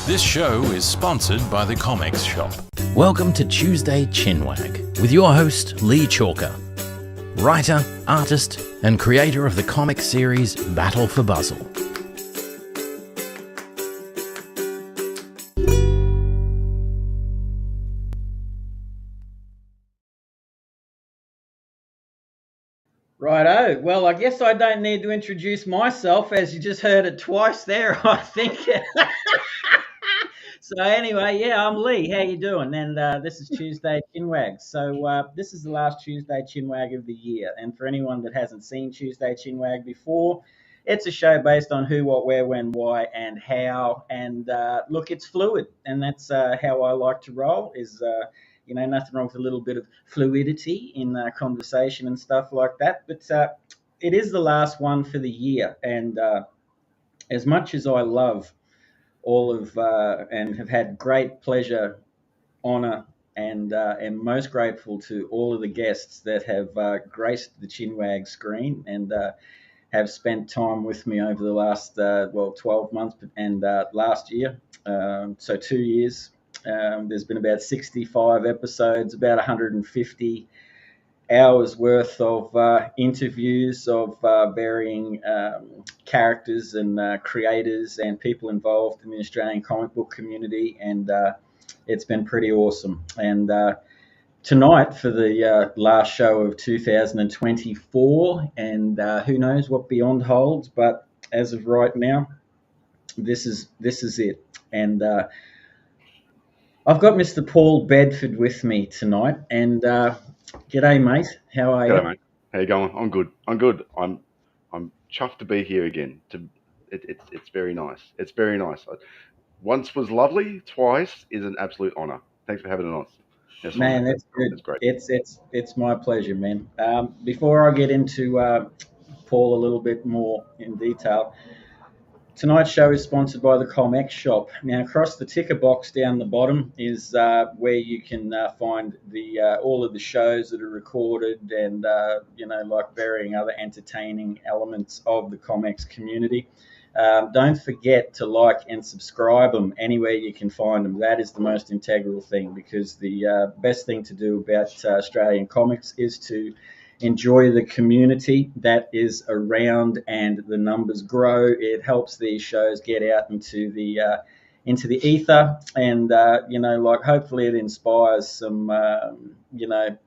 This show is sponsored by the Comics Shop. Welcome to Tuesday Chinwag with your host, Leigh Chalker, writer, artist, and creator of the comic series Battle for Buzzle. Righto. Well, I guess I don't need to introduce myself, as you just heard it twice there, I think. So anyway, yeah, I'm Leigh. How you doing? And this is Tuesday Chinwag. So this is the last Tuesday Chinwag of the year. And for anyone that hasn't seen Tuesday Chinwag before, it's a show based on who, what, where, when, why, and how. And look, it's fluid, and that's how I like to roll. Nothing wrong with a little bit of fluidity in conversation and stuff like that. But it is the last one for the year. And as much as I love all of and have had great pleasure, honor, and am most grateful to all of the guests that have graced the Chinwag screen and have spent time with me over the last 12 months and last year, so 2 years. There's been about 65 episodes, about 150 hours worth of interviews of varying characters and creators and people involved in the Australian comic book community, and it's been pretty awesome. And tonight for the last show of 2024, and who knows what beyond holds, but as of right now, this is it. And I've got Mr. Paul Bedford with me tonight, and g'day, mate. How are you? G'day, mate. How you going? I'm good. I'm chuffed to be here again. It's very nice. It's very nice. Once was lovely. Twice is an absolute honour. Thanks for having us. Yes, man, that's good. That's great. It's my pleasure, man. Before I get into Paul a little bit more in detail, tonight's show is sponsored by the Comics Shop. Now, across the ticker box down the bottom is where you can find the all of the shows that are recorded and like varying other entertaining elements of the comics community. Don't forget to like and subscribe them anywhere you can find them. That is the most integral thing, because the best thing to do about Australian comics is to enjoy the community that is around, and the numbers grow. It helps these shows get out into the ether, and hopefully it inspires some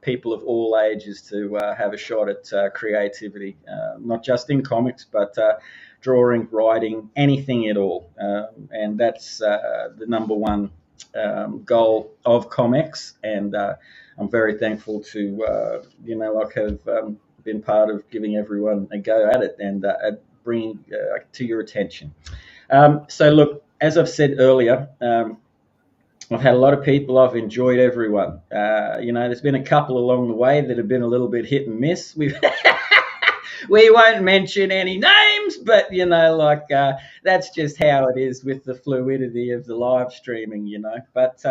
people of all ages to have a shot at creativity, not just in comics, but drawing, writing, anything at all. And that's the number one goal of comics. And I'm very thankful to, have been part of giving everyone a go at it and bringing to your attention. So look, as I've said earlier, I've had a lot of people. I've enjoyed everyone. There's been a couple along the way that have been a little bit hit and miss. We won't mention any names, but that's just how it is with the fluidity of the live streaming, But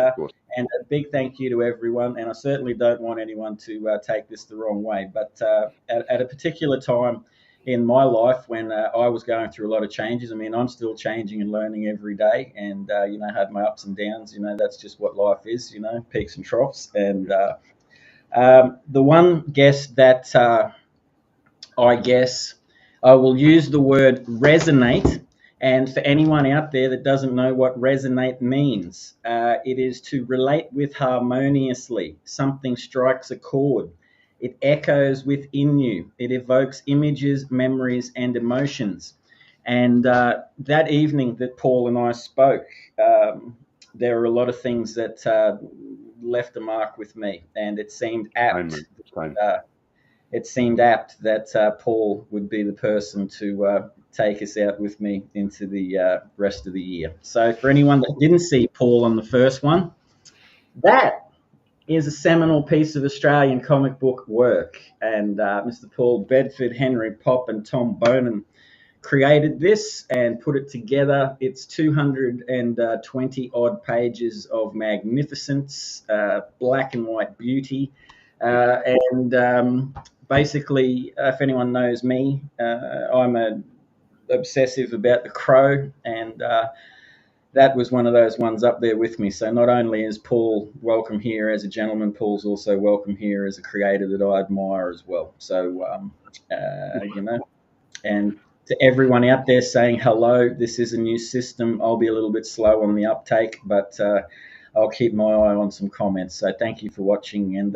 and a big thank you to everyone, and I certainly don't want anyone to take this the wrong way. But at a particular time in my life when I was going through a lot of changes, I mean, I'm still changing and learning every day, and had my ups and downs. That's just what life is, peaks and troughs. And the one guest that I guess I will use the word resonate. And for anyone out there that doesn't know what resonate means, it is to relate with harmoniously. Something strikes a chord. It echoes within you. It evokes images, memories, and emotions. And that evening that Paul and I spoke, there were a lot of things that left a mark with me, and it seemed apt. It seemed apt that Paul would be the person to take us out with me into the rest of the year. So for anyone that didn't see Paul on the first one, that is a seminal piece of Australian comic book work. And Mr. Paul Bedford, Henry Pop, and Tom Bonin created this and put it together. It's 220 odd pages of magnificence, black and white beauty. Basically, if anyone knows me, I'm obsessive about The Crow, and that was one of those ones up there with me. So not only is Paul welcome here as a gentleman, Paul's also welcome here as a creator that I admire as well. So, and to everyone out there saying hello, this is a new system. I'll be a little bit slow on the uptake, but I'll keep my eye on some comments. So thank you for watching, and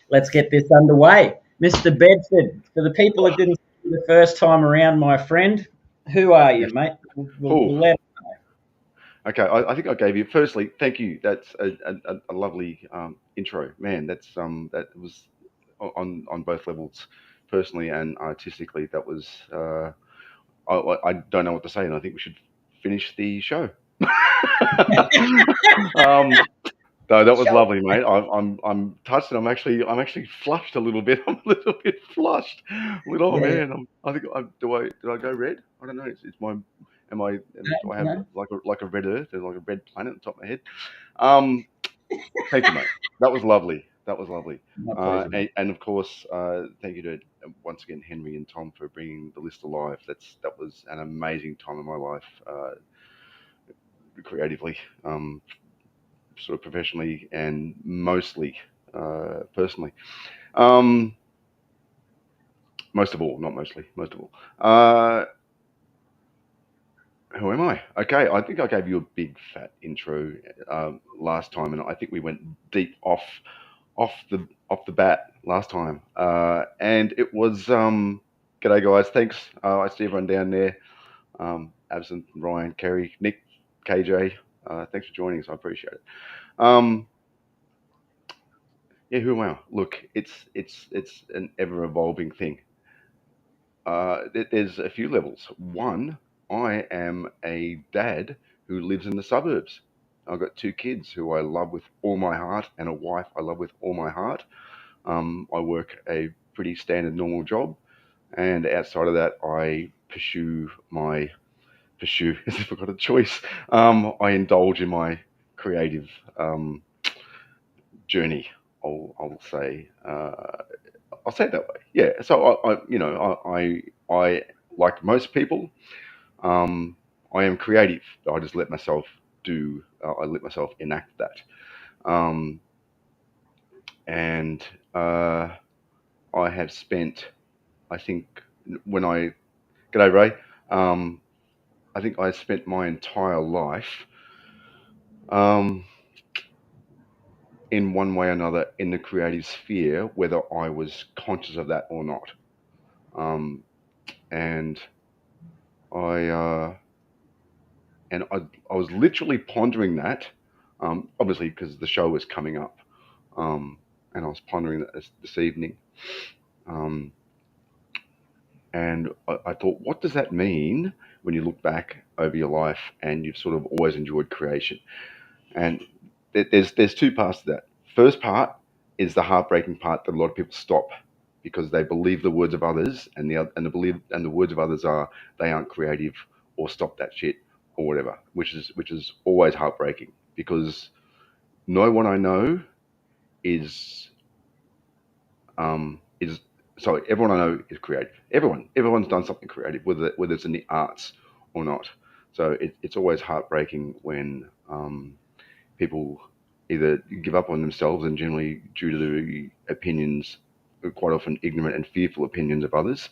let's get this underway. Mr. Bedford, for the people that didn't see you the first time around, my friend, who are you, mate? We'll let Okay, I think I gave you. Firstly, thank you. That's a lovely intro, man. That was on both levels, personally and artistically. That was I don't know what to say, and I think we should finish the show. No, that was lovely, mate. I'm touched, and I'm actually flushed a little bit. I'm a little bit flushed. Oh yeah. man, did I go red? I don't know. It's my do I have No, like a red Earth? There's like a red planet on the top of my head. Thank you, mate. That was lovely. That was lovely. my pleasure. And of course, thank you to once again Henry and Tom for bringing the list alive. That was an amazing time in my life, creatively, sort of professionally, and mostly personally. Most of all, not mostly. Most of all. Who am I? Okay, I think I gave you a big fat intro last time, and I think we went deep off the bat last time, and it was g'day guys, thanks. I see everyone down there, Absent, Ryan, Kerry, Nick, KJ. Thanks for joining us. I appreciate it. Yeah, who am I? Look, it's an ever evolving thing. There's a few levels. One, I am a dad who lives in the suburbs. I've got two kids who I love with all my heart, and a wife I love with all my heart. I work a pretty standard normal job, and outside of that, I pursue as if I've got a choice. I indulge in my creative journey. I'll say. I'll say it that way. Yeah. So I like most people. I am creative. I just let myself do. I let myself enact that. Um, and I have spent. I think when I g'day Ray. I think I spent my entire life, in one way or another, in the creative sphere, whether I was conscious of that or not. And I I was literally pondering that, obviously because the show was coming up, and I was pondering that this evening, um, and I thought, what does that mean when you look back over your life and you've sort of always enjoyed creation? And there's two parts to that. First part is the heartbreaking part that a lot of people stop because they believe the words of others, and the words of others are they aren't creative, or stop that shit, or whatever, which is always heartbreaking because no one I know is sorry, everyone I know is creative. Everyone's done something creative, whether it's in the arts or not. So it's always heartbreaking when people either give up on themselves, and generally due to the opinions, quite often ignorant and fearful opinions of others.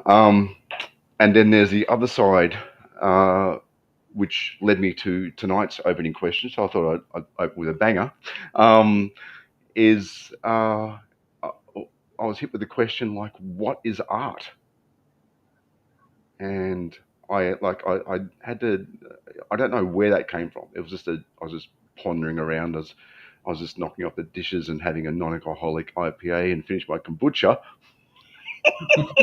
And then there's the other side, which led me to tonight's opening question. So I thought I'd open with a banger. I was hit with the question like, what is art? And I had to. I don't know where that came from. It was just I was just pondering around as I was just knocking off the dishes and having a non-alcoholic IPA and finished my kombucha. I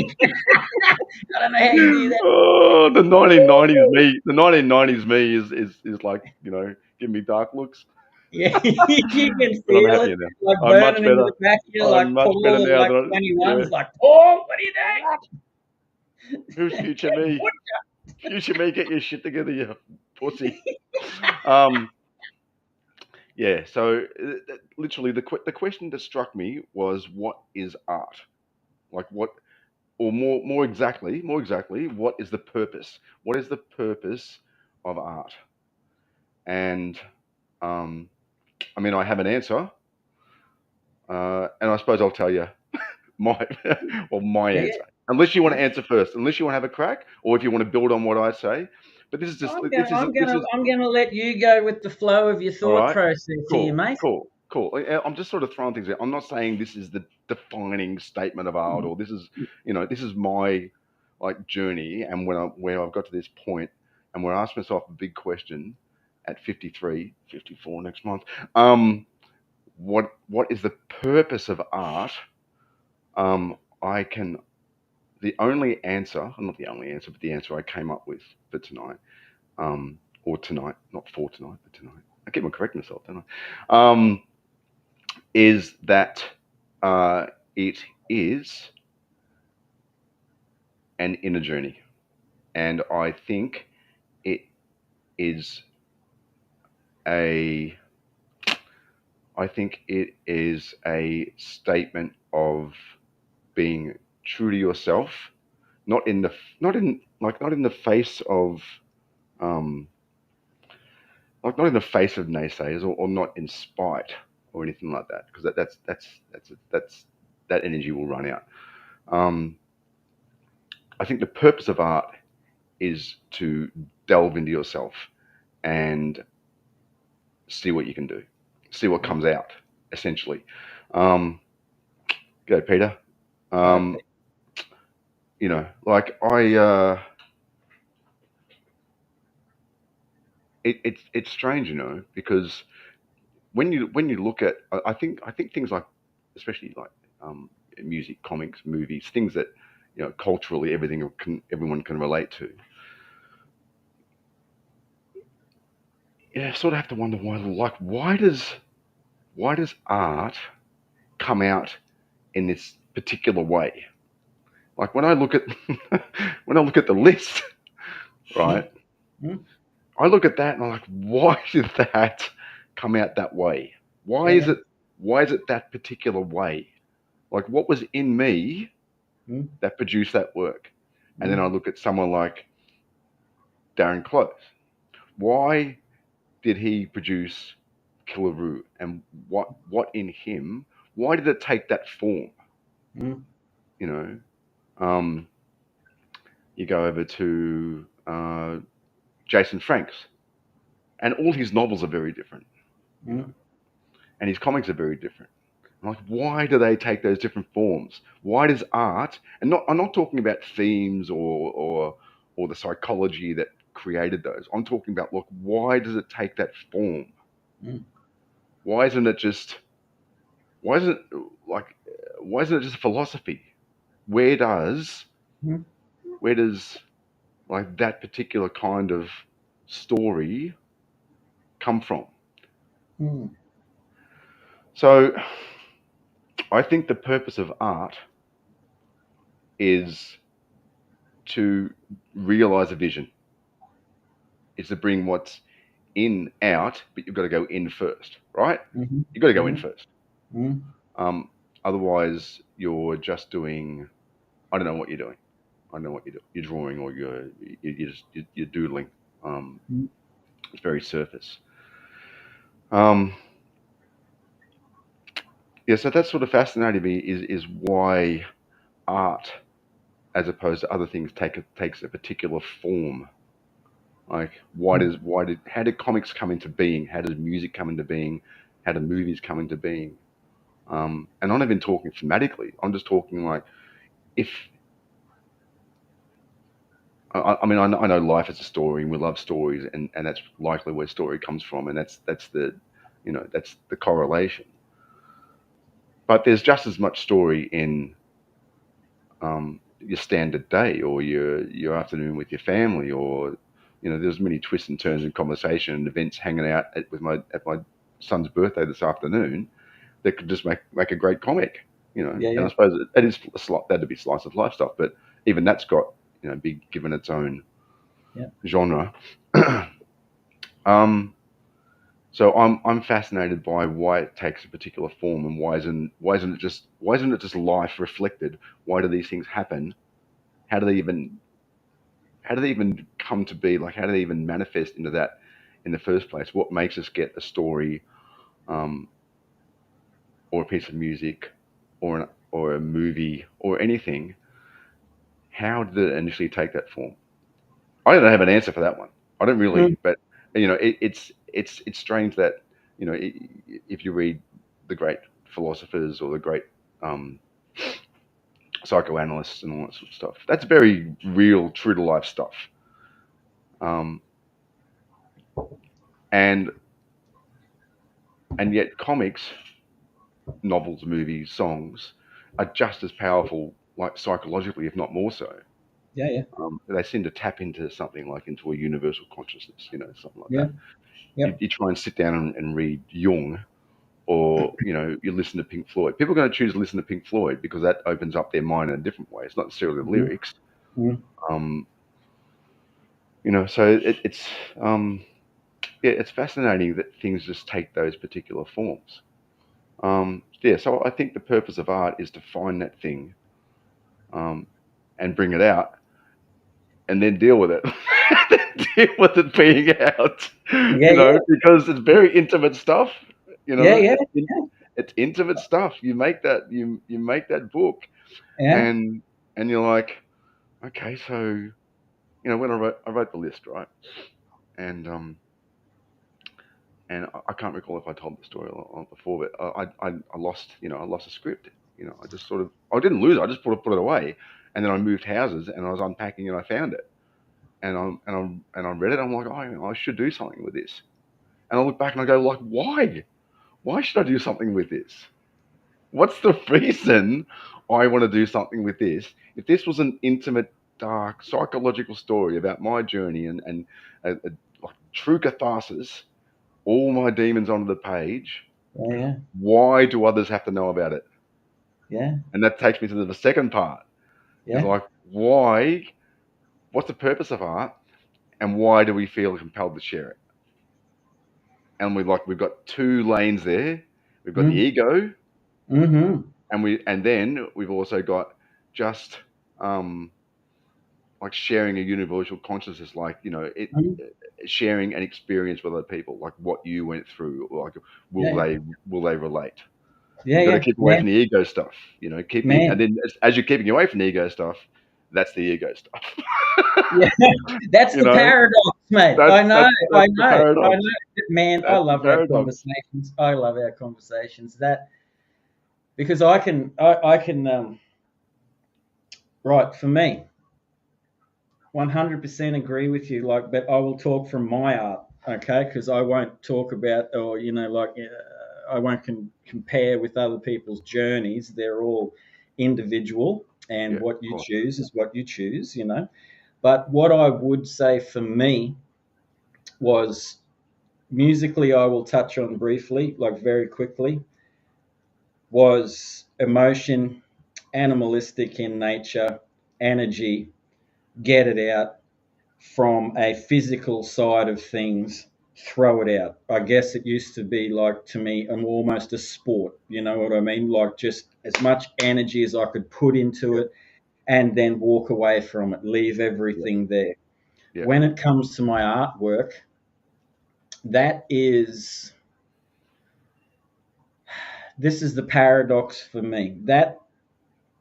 don't know how you do that. Oh, the 1990s me. The 1990s me is like, giving me dark looks. Yeah, you can But I'm feel happier it now. like I'm much burning into better. the back of you, I'm like much better Paul at now like than 21 yeah. is like, Paul, what are you doing? Who's future me? Future me, get your shit together, you pussy. Yeah. So literally, the question that struck me was, what is art? Like what, or more exactly, what is the purpose? What is the purpose of art? And I mean, I have an answer, and I suppose I'll tell you my my Yeah. answer. Unless you want to answer first, unless you want to have a crack, or if you want to build on what I say. But this is just this is I'm gonna let you go with the flow of your all thought right. process here, Cool, mate. cool, cool. I'm just sort of throwing things out. I'm not saying this is the defining statement of art, or this is, this is my like journey, and where I've got to this point, and where I ask myself a big question at 53, 54 next month. What is the purpose of art? I can the only answer, not the only answer, but the answer I came up with for tonight, or tonight, not for tonight, but tonight. I keep on correcting myself, don't I? Is that it is an inner journey, and I think it is a a statement of being true to yourself, not in the not in the face of um, not in the face of naysayers, or not in spite or anything like that, because that energy will run out. I think the purpose of art is to delve into yourself and see what you can do, see what comes out, essentially. Go, Peter. Okay. Like it's strange, because when you look at, I think things like, especially like music, comics, movies, things that culturally everyone can relate to. Yeah, sort of have to wonder why does art come out in this particular way? Like when I look at when I look at the list, right? Hmm? I look at that and I'm like, why did that come out that way? Why is Yeah. it that particular way? Like what was in me Hmm? that produced that work? And then Hmm? I look at someone like Darren Close. Why did he produce Killaroo? And what in him? Why did it take that form? Hmm? You know, um, you go over to Jason Franks, and all his novels are very different, Hmm? and his comics are very different. I'm like, why do they take those different forms? Why does art, and I'm not talking about themes or the psychology that created those. I'm talking about, look, why does it take that form? Hmm? Why isn't it just why isn't it like why isn't it just philosophy? Where does Hmm? where does like that particular kind of story come from? Hmm? So I think the purpose of art is to realize a vision. Is to bring what's in out, but you've got to go in first, right? Hmm? You've got to go in Hmm? first. Hmm? Um, Otherwise, you're just doing. I don't know what you're doing. I don't know what you're doing. You're drawing, or you're doodling. Um, Hmm? it's very surface. Um, yeah, so that's sort of fascinating me. Is why art, as opposed to other things, takes a particular form. Like, how did comics come into being? How did music come into being? How did movies come into being? And I'm not even talking thematically. I'm just talking like, if I mean, I know life is a story, and we love stories, and that's likely where story comes from, and that's the, that's the correlation. But there's just as much story in your standard day, or your afternoon with your family, or there's many twists and turns in conversation and events hanging out at my son's birthday this afternoon that could just make a great comic. Yeah. And Yeah. I suppose it is that'd be slice of life stuff, but even that's got be given its own Yeah. genre. um, so I'm fascinated by why it takes a particular form, and why isn't it just life reflected? Why do these things happen? How do they even come to be? Like, how do they even manifest into in the first place? What makes us get a story, or a piece of music, or a movie, or anything? How did it initially take that form? I don't have an answer for that one. I don't really, but it's strange that if you read the great philosophers or the great um, psychoanalysts and all that sort of stuff, that's very real, true to life stuff. Um, and yet comics, novels, movies, songs are just as powerful, like psychologically, if not more so. Yeah. They seem to tap into something like into a universal consciousness, something like Yeah. that. Yep. You try and sit down and read Jung, or you listen to Pink Floyd. People are going to choose to listen to Pink Floyd because that opens up their mind in a different way. It's not necessarily the lyrics. Um, so it's fascinating that things just take those particular forms. So I think the purpose of art is to find that thing, and bring it out, and then deal with it. Deal with it being out, because it's very intimate stuff. Yeah. It's intimate stuff. You make that book, Yeah. and you're like, okay, so when I wrote the list, right, and I can't recall if I told the story before, but I lost a script. I just I didn't lose it. I just put it away, and then I moved houses, and I was unpacking, and I found it, and I read it. I'm like, oh, I should do something with this, and I look back and I go, like, why? Why should I do something with this? What's the reason I want to do something with this? If this was an intimate, dark, psychological story about my journey and like true catharsis, all my demons onto the page, Yeah. why do others have to know about it? Yeah. And that takes me to the second part. It's Yeah. like, why? What's the purpose of art? And why do we feel compelled to share it? And we've got two lanes there. We've got the ego, and then we've also got just like sharing a universal consciousness, like sharing an experience with other people, like what you went through, like will they relate? Yeah. You've got to Yeah. keep away from the ego stuff, Man. and then as you're keeping away from the ego stuff, that's the ego stuff. Yeah. That's the paradox, mate. I know. Man, I love our conversations. I love our conversations. Because I can right, for me, 100% agree with you. But I will talk from my art, okay? Because I won't talk about, or I won't compare with other people's journeys. They're all individual, and what you choose is what you choose, But what I would say for me was, musically, I will touch on briefly, like very quickly, was emotion, animalistic in nature, energy, get it out from a physical side of things, throw it out. I guess it used to be, like, to me, almost a sport. You know what I mean? Like, just as much energy as I could put into it, and then walk away from it, leave everything there. When it comes to my artwork, this is the paradox for me. That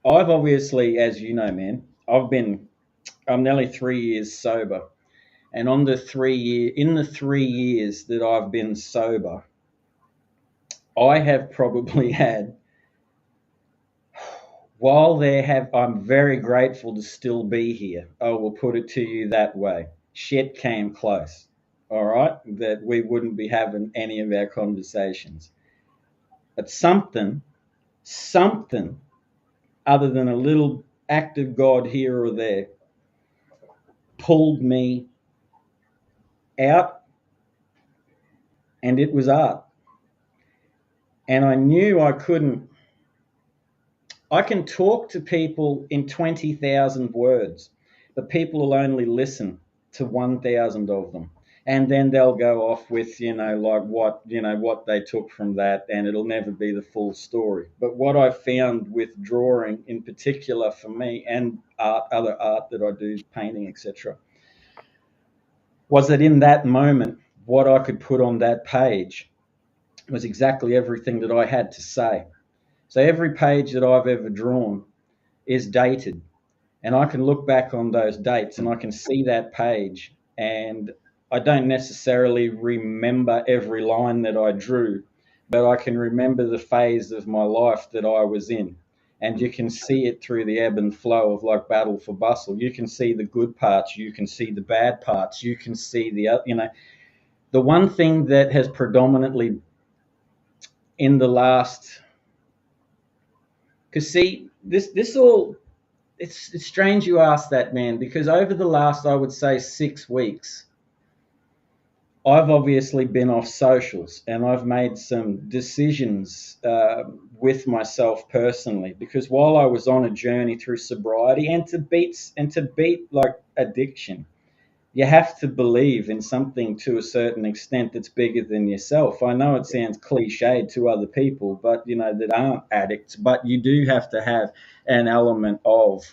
I've obviously, as you know, man, I'm nearly 3 years sober. And in the 3 years that I've been sober, I have probably had, I'm very grateful to still be here. I will put it to you that way. Shit came close, all right, that we wouldn't be having any of our conversations. But something other than a little act of God here or there pulled me out, and it was art. And I knew I can talk to people in 20,000 words, but people will only listen to 1,000 of them. And then they'll go off with, like what they took from that, and it'll never be the full story. But what I found with drawing in particular for me, and other art that I do, painting, etc., was that in that moment, what I could put on that page was exactly everything that I had to say. So every page that I've ever drawn is dated, and I can look back on those dates and I can see that page, and I don't necessarily remember every line that I drew, but I can remember the phase of my life that I was in. And you can see it through the ebb and flow of like Battle for Bustle. You can see the good parts, you can see the bad parts, you can see the one thing that has predominantly in the last, because see, this all, it's strange you ask that, man, because over the last, I would say, 6 weeks, I've obviously been off socials and I've made some decisions with myself personally, because while I was on a journey through sobriety and to beat like addiction, you have to believe in something to a certain extent that's bigger than yourself. I know it sounds cliched to other people, but that aren't addicts, but you do have to have an element of,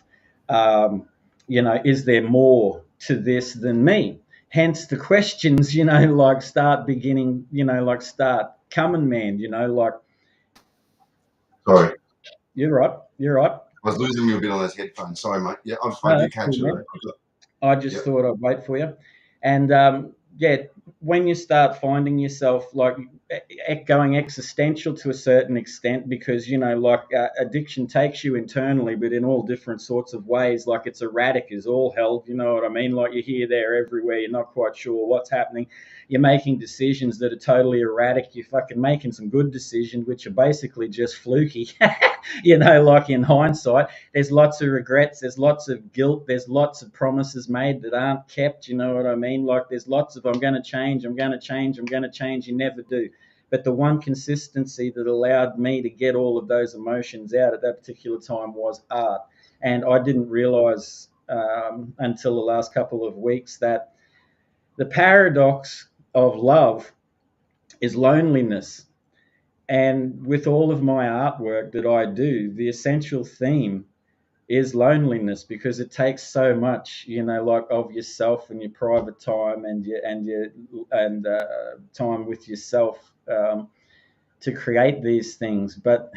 is there more to this than me? Hence the questions, like start beginning, like start coming, man, like Sorry, you're right, you're right. I was losing you a bit on those headphones. Sorry, mate. Yeah, I No, do that's catch cool, you man. though. I just Yep. thought I'd wait for you. And yeah, when you start finding yourself like going existential to a certain extent, because like addiction takes you internally, but in all different sorts of ways. Like it's erratic as all hell. You know what I mean? Like you're here, there, everywhere. You're not quite sure what's happening. You're making decisions that are totally erratic. You're fucking making some good decisions, which are basically just fluky. Like in hindsight, there's lots of regrets, there's lots of guilt, there's lots of promises made that aren't kept. You know what I mean? Like there's lots of I'm going to change, I'm going to change, I'm going to change. You never do. But the one consistency that allowed me to get all of those emotions out at that particular time was art. And I didn't realize until the last couple of weeks that the paradox of love is loneliness. And with all of my artwork that I do, the essential theme is loneliness, because it takes so much, like of yourself and your private time and time with yourself to create these things. But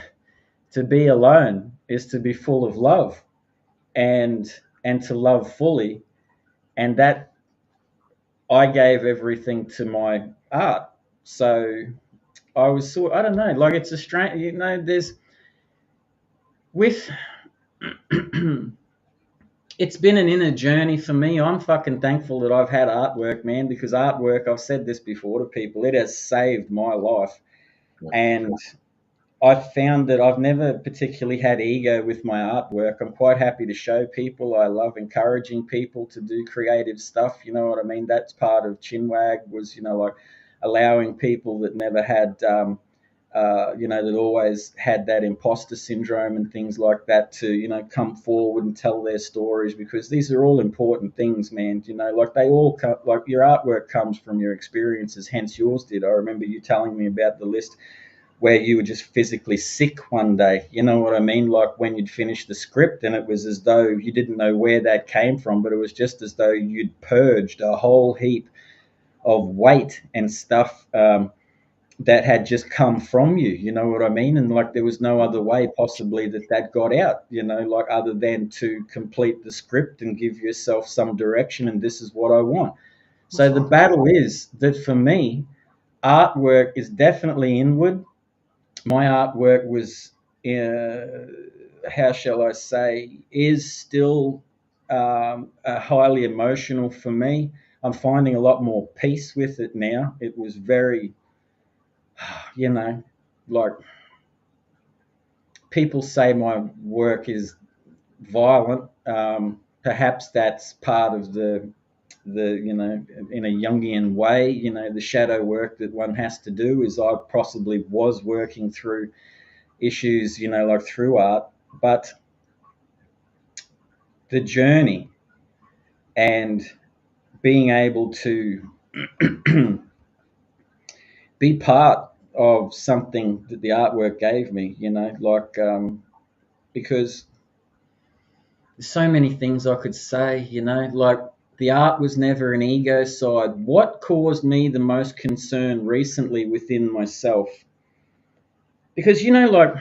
to be alone is to be full of love and to love fully, and that I gave everything to my art. So I don't know, like it's a strange, there's with it's been an inner journey for me. I'm fucking thankful that I've had artwork, man, because artwork, I've said this before to people, it has saved my life. And I've found that I've never particularly had ego with my artwork. I'm quite happy to show people. I love encouraging people to do creative stuff. You know what I mean? That's part of Chinwag was, like allowing people that never had that always had that imposter syndrome and things like that to, come forward and tell their stories, because these are all important things, man. Like they all come, like your artwork comes from your experiences, hence yours did. I remember you telling me about the list where you were just physically sick one day. You know what I mean? Like when you'd finished the script and it was as though you didn't know where that came from, but it was just as though you'd purged a whole heap of weight and stuff that had just come from you. You know what I mean? And like there was no other way possibly that got out, like other than to complete the script and give yourself some direction, and this is what I want. So the battle is that for me, artwork is definitely inward. My artwork was, how shall I say, is still highly emotional for me. I'm finding a lot more peace with it now. It was very, like people say my work is violent. Perhaps that's part of the in a Jungian way, the shadow work that one has to do is I possibly was working through issues, like through art, but the journey and being able to be part of something that the artwork gave me, because there's so many things I could say, like The art was never an ego side. What caused me the most concern recently within myself? Because, like,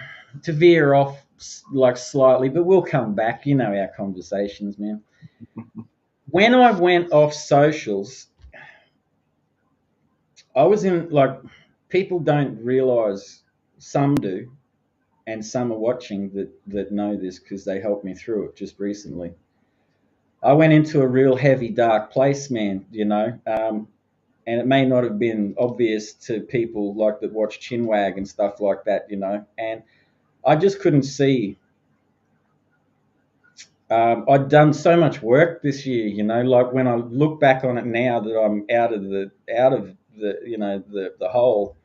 to veer off like slightly, but we'll come back. You know our conversations, man. When I went off socials, I was in, like, people don't realize, some do, and some are watching that know this because they helped me through it just recently. I went into a real heavy, dark place, man, and it may not have been obvious to people like that watch Chinwag and stuff like that, and I just couldn't see. I'd done so much work this year, like when I look back on it now that I'm out of the hole.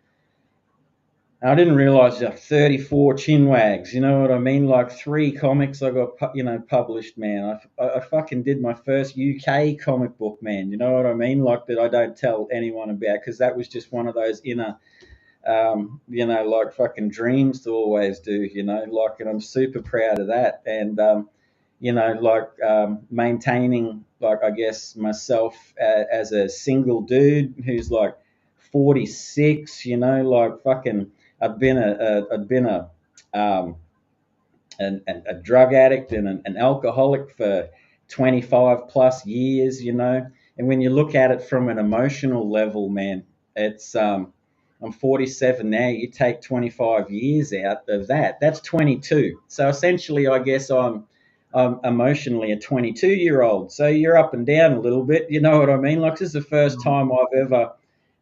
I didn't realize 34 Chinwags, you know what I mean? Like 3 comics I got, published, man. I fucking did my first UK comic book, man. You know what I mean? Like that I don't tell anyone about because that was just one of those inner, like fucking dreams to always do, like, and I'm super proud of that. And, maintaining, like, I guess myself as a single dude who's like 46, like fucking, I'd been um, a drug addict and an alcoholic for 25 plus years, and when you look at it from an emotional level, man, it's, I'm 47 now. You take 25 years out of that, that's 22. So essentially, I guess I'm emotionally a 22-year-old. So you're up and down a little bit. You know what I mean? Like, this is the first time I've ever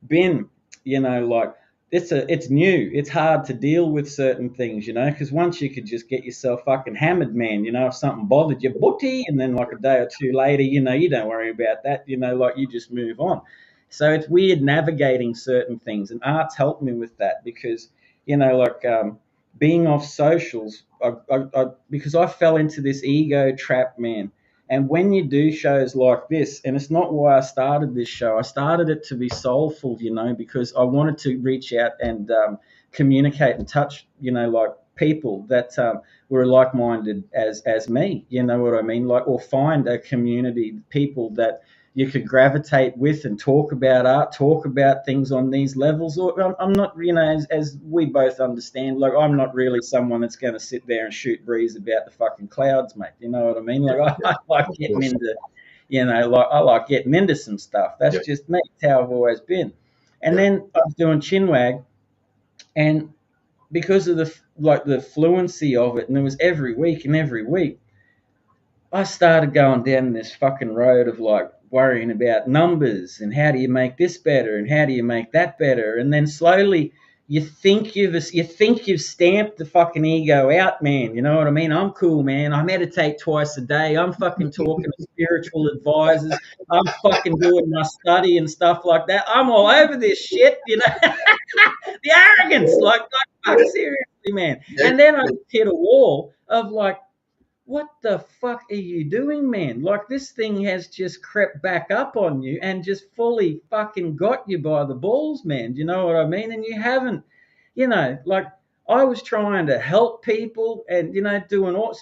been, like, it's new. It's hard to deal with certain things, because once you could just get yourself fucking hammered, man, if something bothered you, booty, and then like a day or two later, you don't worry about that, like you just move on. So it's weird navigating certain things, and art's helped me with that because, like, being off socials, because I fell into this ego trap, man. And when you do shows like this, and it's not why I started this show, I started it to be soulful, because I wanted to reach out and communicate and touch, like people that were like-minded as me, you know what I mean? Like, or find a community, people that you could gravitate with and talk about art, talk about things on these levels. Or I'm not, as we both understand, like, I'm not really someone that's going to sit there and shoot breeze about the fucking clouds, mate. You know what I mean? Like, I like getting into, like, I like getting into some stuff. That's just me. It's how I've always been. And then I was doing Chinwag, and because of the fluency of it, and it was every week and every week, I started going down this fucking road of like worrying about numbers and how do you make this better and how do you make that better, and then slowly you think you've stamped the fucking ego out, man. You know what I mean? I'm cool, man. I meditate twice a day. I'm fucking talking to spiritual advisors. I'm fucking doing my study and stuff like that. I'm all over this shit, the arrogance, like fuck, seriously, man. And then I hit a wall of like, what the fuck are you doing, man? Like, this thing has just crept back up on you and just fully fucking got you by the balls, man. Do you know what I mean? And you haven't, like, I was trying to help people and, doing all,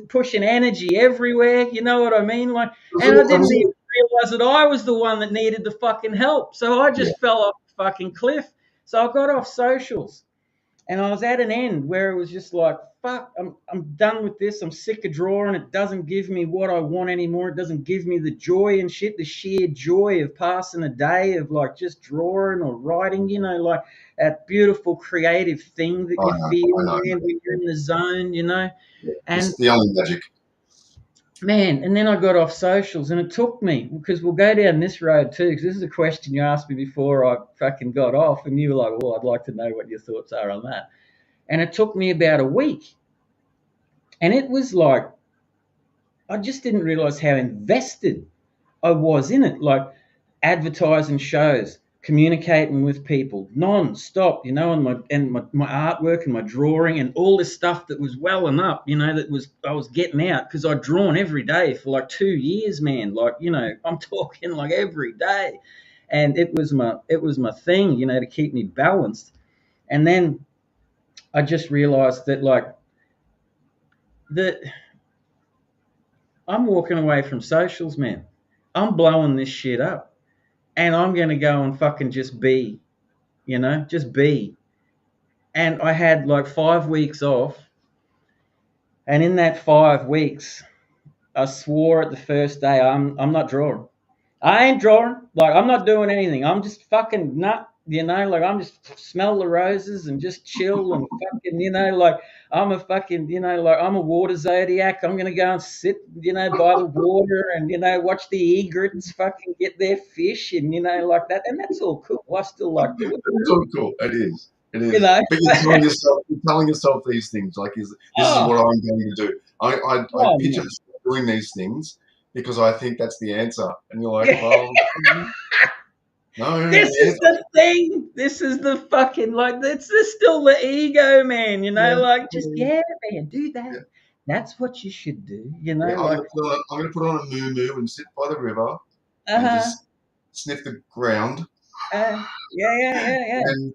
pushing energy everywhere. You know what I mean? Like, and I didn't even realize that I was the one that needed the fucking help. So I just fell off the fucking cliff. So I got off socials. And I was at an end where it was just like, fuck, I'm done with this. I'm sick of drawing. It doesn't give me what I want anymore. It doesn't give me the joy and shit, the sheer joy of passing a day of like just drawing or writing, like that beautiful creative thing that you feel, man, when you're in the zone, And it's the only magic. Man, and then I got off socials, and it took me, because we'll go down this road too, because this is a question you asked me before I fucking got off, and you were like, well, I'd like to know what your thoughts are on that. And it took me about a week. And it was like, I just didn't realize how invested I was in it, like advertising shows, communicating with people non-stop, and my artwork and my drawing and all this stuff that was welling up, I was getting out because I'd drawn every day for like 2 years, man. Like, I'm talking like every day. And it was my thing, to keep me balanced. And then I just realized that that I'm walking away from socials, man. I'm blowing this shit up, and I'm going to go and fucking just be, just be. And I had like 5 weeks off, and in that 5 weeks, I swore at the first day, I'm not drawing. I ain't drawing. Like, I'm not doing anything. I'm just fucking nut, like, I'm just smell the roses and just chill and fucking, like, I'm a fucking, like, I'm a water zodiac. I'm going to go and sit, by the water and, watch the egrets fucking get their fish and, like that. And that's all cool. I still like doing it. It's all cool. It is. It is. You know? But you're telling yourself these things, like, this is what I'm going to do. I picture Man. doing these things because I think that's the answer. And you're like, well, no. This is the thing. This is the fucking, like, this is still the ego, man. Like, just, man, do that. Yeah. That's what you should do. Yeah, like, I'm going to put on a moo and sit by the river and just sniff the ground. Yeah. And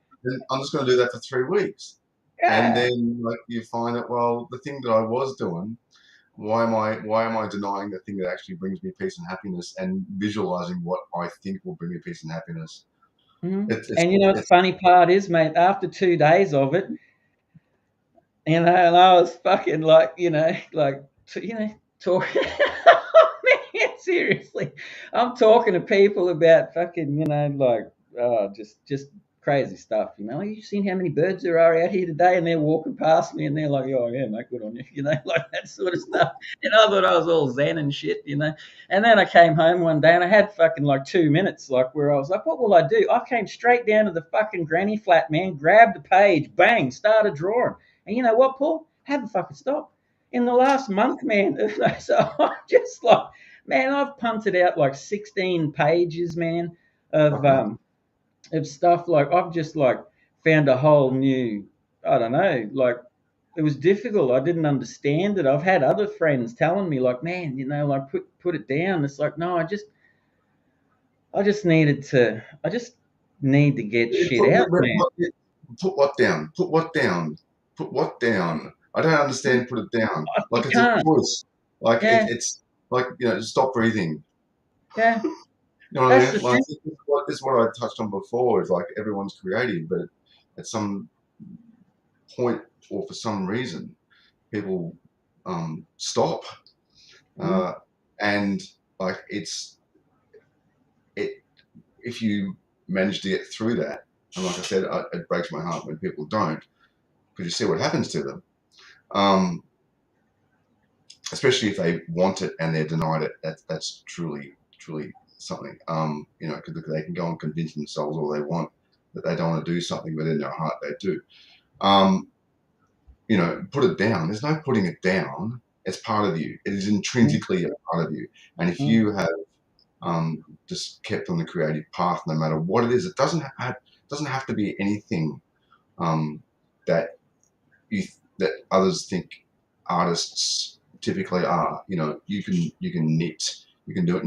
I'm just going to do that for 3 weeks. Yeah. And then, like, you find that, well, the thing that I was doing, why am I denying the thing that actually brings me peace and happiness and visualizing what I think will bring me peace and happiness? Mm-hmm. And the funny part is, mate, after 2 days of it, and I was fucking like, talking. Man, seriously, I'm talking to people about fucking, just crazy stuff. You seen how many birds there are out here today? And they're walking past me, and they're like, "Oh yeah, mate, good on you," like that sort of stuff. And I thought I was all zen and shit, And then I came home one day, and I had fucking like 2 minutes, like where I was like, "What will I do?" I came straight down to the fucking granny flat, man. Grabbed the page, bang, started drawing. And you know what, Paul? Haven't fucking stopped. In the last month, man. So I'm just like, man, I've punted out like 16 pages, man, of stuff. Like, I've just like found a whole new, I don't know, like, it was difficult. I didn't understand it. I've had other friends telling me, like, man, like, put it down. It's like, no, I just need to get shit out, man. Put what down? Put what down? Put what down? I don't understand. Put it down. Like, it's a choice. Like, it's like, stop breathing. Yeah. You know what I mean? Like, this is what I touched on before. Is like, everyone's creative, but at some point or for some reason, people stop. And like, if you manage to get through that, and like I said, it breaks my heart when people don't, because you see what happens to them. Especially if they want it and they're denied it. That's truly something. Because they can go and convince themselves all they want that they don't want to do something, but in their heart they do. Put it down. There's no putting it down. It's part of you. It is intrinsically a part of you. And if you have just kept on the creative path, no matter what it is, it doesn't have to be anything that others think artists typically are. You can knit, you can do it.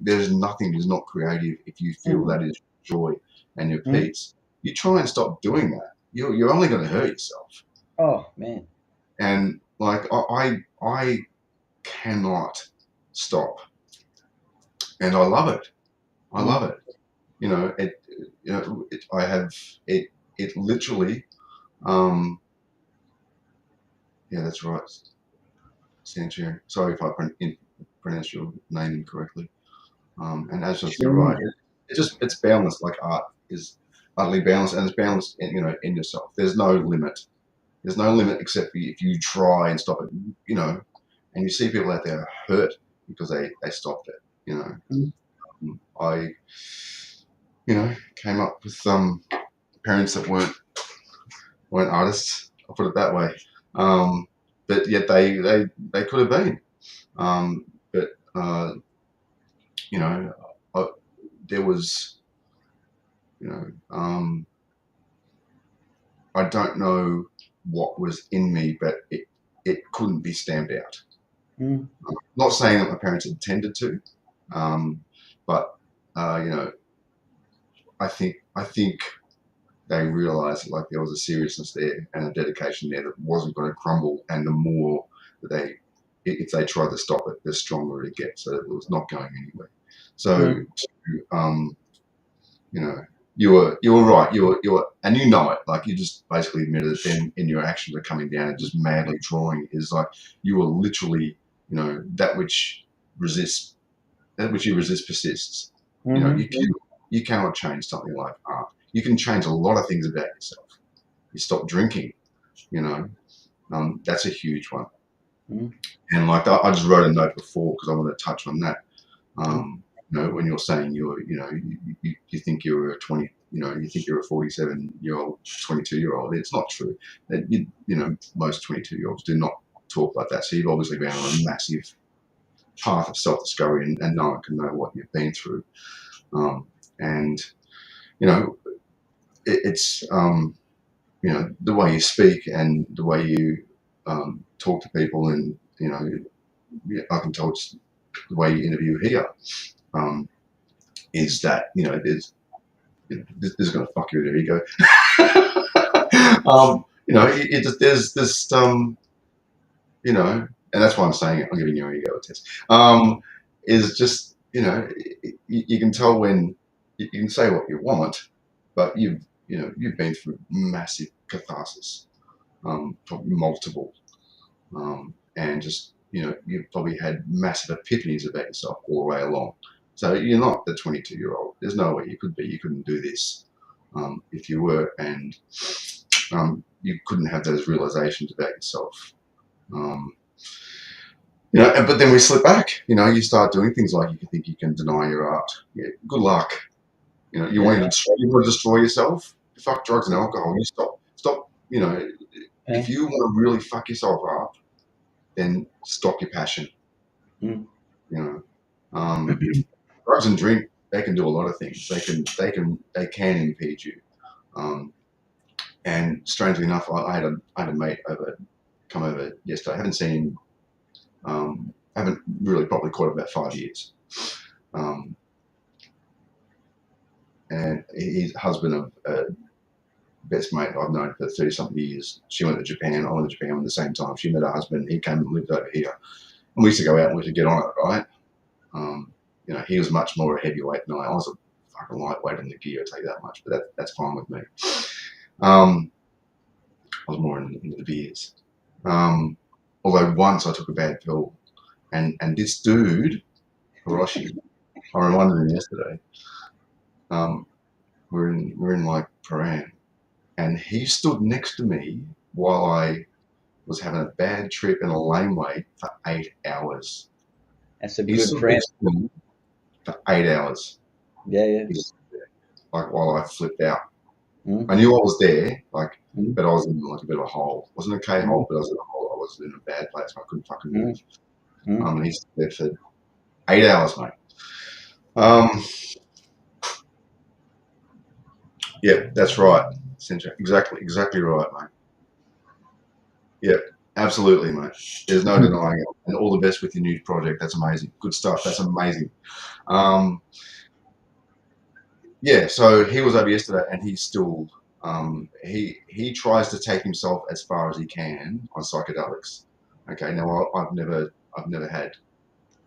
There's nothing is not creative if you feel that is joy and your peace. You try and stop doing that, you're only going to hurt yourself. Oh man. And like, I cannot stop, and I love it. I love it. I have it literally. Yeah, that's right, Sanchez. Sorry if I pronounced your name incorrectly. And as you're right, it's boundless. Like, art is utterly boundless, and it's boundless in yourself. There's no limit. There's no limit except if you try and stop it. And you see people out there hurt because they stopped it. I came up with some parents that weren't artists. I'll put it that way. But yet they could have been. There was, I don't know what was in me, but it couldn't be stamped out. Not saying that my parents intended to, but I think they realized like there was a seriousness there and a dedication there that wasn't going to crumble. And the more that if they tried to stop it, the stronger it gets. So it was not going anywhere. So, you know, you were right. You were, and you know it. Like, you just basically admitted it. Then in your actions are coming down and just madly drawing is like you were literally, that which you resist persists. You cannot change something like art. You can change a lot of things about yourself. You stop drinking. That's a huge one. And like I just wrote a note before because I want to touch on that. When you're saying you think you're a 20, you think you're a 47-year-old, 22-year-old, it's not true. That most 22-year-olds do not talk like that. So you've obviously been on a massive path of self-discovery, and no one can know what you've been through. It's the way you speak and the way you talk to people, and I can tell it's the way you interview here. Is that this is going to fuck you with your ego. There's this and that's why I'm saying it. I'm giving you an ego test. Is just you can tell when you can say what you want, but you've been through massive catharsis, probably multiple, and just you've probably had massive epiphanies about yourself all the way along. So you're not the 22-year-old. There's no way you could be. You couldn't do this if you were, and you couldn't have those realizations about yourself. But then we slip back. You start doing things like you think you can deny your art. Yeah, good luck. You want to destroy yourself. Fuck drugs and alcohol. You stop. If you want to really fuck yourself up, then stop your passion. Drugs and drink, they can do a lot of things. They can impede you. And strangely enough, I had a mate come over yesterday. I haven't seen him. Haven't really probably caught him about 5 years. And he's husband of a best mate I've known for 30-something years. She went to Japan. I went to Japan at the same time. She met her husband. He came and lived over here. And we used to go out and we used to get on it, right? He was much more a heavyweight than I was. A fucking lightweight in the gear, I'll tell you that much. But that's fine with me. I was more into the beers. Although once I took a bad pill, and this dude, Hiroshi, I reminded him yesterday. We're in like Paran, and he stood next to me while I was having a bad trip in a laneway for 8 hours. That's a good friend. For 8 hours. Yeah. Like while I flipped out. I knew I was there, but I was in like a bit of a hole. It wasn't a K-hole, but I was in a hole. I was in a bad place. I couldn't fucking move. And he stood there for 8 hours, mate. Yeah, that's right. Exactly right, mate. Yeah, absolutely, mate. There's no denying it. And all the best with your new project. That's amazing. Good stuff. That's amazing. Yeah, so he was over yesterday, and he's still he tries to take himself as far as he can on psychedelics. Okay, now I've never had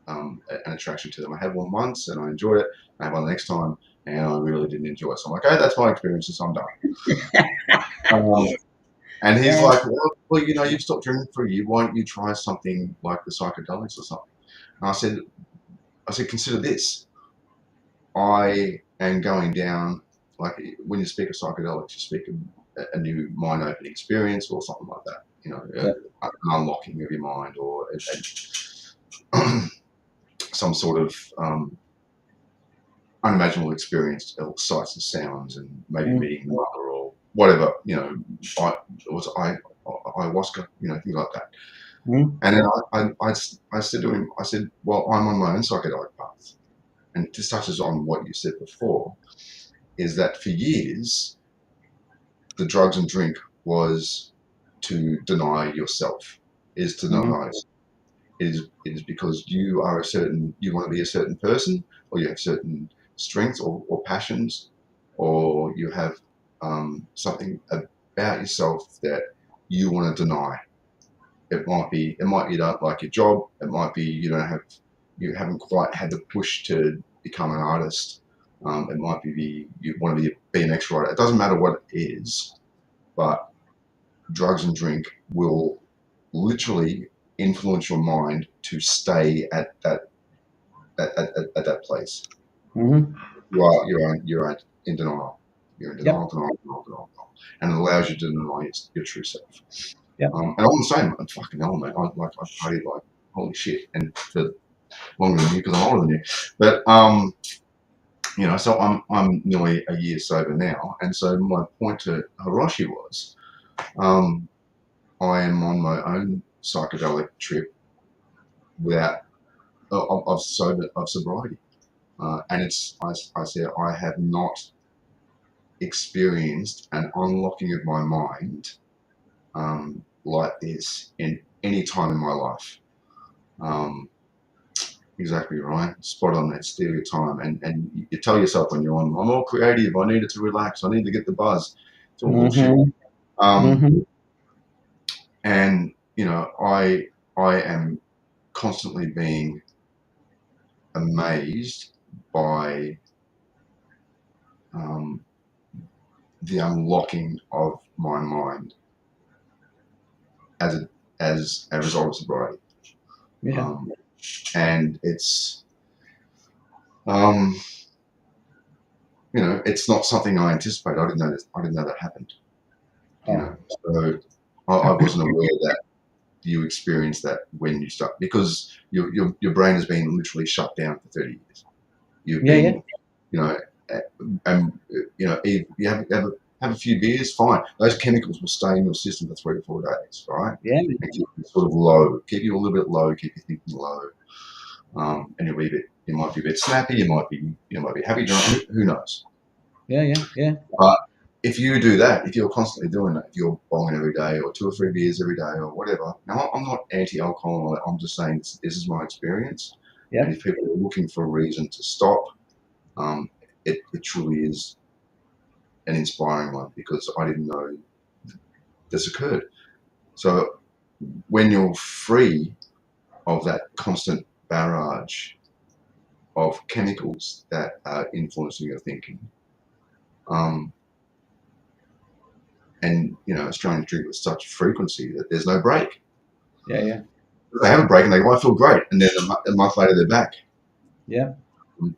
an attraction to them. I had one once, and I enjoyed it. I had one the next time, and I really didn't enjoy it. So I'm like, okay, that's my experience. So I'm done. And he's like, well, you've stopped drinking for a year. Why don't you try something like the psychedelics or something? And I said, consider this. I am going down, like when you speak of psychedelics, you speak of a new mind-opening experience or something like that. An unlocking of your mind, or some sort of unimaginable experience of sights and sounds, and maybe meeting the mother or whatever. Ayahuasca, things like that. And then I said to him, well, I'm on my own psychedelic path. And this touches on what you said before, is that for years, the drugs and drink was to deny yourself, is to deny it is because you want to be a certain person, or you have certain strengths or passions, or you have something about yourself that you want to deny. It might be you don't like your job. It might be you haven't quite had the push to become an artist. It might be you want to be a BMX rider. It doesn't matter what it is, but drugs and drink will literally influence your mind to stay at that place. Mm-hmm. You're in denial. You're in Yep. denial, and it allows you to deny your true self. Yep. And I'm the same. I'm fucking hell, mate. I party like holy shit, and for longer than you because I'm older than you. But you know, so I'm nearly a year sober now, and so my point to Hiroshi was, I am on my own psychedelic trip without of sobriety, and it's I said I have not experienced an unlocking of my mind like this in any time in my life. Exactly right. Spot on that stereo time. And you tell yourself when you're on, I'm all creative. I needed to relax. I need to get the buzz. It's all bullshit. And you know, I am constantly being amazed by the unlocking of my mind as a result of sobriety. Yeah. And it's you know, it's not something I anticipated. I didn't know that happened. You know, so I wasn't aware that you experience that when you start, because your brain has been literally shut down for 30 years. You've been, you know, and you know, if you have a few beers, fine. Those chemicals will stay in your system for 3 to 4 days, right? Yeah. And keep you sort of low, keep you a little bit low, keep you thinking low, and you might be a bit snappy, you might be happy drunk, who knows? Yeah. But if you do that, if you're constantly doing that, if you're bonging every day or 2 or 3 beers every day or whatever. Now, I'm not anti-alcohol. I'm just saying this is my experience. Yep. And if people are looking for a reason to stop, it truly is an inspiring one, because I didn't know this occurred. So when you're free of that constant barrage of chemicals that are influencing your thinking, and you know, Australians drink with such frequency that there's no break. Yeah. They have a break and they go, I feel great, and then a month later they're back. Yeah.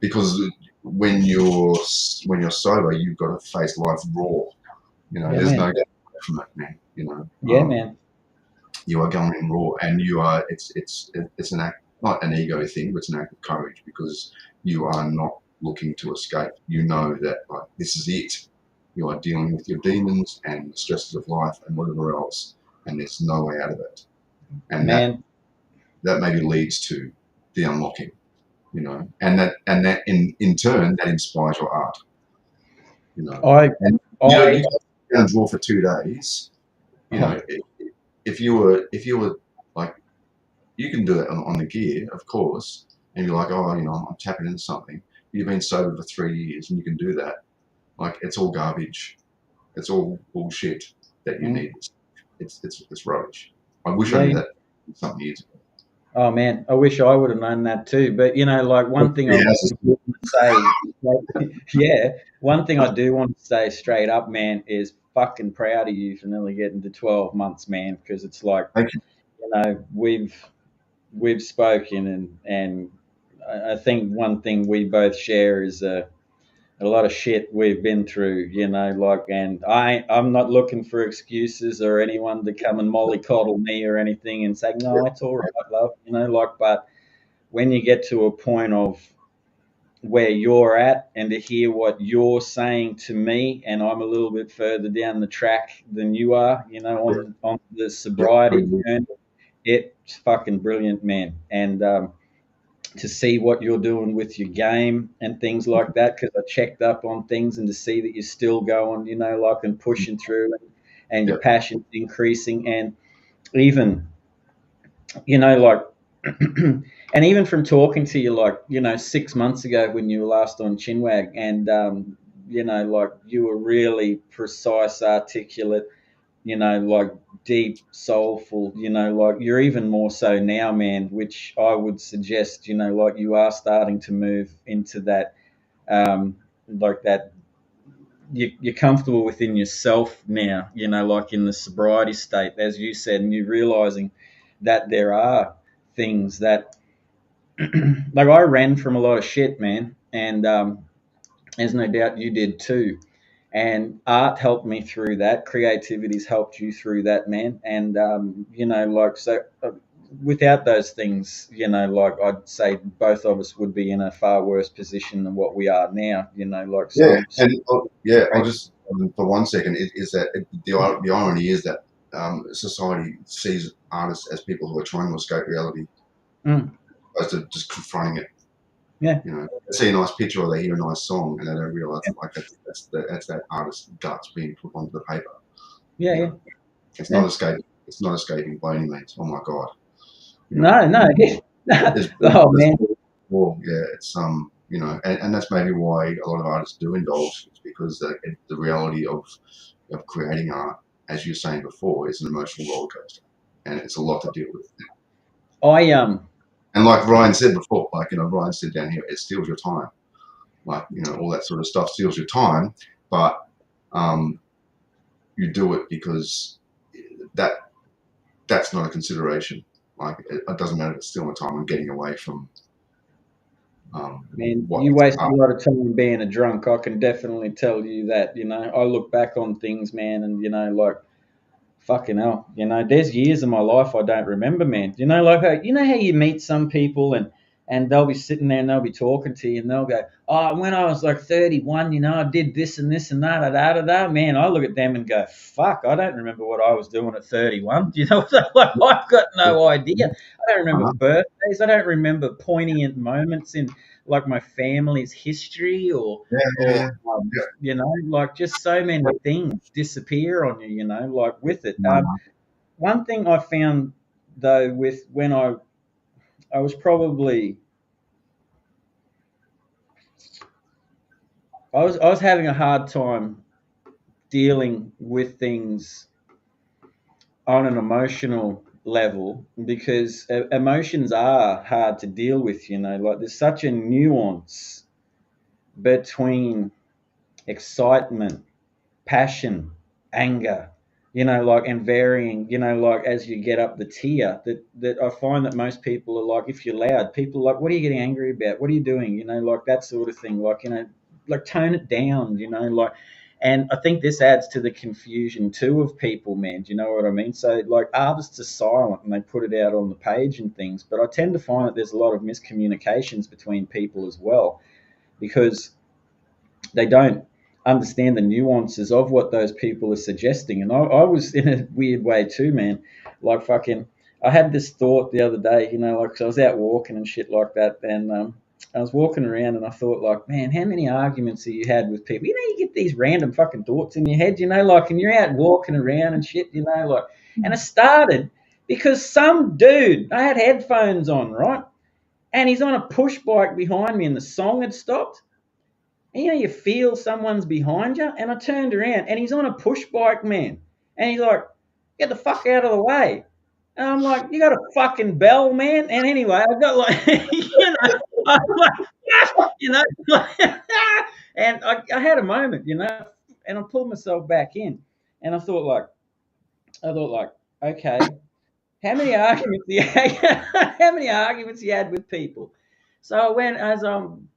Because when you're sober, you've got to face life raw. You know, there's no getting away from it, man. You know. Yeah, man. You are going in raw, and you are. It's an act, not an ego thing, but it's an act of courage, because you are not looking to escape. You know that, like, this is it. You are dealing with your demons and the stresses of life and whatever else, and there's no way out of it. And that maybe leads to the unlocking, you know, and that in turn that inspires your art, you know. And you know, you can draw for 2 days, you know. If you were like, you can do that on the gear, of course, and you're like, oh, you know, I'm tapping into something. You've been sober for 3 years and you can do that. Like, it's all garbage. It's all bullshit that you need. It's rubbish. I wish I knew that some years ago. Oh man, I wish I would have known that too. But you know, like, one thing I want to say, one thing I do want to say straight up, man, is fucking proud of you for nearly getting to 12 months, man. Because it's like, you know, we've spoken, and I think one thing we both share is a lot of shit we've been through, you know, like, and I'm not looking for excuses or anyone to come and mollycoddle me or anything and say, no, it's all right, love, you know, like, but when you get to a point of where you're at, and to hear what you're saying to me, and I'm a little bit further down the track than you are, you know, on the sobriety journey, it's fucking brilliant, man. And to see what you're doing with your game and things like that, because I checked up on things, and to see that you're still going, you know, like, and pushing through, and your passion's increasing, and even, you know, like, and even from talking to you, like, you know, 6 months ago when you were last on Chinwag, and you know, like, you were really precise, articulate, like deep, soulful, like you're even more so now, man, which I would suggest, like you are starting to move into that, like that, you're comfortable within yourself now, like in the sobriety state, as you said, and you're realizing that there are things that, like I ran from a lot of shit, man. And there's no doubt you did too. And art helped me through that. Creativity's helped you through that, man. And like so, without those things, like I'd say both of us would be in a far worse position than what we are now. Like so. Yeah, and I'll just for 1 second is that the irony is that society sees artists as people who are trying to escape reality, as to just confronting it. Yeah. They see a nice picture or they hear a nice song and they don't realize like that's that artist's guts being put onto the paper. Yeah. It's not escaping. It's not escaping by any means. Oh my god. No. Oh man. Well, yeah, it's and that's maybe why a lot of artists do indulge. It's because the reality of creating art, as you were saying before, is an emotional roller coaster, and it's a lot to deal with. And like Ryan said before, Ryan said down here, it steals your time. Like, all that sort of stuff steals your time, but you do it because that's not a consideration. Like, it doesn't matter if it's stealing time and getting away from. Man, you waste a lot of time being a drunk. I can definitely tell you that. I look back on things, man, and like fucking hell. There's years of my life I don't remember, man. Like how you meet some people and they'll be sitting there and they'll be talking to you and they'll go, "Oh, when I was like 31, I did this and this and that, da da da." Man, I look at them and go, "Fuck, I don't remember what I was doing at 31." Like I've got no idea. I don't remember birthdays. I don't remember poignant moments in like my family's history or like just so many things disappear on you, like with it. One thing I found though with when I was probably I was having a hard time dealing with things on an emotional level because emotions are hard to deal with, like there's such a nuance between excitement, passion, anger, like and varying, like as you get up the tier that I find that most people are like, if you're loud, people are like, what are you getting angry about? What are you doing? Like that sort of thing. Like, like tone it down, like and I think this adds to the confusion too of people, man. Do you know what I mean? So like artists are silent and they put it out on the page and things, but I tend to find that there's a lot of miscommunications between people as well because they don't understand the nuances of what those people are suggesting. And I was in a weird way too, man. Like fucking, I had this thought the other day, like 'cause I was out walking and shit like that, and I was walking around and I thought, like, man, how many arguments have you had with people? You get these random fucking thoughts in your head, like, and you're out walking around and shit, like, and it started because some dude, I had headphones on, right? And he's on a push bike behind me and the song had stopped. And you feel someone's behind you. And I turned around and he's on a push bike, man. And he's like, get the fuck out of the way. And I'm like, you got a fucking bell, man. And anyway, I got like, I'm like, and I had a moment, and I pulled myself back in. And I thought like, okay, how many arguments you had, how many arguments you had with people? So I went as I'm,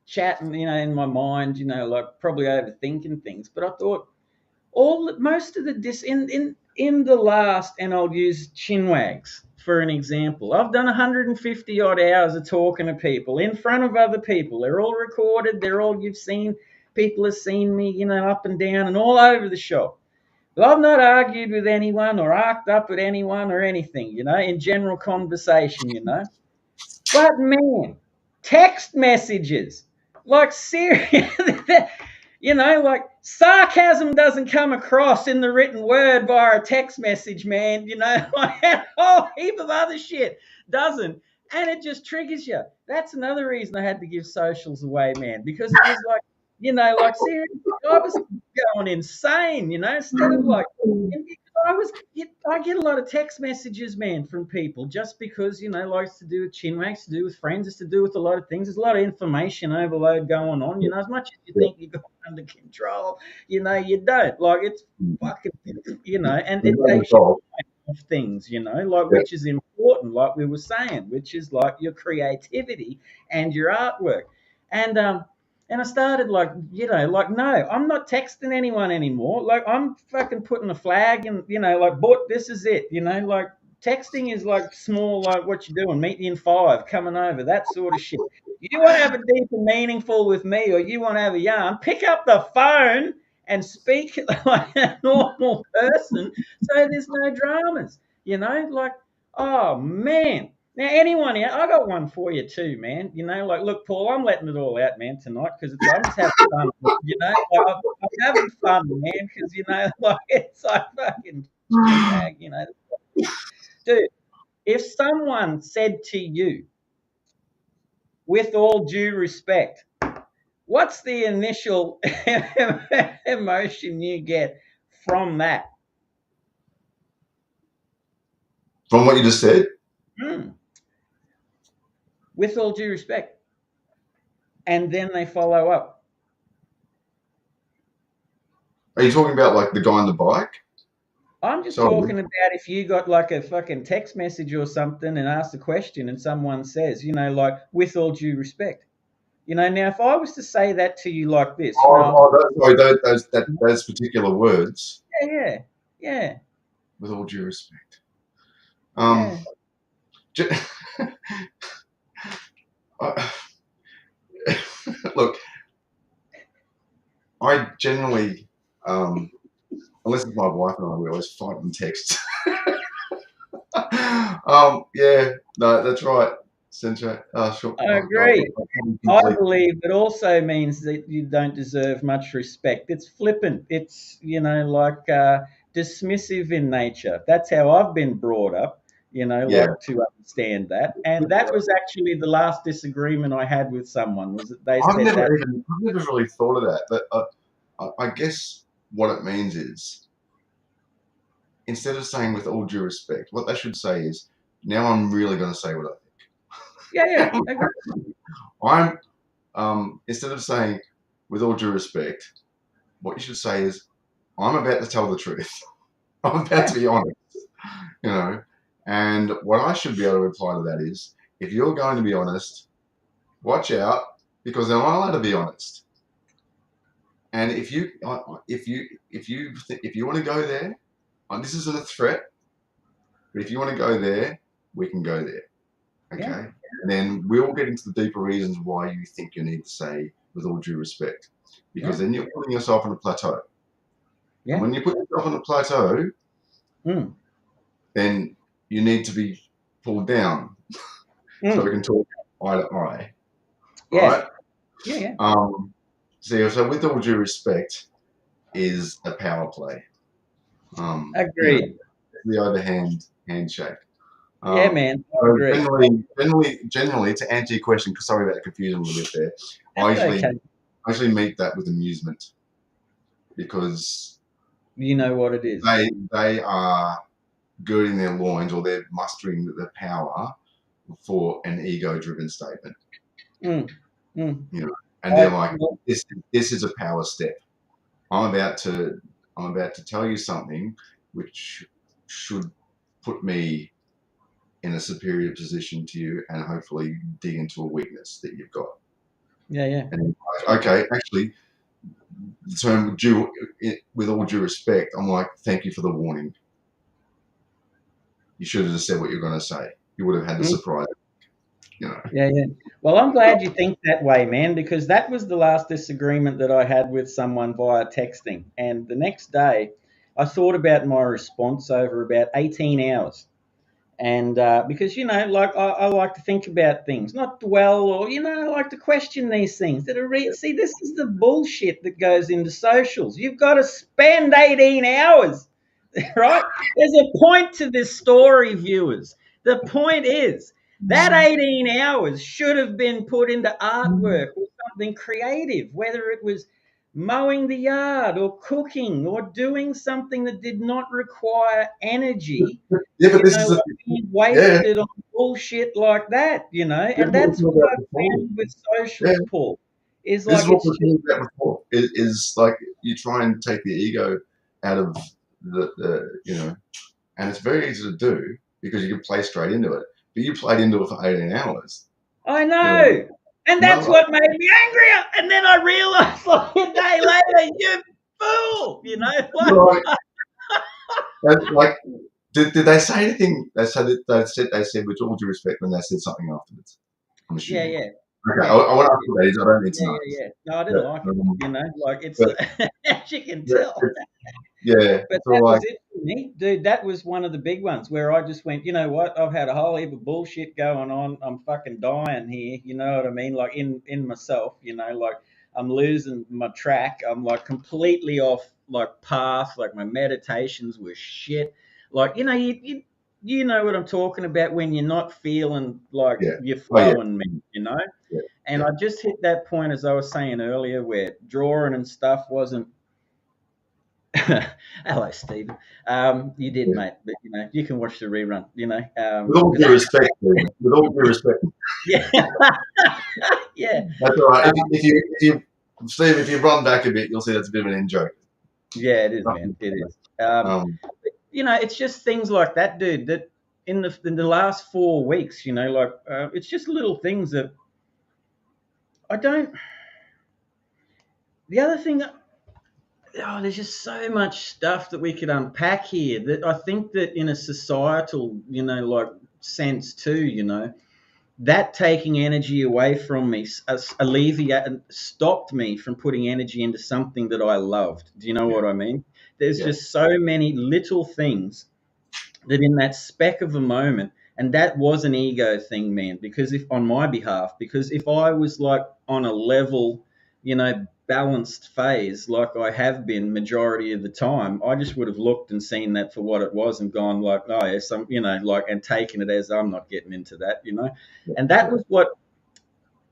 chatting, in my mind, like probably overthinking things. But I thought most of the in the last, and I'll use Chinwags for an example. I've done 150 odd hours of talking to people in front of other people. They're all recorded. You've seen, people have seen me, up and down and all over the shop. But I've not argued with anyone or arced up at anyone or anything, in general conversation, But man, text messages, like serious, like sarcasm doesn't come across in the written word via a text message, man. Like a whole heap of other shit doesn't. And it just triggers you. That's another reason I had to give socials away, man, because it was like, You know, like seriously, I was going insane. You know, instead of like, and I get a lot of text messages, man, from people just because like it's to do with chinwags, to do with friends, it's to do with a lot of things. There's a lot of information overload going on. You know, as much as you think you got it under control, you don't. Like it's fucking, and it takes you of things, like which is important, like we were saying, which is like your creativity and your artwork. And I started like, like, no, I'm not texting anyone anymore. Like I'm fucking putting a flag and, like, but this is it, like texting is like small, like what you doing, meet you in 5, coming over, that sort of shit. You want to have a deep and meaningful with me, or you want to have a yarn, pick up the phone and speak like a normal person so there's no dramas, like, oh man. Now, anyone here, I got one for you too, man. Like, look, Paul, I'm letting it all out, man, tonight because I'm just having fun. Like, I'm having fun, man, because like it's like fucking chinwag, dude. If someone said to you, with all due respect, what's the initial emotion you get from that? From what you just said? With all due respect. And then they follow up. Are you talking about like the guy on the bike? I'm just talking about if you got like a fucking text message or something and asked a question and someone says, like, with all due respect. Now if I was to say that to you like this, those particular words. Yeah. With all due respect. Look, I generally, unless it's my wife and I, we always fight in text. Yeah, no, that's right. Sure. I agree. I believe it also means that you don't deserve much respect. It's flippant. It's, like dismissive in nature. That's how I've been brought up, like to understand that. And that was actually the last disagreement I had with someone, was that they said that. I've never really thought of that. But I guess what it means is, instead of saying with all due respect, what they should say is, now I'm really going to say what I think. Yeah. Instead of saying with all due respect, what you should say is, I'm about to tell the truth. I'm about to be honest, and what I should be able to reply to that is, if you're going to be honest, watch out, because I'm not allowed to be honest. And if you want to go there, this isn't a threat, but if you want to go there, we can go there. Okay. Yeah. And then we'll get into the deeper reasons why you think you need to say with all due respect, because then you're putting yourself on a plateau. Yeah. And when you put yourself on a plateau, then you need to be pulled down so we can talk eye to eye. Yeah. Right? Yeah. So with all due respect is a power play. Agreed. The overhand handshake. Yeah, man. Generally, to answer your question, because sorry about the confusion a little bit there, I actually meet that with amusement, because you know what it is. They are girding their loins, or they're mustering the power for an ego-driven statement. And they're like, this is a power step. I'm about to tell you something which should put me in a superior position to you, and hopefully dig into a weakness that you've got. Yeah. And okay, actually, the term with all due respect, I'm like, thank you for the warning. You should have just said what you're going to say. You would have had the surprise. Yeah. Well, I'm glad you think that way, man, because that was the last disagreement that I had with someone via texting. And the next day, I thought about my response over about 18 hours. And because, like I like to think about things, not dwell, or, I like to question these things that are see, this is the bullshit that goes into socials. You've got to spend 18 hours, right? There's a point to this story, viewers. The point is That 18 hours should have been put into artwork or something creative, whether it was mowing the yard or cooking or doing something that did not require energy, Yeah, but this is like being yeah. wasted on bullshit like that, This and is what we that's were talking what I about before. found with Yeah, socials, Paul, is this is like what it's we were just, talking about before. Is like you try and take the ego out of the and it's very easy to do because you can play straight into it. But you played into it for 18 hours. I You know, know. And that's no, what made me angrier. And then I realized like a day later, you fool, right. And, like, did they say anything? They said with all due respect when they said something afterwards. I'm Yeah, assuming. yeah. Okay, Yeah. I want to ask you that. I don't need to Yeah, know. yeah, yeah. No, I didn't like But, it. Like it's but as you can yeah, tell. But it's that all was like it for me, dude. That was one of the big ones where I just went, you know what? I've had a whole heap of bullshit going on. I'm fucking dying here. You know what I mean? Like in myself. Like I'm losing my track. I'm like completely off like path. Like my meditations were shit. Like you know what I'm talking about when you're not feeling like yeah, you're oh yeah, flowing, me. yeah, And yeah, I just hit that point, as I was saying earlier, where drawing and stuff wasn't. Hello, Stephen. You did, yeah. mate, but you can watch the rerun. With all 'Cause due respect, Stephen, with all due respect, yeah, yeah, that's all right. um, Steve, if you run back a bit, you'll see that's a bit of an in joke. yeah, it is, man. Nothing. It is. Um, It's just things like that, dude. That in the last 4 weeks, like it's just little things that I don't. The other thing there's just so much stuff that we could unpack here that I think that in a societal, like sense too, that taking energy away from me, alleviated, stopped me from putting energy into something that I loved. Do you know yeah, what I mean? There's yeah, just so many little things that in that speck of a moment, and that was an ego thing, man, because if I was like on a level, balanced phase like I have been majority of the time, I just would have looked and seen that for what it was and gone like, oh yeah, like, and taken it as I'm not getting into that. And yeah,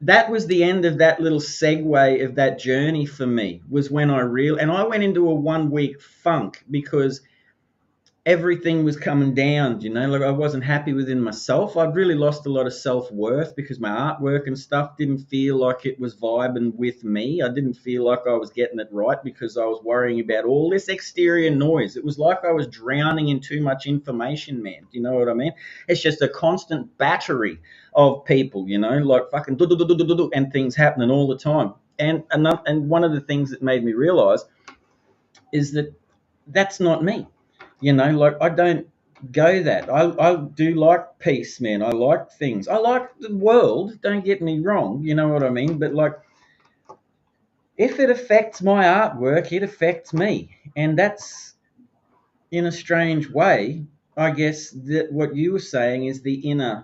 that was the end of that little segue of that journey for me, was when and I went into a 1 week funk because everything was coming down, like I wasn't happy within myself. I'd really lost a lot of self-worth because my artwork and stuff didn't feel like it was vibing with me. I didn't feel like I was getting it right because I was worrying about all this exterior noise. It was like I was drowning in too much information, man. Do you know what I mean? It's just a constant battery of people, like fucking do, and things happening all the time. And one of the things that made me realize is that that's not me. Like I don't go that. I do like peace, man. I like things. I like the world. Don't get me wrong. You know what I mean? But like, if it affects my artwork, it affects me, and that's in a strange way. I guess that what you were saying is the inner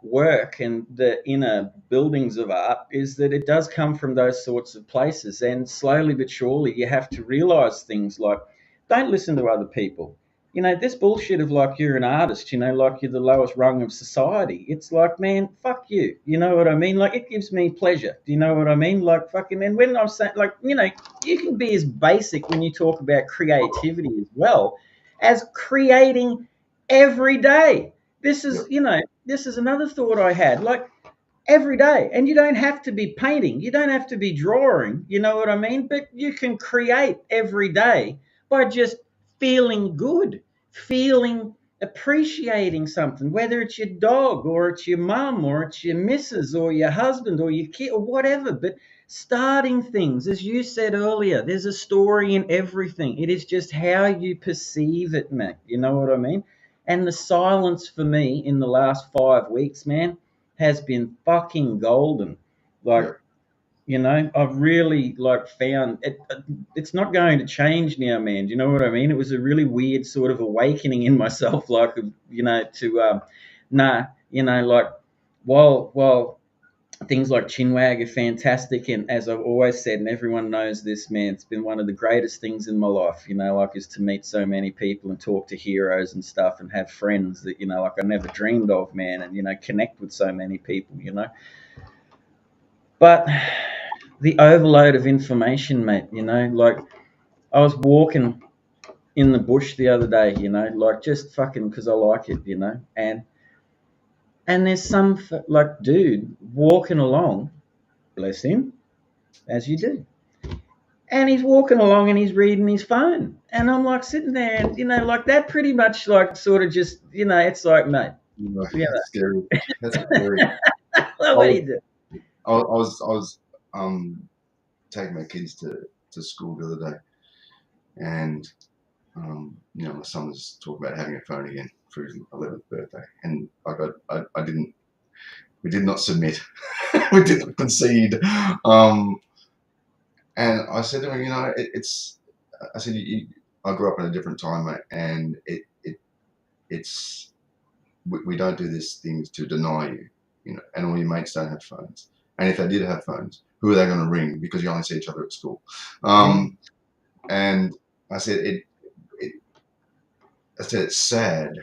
work and the inner buildings of art is that it does come from those sorts of places, and slowly but surely you have to realize things like, don't listen to other people. This bullshit of like you're an artist, like you're the lowest rung of society. It's like, man, fuck you. You know what I mean? Like, it gives me pleasure. Do you know what I mean? Like, fucking, and when I'm saying, like, you can be as basic when you talk about creativity as well as creating every day. This yeah, is, this is another thought I had. Like, every day. And you don't have to be painting, you don't have to be drawing, you know what I mean? But you can create every day by just feeling good, appreciating something, whether it's your dog or it's your mum or it's your missus or your husband or your kid or whatever. But starting things, as you said earlier, there's a story in everything. It is just how you perceive it, man. You know what I mean? And the silence for me in the last 5 weeks, man, has been fucking golden. Like, yeah, I've really like found it. It's not going to change now, man. Do you know what I mean? It was a really weird sort of awakening in myself, like, to like, while things like Chinwag are fantastic, and as I've always said, and everyone knows this, man, it's been one of the greatest things in my life, like, is to meet so many people and talk to heroes and stuff, and have friends that, like, I never dreamed of, man, and connect with so many people. But the overload of information, mate, like, I was walking in the bush the other day, like, just fucking because I like it, and there's some like dude walking along, bless him, as you do. And he's walking along and he's reading his phone. And I'm like sitting there and, like, that pretty much, like, sort of just, it's like, mate, That's scary. That's scary. well, what do you do? I was taking my kids to school the other day, and my son was talking about having a phone again for his 11th birthday, and we did not submit, we did not concede, and I said to him, I said, I grew up in a different time, mate, and it's we don't do these things to deny you, and all your mates don't have phones. And if they did have phones, who are they going to ring? Because you only see each other at school. And I said, it's sad.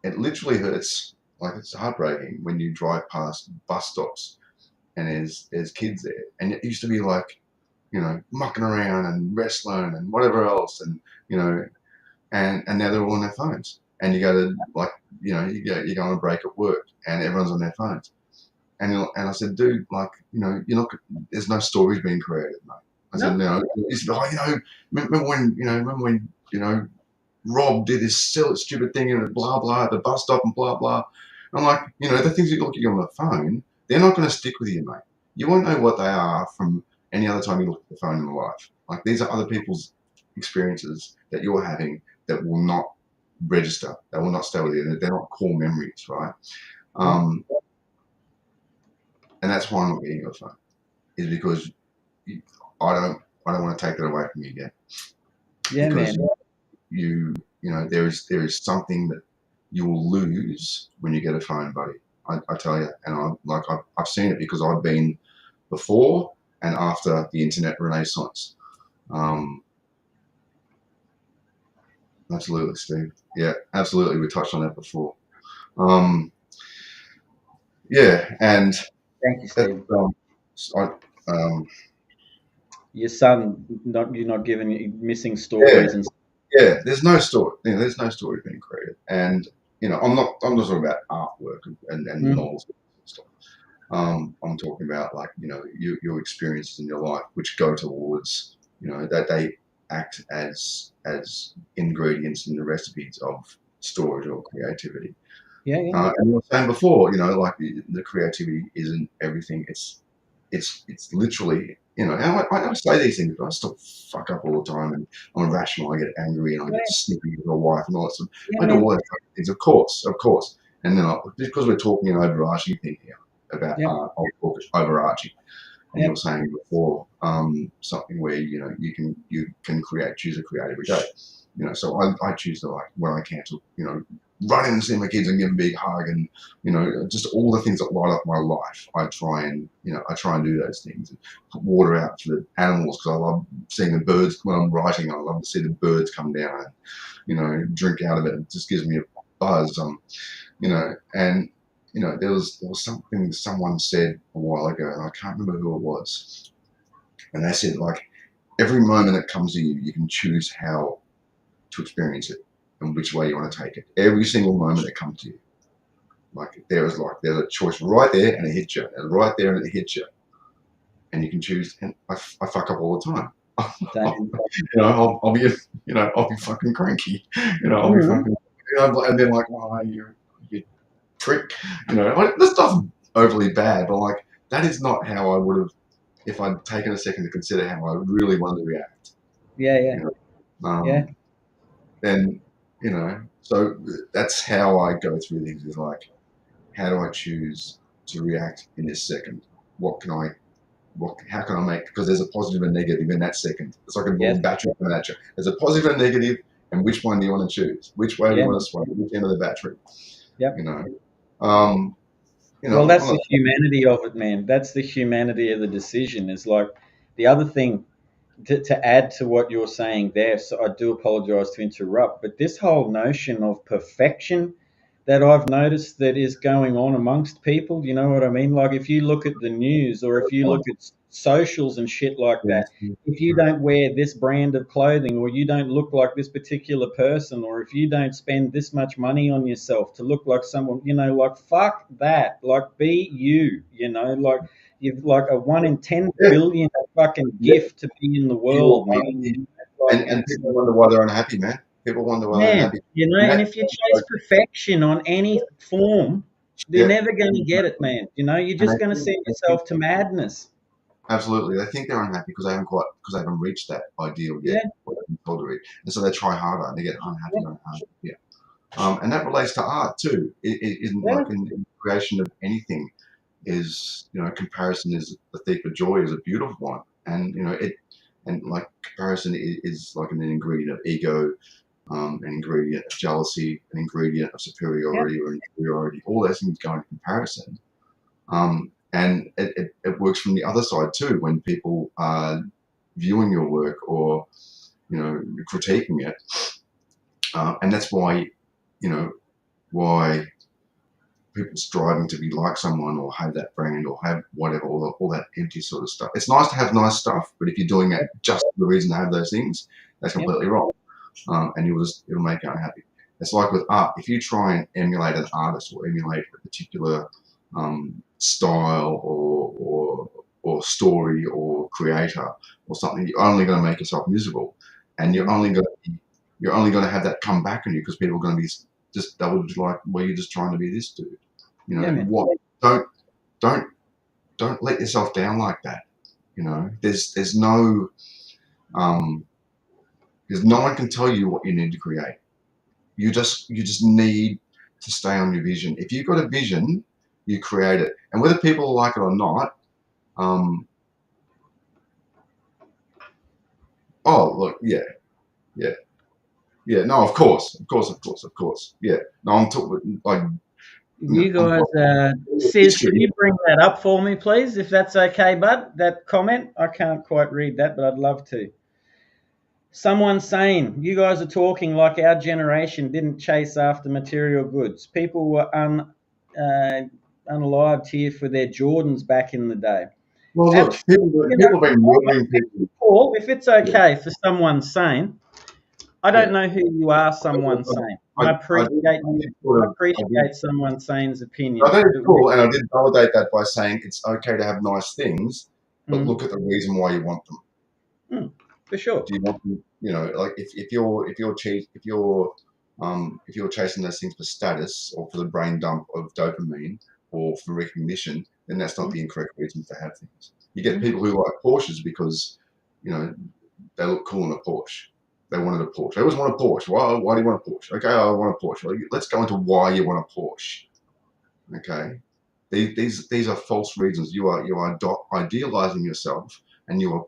It literally hurts. Like, it's heartbreaking when you drive past bus stops and there's kids there. And it used to be like, mucking around and wrestling and whatever else. And, and now they're all on their phones. And you go to, like, you go on a break at work and everyone's on their phones. And I said, dude, like, you're not. There's no stories being created, mate. I said, remember when Rob did this silly, stupid thing and blah blah at the bus stop and blah blah. I'm like, the things you look at you on the phone, they're not going to stick with you, mate. You won't know what they are from any other time you look at the phone in life. Like, these are other people's experiences that you're having that will not register. They will not stay with you. They're not core memories, right? And that's why I'm not getting your phone, is because I don't want to take that away from you yet. Yeah, because man. there is something that you will lose when you get a phone, buddy. I tell you, and I've seen it because I've been before and after the internet renaissance. Absolutely, Steve. Yeah, absolutely. We touched on that before. Yeah, and Thank you, Steve. Your son, you're not giving you missing stories and. Yeah, there's no story. There's no story being created, and I'm not talking about artwork and novels and stuff. I'm talking about, like, your experiences in your life, which go towards that they act as ingredients in the recipes of storage or creativity. Yeah. And you were saying before, like, the creativity isn't everything. It's literally, and I say these things, but I still fuck up all the time, and I'm irrational. I get angry and I get snippy with my wife and all that stuff. I do all those things, of course. And then because we're talking an overarching thing here about art, I'll talk overarching. And you were saying before, something where you can choose a creative every day. So I choose to, like, when I can, to run in and see my kids and give them a big hug, and just all the things that light up my life. I try and do those things, and put water out for the animals, because I love seeing the birds when I'm writing. I love to see the birds come down and drink out of it. It just gives me a buzz. And there was something someone said a while ago, and I can't remember who it was. And they said, like, every moment that comes to you, you can choose how to experience it and which way you want to take it. Every single moment that comes to you, like, there's a choice right there, and it hits you, and right there, and it hits you, and you can choose. And I fuck up all the time. I'll be fucking cranky. I'll be fucking, and then, like, you prick. That's not overly bad, but, like, that is not how I would have, if I'd taken a second to consider how I really wanted to react. Yeah. And so that's how I go through things, is like, how do I choose to react in this second? How can I make, because there's a positive and negative in that second. It's like a little battery coming at you. There's a positive and negative, and which one do you want to choose? Which way do you want to swing? Which end of the battery? Yep. You know, Well, I'm that's not. the humanity of it, man. That's the humanity of the decision. Is like the other thing to add to what you're saying there. So I do apologize to interrupt, but this whole notion of perfection that I've noticed that is going on amongst people, you know what I mean? Like if you look at the news or if you look at socials and shit like that, if you don't wear this brand of clothing or you don't look like this particular person or if you don't spend this much money on yourself to look like someone, like fuck that. Like be you, like you've like a 1 in 10 billion fucking Yeah, gift to be in the people world, man. unhappy, Like and it's people wonder why they're unhappy, man. People wonder why they're man, unhappy. And and that, if you chase perfection on any form, they're yeah, never going to get it, man. You're and just going to send they think yourself to madness. absolutely they think they're unhappy because they haven't reached that ideal yet, Yeah, what they've been told to reach, and so they try harder and they get yeah, unhappy. Yeah, and that relates to art too. It isn't yeah, like in creation of anything is comparison is the thief of joy is a beautiful one, and like comparison is like an ingredient of ego, an ingredient of jealousy, an ingredient of yeah, superiority or inferiority. All those things go in comparison. And it works from the other side too when people are viewing your work or critiquing it, and that's why you know why people striving to be like someone or have that brand or have whatever, all that empty sort of stuff. It's nice to have nice stuff, but if you're doing it just for the reason to have those things, that's yeah, completely wrong, and it'll make you unhappy. It's like with art. If you try and emulate an artist or emulate a particular style or story or creator or something, you're only going to make yourself miserable, and you're only going to have that come back on you because people are going to be just double like, well, you're just trying to be this dude. yeah, man. What? Don't don't let yourself down like that. There's no because no one can tell you what you need to create. You just need to stay on your vision. If you've got a vision, you create it, and whether people like it or not. Oh, look, yeah, yeah, yeah. No, of course. Yeah. No, I'm talking like You I'm guys, Sis, history. can you bring that up for me, please, if that's okay, bud? That comment, I can't quite read that, but I'd love to. Someone's saying, you guys are talking like our generation didn't chase after material goods. People were unalived here for their Jordans back in the day. Well, look, Absolutely. people have been murdering people. Paul, if it's Yeah. okay for someone sane, I Yeah. don't know who you are, someone sane. I, I I, did, appreciate I you. did sort I of, I did, appreciate someone sane's I opinion. think it's cool, and I did validate that by saying it's okay to have nice things, but Mm, look at the reason why you want them. for sure. Do you want them? Like if you're chasing those things for status or for the brain dump of dopamine or for recognition, then that's not Mm, the incorrect reason to have things. You get mm, people who like Porsches because they look cool in a Porsche. They wanted a Porsche. They always want a Porsche. Why do you want a Porsche? Okay, I want a Porsche. Well, let's go into why you want a Porsche. Okay, these are false reasons. You are idealizing yourself, and you are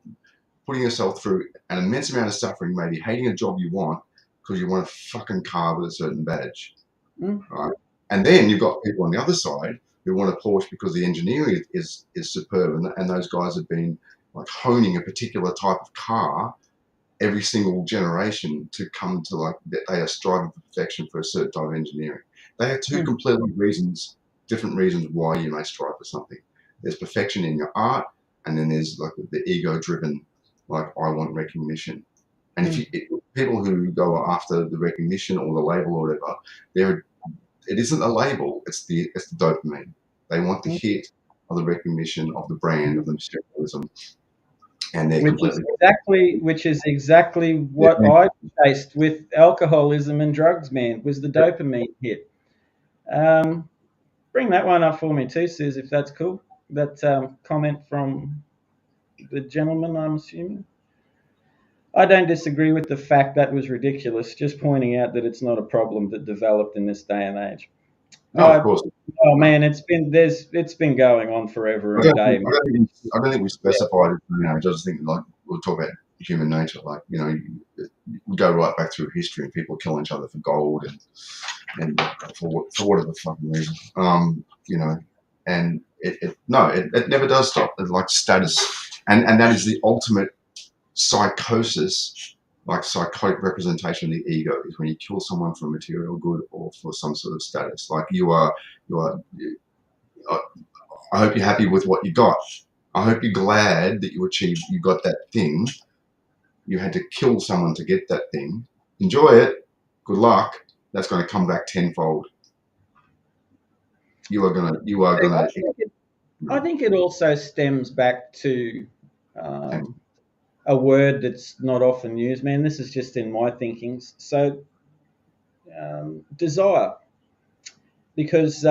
putting yourself through an immense amount of suffering, maybe hating a job you want because you want a fucking car with a certain badge, mm, right? And then you've got people on the other side who want a Porsche because the engineering is superb, and those guys have been like honing a particular type of car every single generation to come to like that they are striving for perfection for a certain type of engineering. They are two mm, completely different reasons why you may strive for something. There's perfection in your art, and then there's like the ego-driven, like I want recognition. And mm. people who go after the recognition or the label or whatever, it isn't a label. It's the dopamine. They want the Mm. hit of the recognition of the brand of the materialism, and they're Which is completely exactly what yeah, I faced with alcoholism and drugs, man, was the dopamine hit. Um, bring that one up for me too, Suze, if that's cool. That comment from the gentleman, I'm assuming. I don't disagree with the fact that was ridiculous. Just pointing out that it's not a problem that developed in this day and age. no, of Uh, course. oh No. man, it's been going on forever I and a don't day. think, Man. I don't think, I don't think we Yeah, specified it. I just think like we'll talk about human nature. Like we go right back through history, and people kill each other for gold and for whatever fucking reason. You know, and it never does stop. It's like status, and that is the ultimate psychosis, like psychotic representation of the ego, is when you kill someone for material good or for some sort of status. Like you are. I hope you're happy with what you got. I hope you're glad that you got that thing. You had to kill someone to get that thing. Enjoy it. Good luck. That's going to come back tenfold. You are gonna. I think it also stems back to a word that's not often used, man. This is just in my thinkings. So, desire, because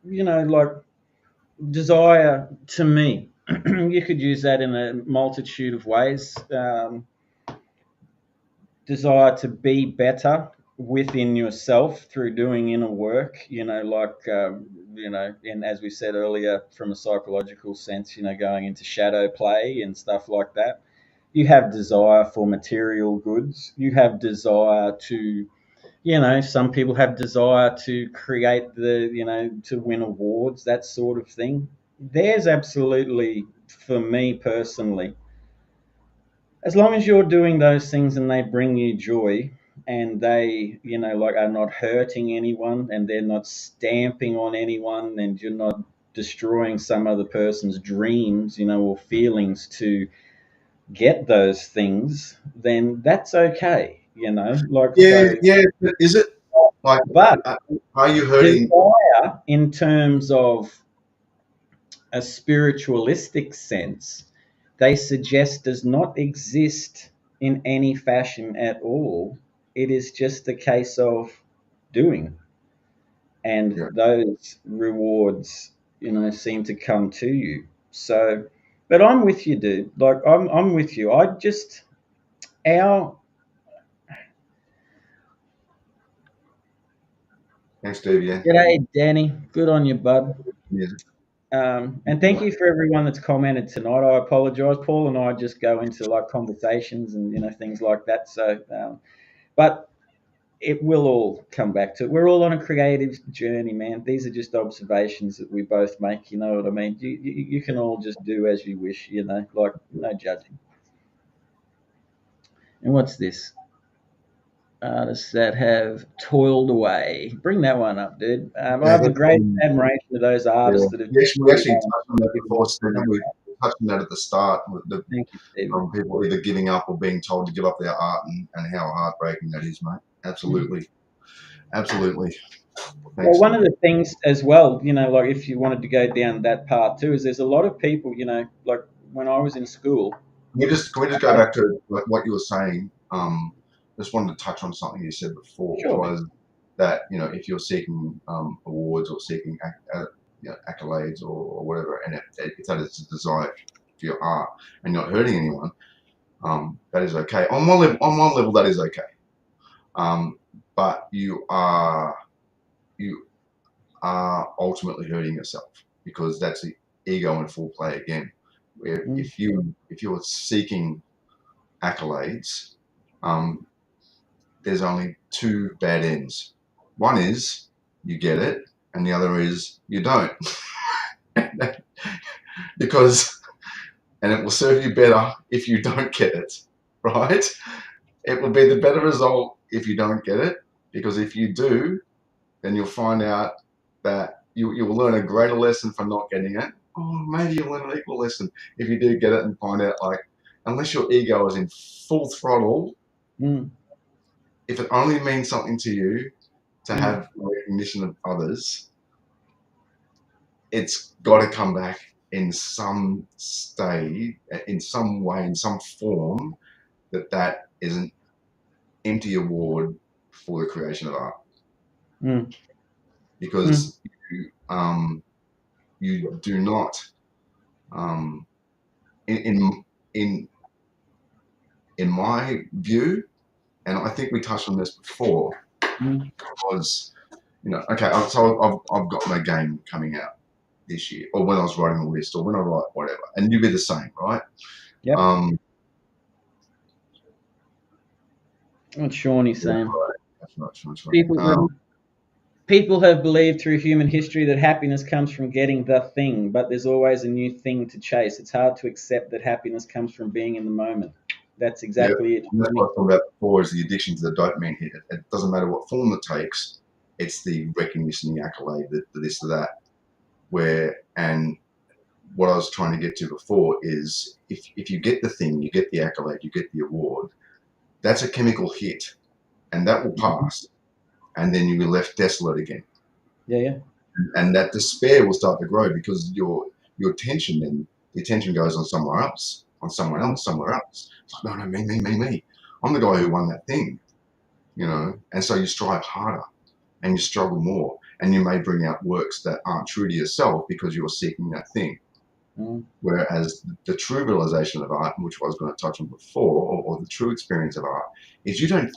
like desire to me, you could use that in a multitude of ways. Desire to be better within yourself through doing inner work, and as we said earlier, from a psychological sense, going into shadow play and stuff like that. You have desire for material goods. You have desire to, some people have desire to create to win awards, that sort of thing. There's absolutely, for me personally, as long as you're doing those things and they bring you joy, and they are not hurting anyone, and they're not stamping on anyone, and you're not destroying some other person's dreams or feelings to get those things, then that's okay. Yeah. But is it like? But Are you hurting? desire, in terms of a spiritualistic sense, they suggest does not exist in any fashion at all. It is just a case of doing, and Yeah. those rewards, seem to come to you. So, but I'm with you, dude. Like I'm with you. Our Thanks, Steve. Yeah. G'day, Danny. Good on you, bud. Yeah. And thank you for everyone that's commented tonight. I apologise. Paul and I just go into like conversations and things like that. So, but it will all come back to it. We're all on a creative journey, man. These are just observations that we both make. You know what I mean? You can all just do as you wish. Like no judging. And what's this? Artists that have toiled away. Bring that one up, dude. I have the great admiration of those artists that have. We actually touched on that before, Stephen. We touched on that at the start. Thank you, Stephen. People either giving up or being told to give up their art, and how heartbreaking that is, mate. Absolutely. Absolutely. Thanks. Well, one of the things as well, like if you wanted to go down that path too, is there's a lot of people, like when I was in school. Can we just go back to like what you were saying? Just wanted to touch on something you said before. Sure. Was that if you're seeking awards or seeking accolades or whatever, and if that is a desire for your art and you're not hurting anyone, that is okay. On one level, that is okay. But you are ultimately hurting yourself, because that's the ego in full play again. Where if you're seeking accolades, there's only two bad ends. One is you get it, and the other is you don't. Because, and it will serve you better if you don't get it, right? It will be the better result if you don't get it, because if you do, then you'll find out that you will learn a greater lesson for not getting it. Or maybe you'll learn an equal lesson if you do get it, and find out, like, unless your ego is in full throttle, if it only means something to you to have recognition of others, it's got to come back in some state, in some way, in some form, that is an empty award for the creation of art. Because you do not, in my view, and I think we touched on this before, was, okay, so I've got my game coming out this year, or when I was writing a list, or when I write whatever, and you'd be the same, right? Yeah. What's Shawnee saying? That's right. People have believed through human history that happiness comes from getting the thing, but there's always a new thing to chase. It's hard to accept that happiness comes from being in the moment. That's Yeah, exactly it. and that's what I talked about before, is the addiction to the dopamine hit. It doesn't matter what form it takes. It's the recognition, the accolade, the this, or that. And what I was trying to get to before is, if you get the thing, you get the accolade, you get the award, that's a chemical hit, and that will pass. And then you'll be left desolate again. Yeah. And that despair will start to grow, because your attention, then the attention goes on somewhere else, on someone else, somewhere else. It's like, no, me. I'm the guy who won that thing, And so you strive harder and you struggle more, and you may bring out works that aren't true to yourself because you're seeking that thing. Whereas the true realization of art, which I was going to touch on before, or the true experience of art, is you don't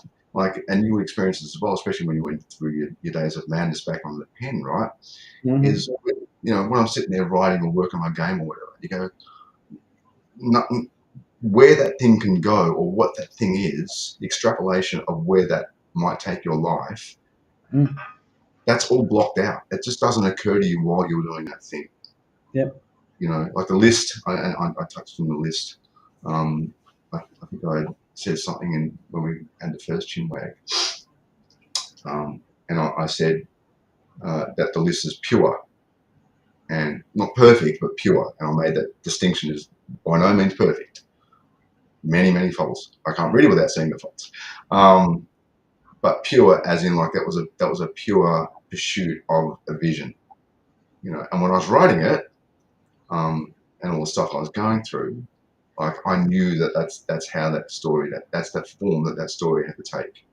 and you experience this as well, especially when you went through your days of madness back on the pen, right? Is, when I'm sitting there writing or working on my game or whatever, you go, nothing, where that thing can go or what that thing is, the extrapolation of where that might take your life, that's all blocked out. It just doesn't occur to you while you're doing that thing. Yep. Like the list, I touched on the list. I think I said something when we had the first Chinwag. And I said that the list is pure, and not perfect, but pure. And I made that distinction as by no means perfect. Many, many faults. I can't read it without seeing the faults. But pure, as in like that was a pure pursuit of a vision. And when I was writing it, and all the stuff I was going through, like I knew that's how that story, that's that form that story had to take.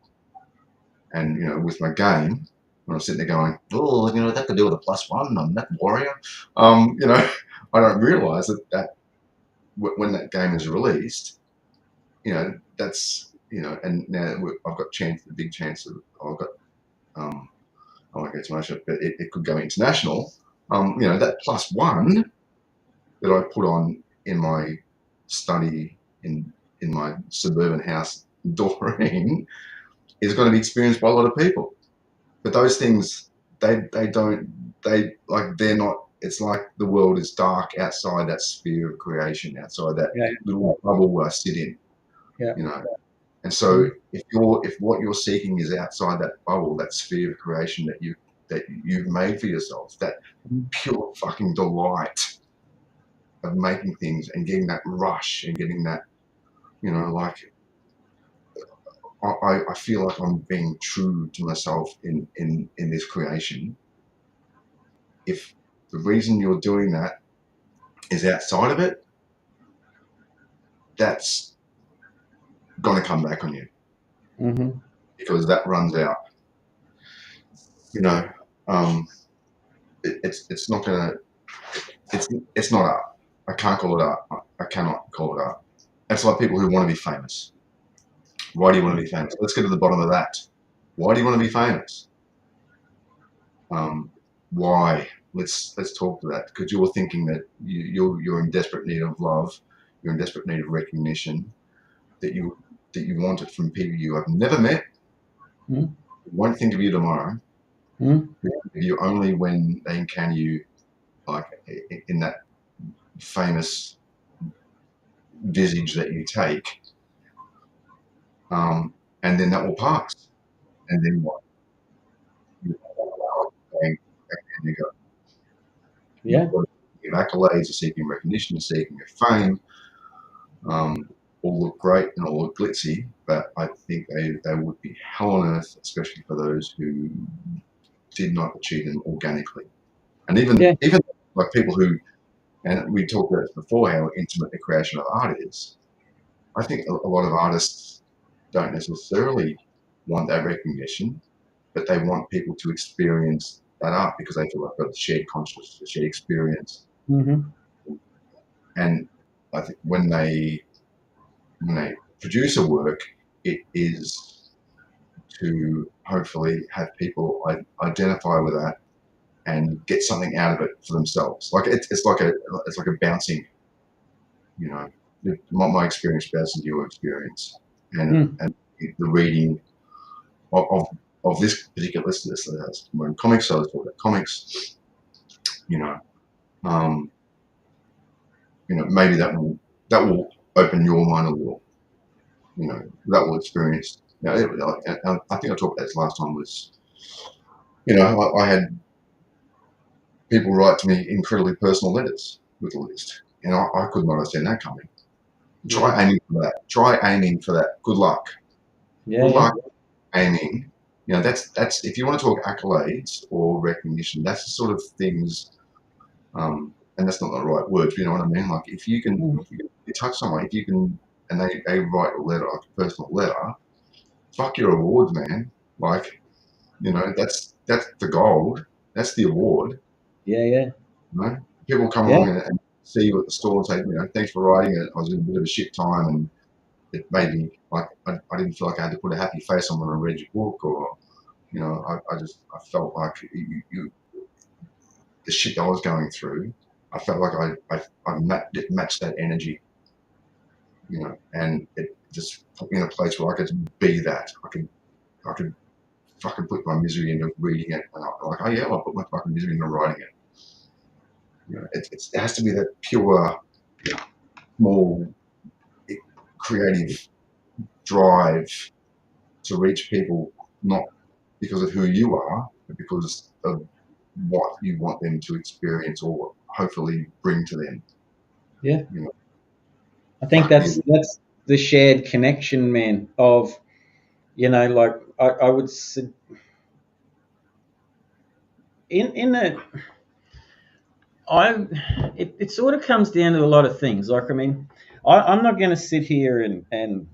And with my game, when I'm sitting there going, oh, that could do with a +1, I'm that warrior. I don't realise that when that game is released, that's and now I've got the big chance of I've got I won't go too much, but it could go international. That +1 that I put on in my study in my suburban house, Doreen, is going to be experienced by a lot of people. But those things, they're not. It's like the world is dark outside that sphere of creation, outside that little bubble where I sit in. Yeah. And so if what you're seeking is outside that bubble, that sphere of creation that you've made for yourself, that pure fucking delight of making things and getting that rush and getting that, I feel like I'm being true to myself in this creation. If the reason you're doing that is outside of it, that's going to come back on you, because that runs out. It's not gonna. It's not art. I can't call it art. I cannot call it art. It's like people who want to be famous. Why do you want to be famous? Let's get to the bottom of that. Why do you want to be famous? Why? Let's talk to that, because you're thinking that you're in desperate need of love, you're in desperate need of recognition, that you want it from people you have never met, won't think of you tomorrow, you only when they encounter you, like in that famous visage that you take, and then that will pass, and then what? You go. Yeah. Seeking accolades, or seeking recognition, or seeking fame, all look great and all look glitzy, but I think they would be hell on earth, especially for those who did not achieve them organically. And even like people who, and we talked about this before, how intimate the creation of art is. I think a lot of artists don't necessarily want that recognition, but they want people to experience that art because they feel like they've got a shared consciousness, a shared experience. And I think when they produce a work, it is to hopefully have people identify with that and get something out of it for themselves. Like it's like a bouncing, my experience bouncing your experience, and the reading of of this particular list. When comics sellers talk about comics, you know, maybe that will open your mind a little. That will experience. I think I talked about this last time. Was I had people write to me incredibly personal letters with the list, and I could not have seen that coming. Try aiming for that. Try aiming for that. Good luck. Good luck aiming. That's if you want to talk accolades or recognition, that's the sort of things. And that's not the right word. You know what I mean? Like if you touch someone, if you can, and they write a letter, like a personal letter, fuck your awards, man. Like, that's the gold. That's the award. Yeah. People come along and see you at the store and say, thanks for writing it. I was in a bit of a shit time, and it made me like I didn't feel like I had to put a happy face on when I read your book, or I felt like the shit I was going through. I felt like I matched that energy, and it just put me in a place where I could be that. I could fucking put my misery into reading it, and I'm like, oh yeah, I'll put my fucking misery into writing it. It has to be that pure, small, creative drive to reach people, not because of who you are, but because of what you want them to experience or hopefully bring to them. Yeah. I think that's the shared connection, man, of, like I would say it sort of comes down to a lot of things. Like, I mean, I'm not going to sit here and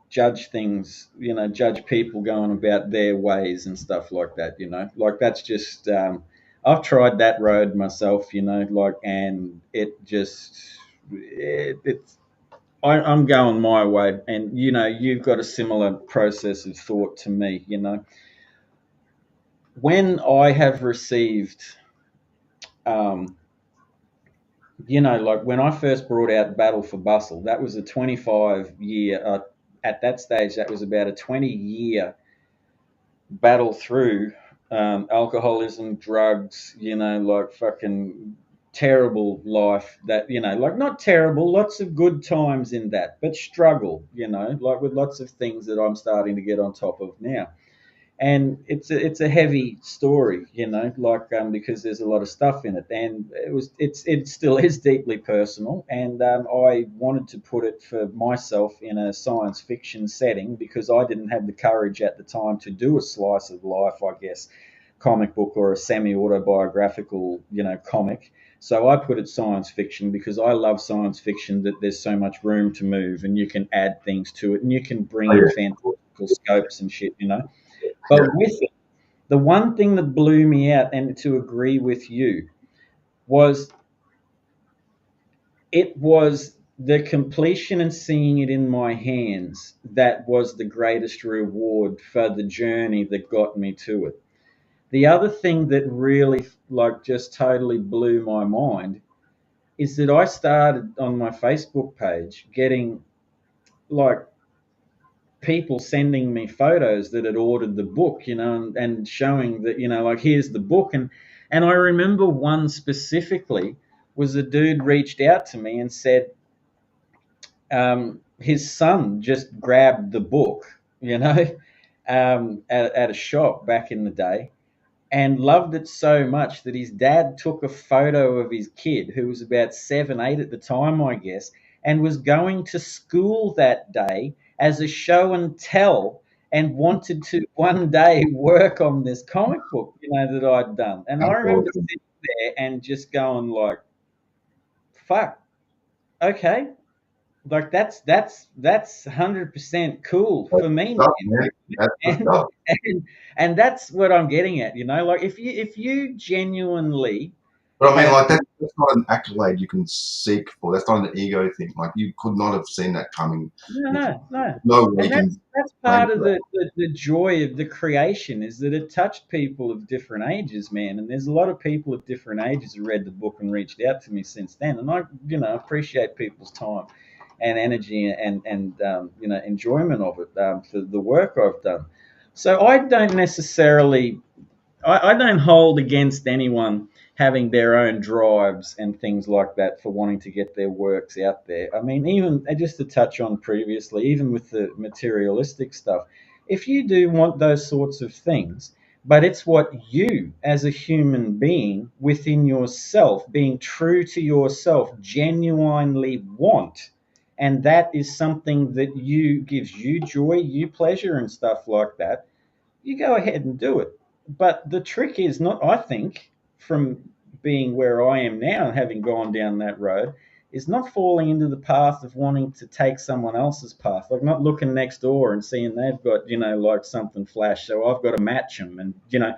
judge things, judge people going about their ways and stuff like that, like that's just, I've tried that road myself, and I'm going my way, and you've got a similar process of thought to me. When I have received, like when I first brought out Battle for Bustle, that was a 25-year. At that stage, that was about a 20-year battle through alcoholism, drugs. Like fucking terrible life. That like not terrible, lots of good times in that, but struggle. Like with lots of things that I'm starting to get on top of now. And it's a heavy story, like because there's a lot of stuff in it, and it still is deeply personal. And I wanted to put it for myself in a science fiction setting because I didn't have the courage at the time to do a slice of life, I guess, comic book or a semi-autobiographical, comic. So I put it science fiction because I love science fiction, that there's so much room to move and you can add things to it and you can bring in fantastical scopes and shit. But with it, the one thing that blew me out, and to agree with you, was it was the completion and seeing it in my hands that was the greatest reward for the journey that got me to it. The other thing that really like just totally blew my mind is that I started on my Facebook page getting like people sending me photos that had ordered the book, and showing that, like here's the book. And I remember one specifically was a dude reached out to me and said his son just grabbed the book, at a shop back in the day, and loved it so much that his dad took a photo of his kid, who was about 7, 8 at the time, I guess, and was going to school that day as a show and tell, and wanted to one day work on this comic book, that I'd done. And I remember sitting there and just going like, fuck, okay. Like that's 100% cool for me, man. And, and that's what I'm getting at, like if you genuinely, but I mean, like that's not an accolade you can seek for. That's not an ego thing. Like you could not have seen that coming. no. No way. And that's part of the joy of the creation, is that it touched people of different ages, man. And there's a lot of people of different ages who read the book and reached out to me since then. And I appreciate people's time. and energy and enjoyment of it for the work I've done. So I don't necessarily I don't hold against anyone having their own drives and things like that for wanting to get their works out there. I mean, even just to touch on previously, even with the materialistic stuff, if you do want those sorts of things, but it's what you as a human being within yourself, being true to yourself, genuinely want, and that is something that you gives you joy, you pleasure, and stuff like that, you go ahead and do it. But the trick is not, I think, from being where I am now and having gone down that road, is not falling into the path of wanting to take someone else's path, like not looking next door and seeing they've got, like something flash. So I've got to match them and,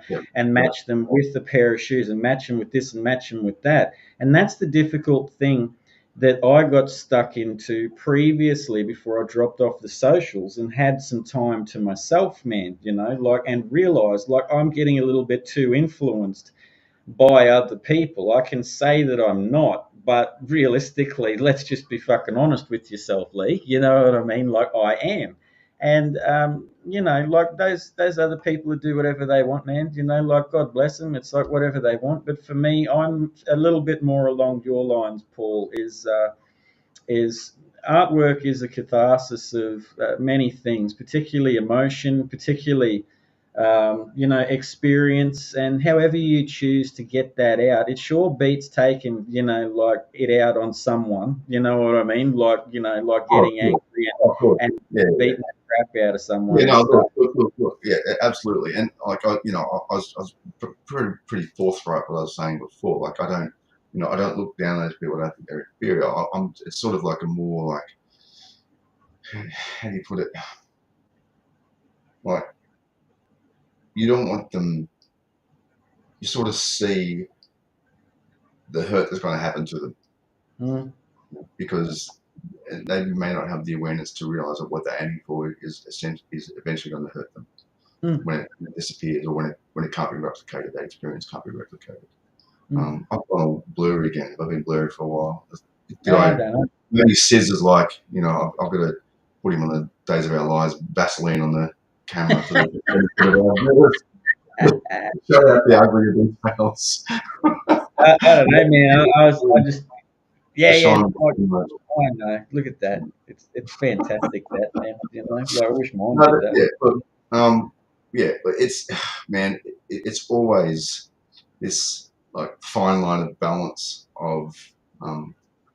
Yeah. and match them with a pair of shoes and match them with this and match them with that. And that's the difficult thing that I got stuck into previously before I dropped off the socials and had some time to myself, man, and realized like I'm getting a little bit too influenced by other people. I can say that I'm not, but realistically, let's just be fucking honest with yourself, Leigh. You know what I mean? Like I am. And like those other people who do whatever they want, man. Like God bless them. It's like whatever they want. But for me, I'm a little bit more along your lines, Paul. Is artwork is a catharsis of many things, particularly emotion, particularly experience, and however you choose to get that out. It sure beats taking, like it out on someone. You know what I mean? Like Oh, getting sure. angry Of course. and Yeah, yeah. beating the crap out of someone Yeah, and no, stuff. look, yeah, absolutely. And like I was pretty forthright what I was saying before. Like I don't look down on those people. I don't think they're inferior. It's sort of like a more like, how do you put it? Like you don't want them. You sort of see the hurt that's going to happen to them Mm, because they may not have the awareness to realize that what they're aiming for is eventually going to hurt them mm, when it disappears or when it can't be replicated. That experience can't be replicated. mm. I've gone all blurry again. I've been blurry for a while. Did I I? don't know. Maybe scissors like I've got to put him on the Days of Our Lives, Vaseline on the camera for the show out the ugly details. I don't know, man. I just, The yeah, yeah. shine. I know. Look at that. It's fantastic, that, man. Like I wish mine No, did that. yeah, but but it's man, it's always this like fine line of balance of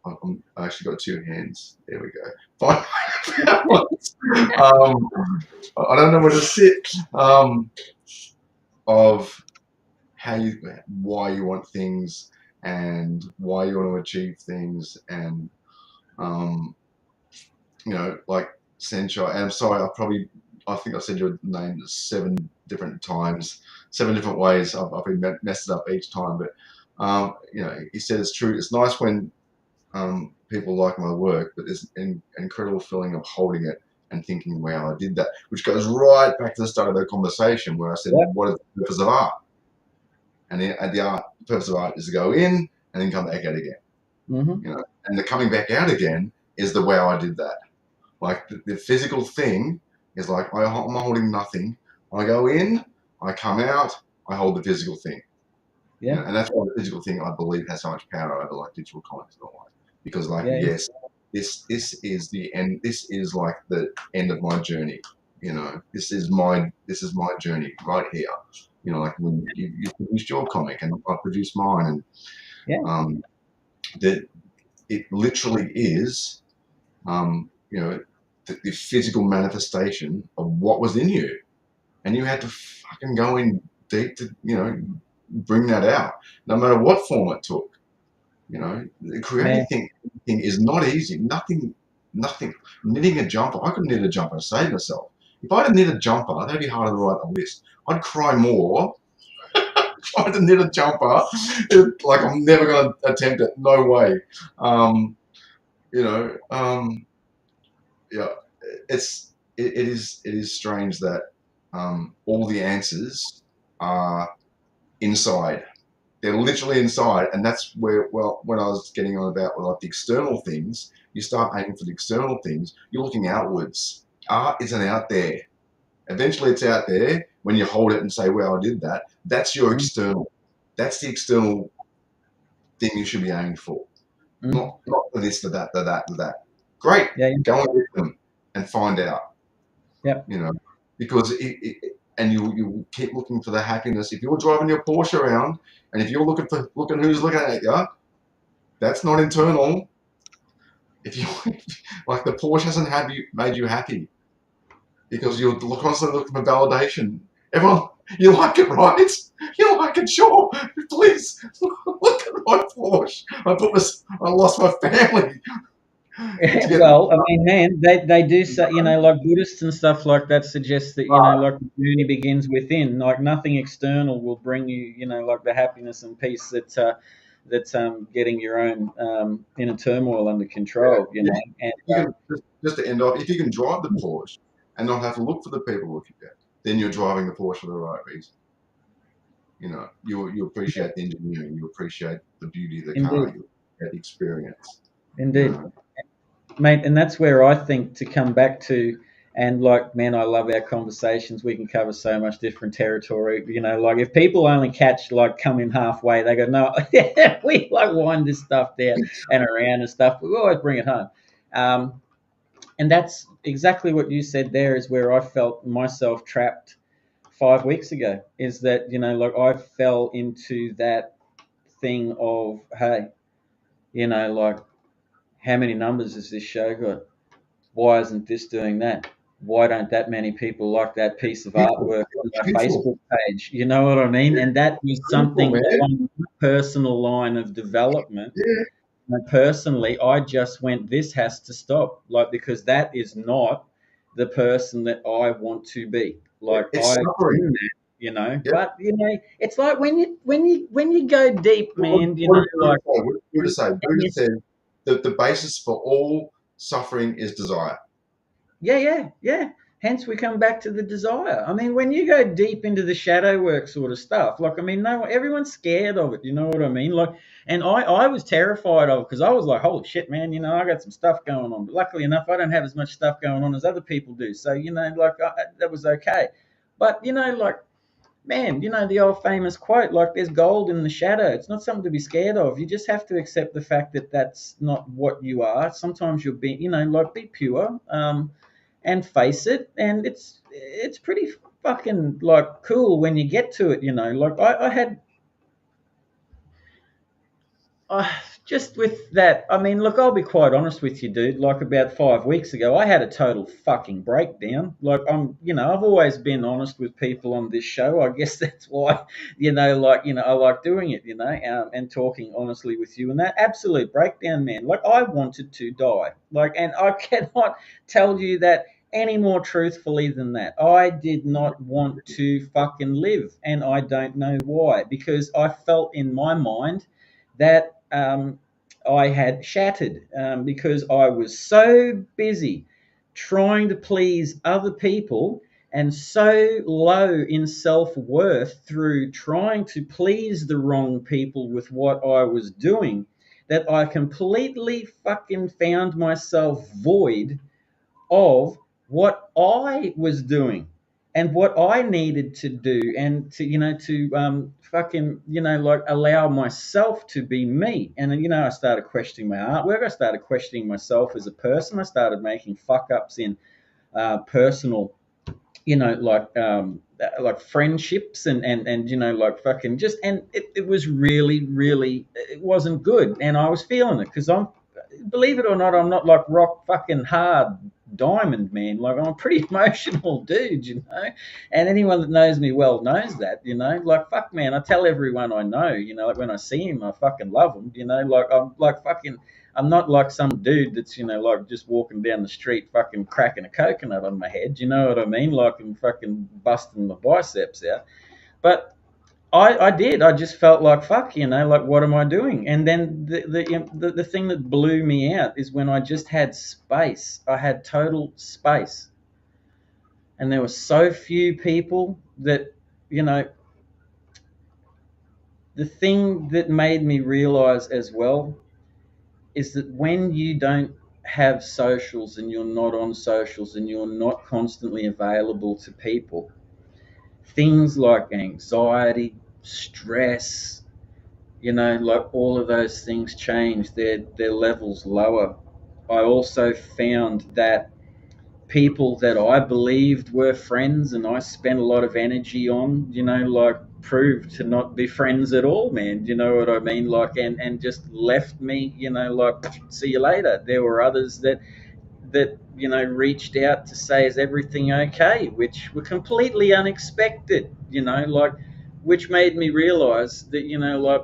I actually got two hands. There we go. Fine line of balance. I don't know where to sit. Of why you want things and why you want to achieve things and um, like Sencho. And I'm sorry, I think I said your name 7 different times, 7 different ways. I've been messed it up each time, but he said it's true. It's nice when people like my work, but there's an incredible feeling of holding it and thinking, wow, I did that, which goes right back to the start of the conversation where I said, Yep. what is the purpose of art? And the purpose of art is to go in and then come back out again. Mm-hmm. And the coming back out again is the wow, I did that. Like the physical thing is like I'm holding nothing. I go in, I come out, I hold the physical thing. Yeah. And that's why the physical thing I believe has so much power over like digital comics and all that. Because like Yeah. yes, this is the end. This is like the end of my journey. This is my journey right here. Like when you produced your comic and I produced mine, and Yeah. that it literally is, the physical manifestation of what was in you, and you had to fucking go in deep to bring that out, no matter what form it took. Creating thing is not easy. Nothing. Knitting a jumper, I couldn't knit a jumper to save myself. If I had knit a jumper, that'd be harder to write a list. I'd cry more trying to knit a jumper. Like I'm never going to attempt it. No way. Yeah. It is strange that all the answers are inside. They're literally inside, and that's where, well, when I was getting on about like the external things, you start aiming for the external things. You're looking outwards. Art isn't out there. Eventually, it's out there when you hold it and say, "Well, I did that." That's your external. That's the external thing you should be aiming for. Not for this, for that, for that, for that. Great. Yeah. Go and with them and find out. Yep. You know, because and you keep looking for the happiness. If you're driving your Porsche around, and if you're looking who's looking at you, that's not internal. If you like, the Porsche hasn't made you happy, because you're constantly looking for validation. Everyone, you like it, right? You like it, sure. Please look at my Porsche. I lost my family. Well, I mean, man, they do say, like Buddhists and stuff like that suggest that, like the journey begins within. Like nothing external will bring you, like the happiness and peace that's getting your own inner turmoil under control. And You can, just to end off, if you can drive the Porsche and not have to look for the people looking at, then you're driving the Porsche for the right reason. You appreciate the engineering, you appreciate the beauty of the car, you appreciate the experience. Indeed. Mate, and that's where I think to come back to, and like, man, I love our conversations. We can cover so much different territory. Like if people only catch like coming halfway, they go, no, we like wind this stuff down and around and stuff. We always bring it home. And that's exactly what you said there, is where I felt myself trapped 5 weeks ago, is that, like I fell into that thing of, hey, like, how many numbers has this show got? Why isn't this doing that? Why don't that many people like that piece of artwork on my Facebook page? You know what I mean? And that was something along the personal line of development. And personally, I just went, this has to stop. Like, because that is not the person that I want to be. Like, it's suffering. But it's like when you go deep, man. Buddha said that the basis for all suffering is desire. Yeah. Hence, we come back to the desire. I mean, when you go deep into the shadow work sort of stuff, like, I mean, no, everyone's scared of it. You know what I mean? Like, and I was terrified of it, because I was like, holy shit, man, I got some stuff going on. But luckily enough, I don't have as much stuff going on as other people do. So, like, that was okay. But, like, man, the old famous quote, like, there's gold in the shadow. It's not something to be scared of. You just have to accept the fact that that's not what you are. Sometimes you'll be, like, be pure. And face it, and it's pretty fucking like cool when you get to it. Like I had just with that. I mean, look, I'll be quite honest with you, dude. Like about 5 weeks ago, I had a total fucking breakdown. Like I've always been honest with people on this show. I guess that's why, I like doing it, and talking honestly with you. And that absolute breakdown, man. Like I wanted to die. Like, and I cannot tell you that any more truthfully than that. I did not want to fucking live, and I don't know why. Because I felt in my mind that I had shattered, because I was so busy trying to please other people and so low in self-worth through trying to please the wrong people with what I was doing, that I completely fucking found myself void of what I was doing and what I needed to do, and to fucking like allow myself to be me. And I started questioning my artwork. I started questioning myself as a person. I started making fuck ups in personal, like friendships and like fucking just, and it was really, really, it wasn't good, and I was feeling it, because believe it or not, I'm not like rock fucking hard diamond, man. Like I'm a pretty emotional dude, and anyone that knows me well knows that, like, fuck, man, I tell everyone I know, like when I see him, I fucking love him, like I'm like fucking, I'm not like some dude that's, like just walking down the street fucking cracking a coconut on my head, you know what I mean? Like I'm fucking busting my biceps out. But I did. I just felt like, fuck, like, what am I doing? And then the thing that blew me out is when I just had space. I had total space. And there were so few people that, the thing that made me realize as well is that when you don't have socials and you're not on socials and you're not constantly available to people, things like anxiety, stress, like all of those things change, their levels lower. I also found that people that I believed were friends and I spent a lot of energy on, like proved to not be friends at all, man. You know what I mean? Like, and just left me, like, see you later. There were others that reached out to say, is everything okay, which were completely unexpected, like, which made me realize that, like,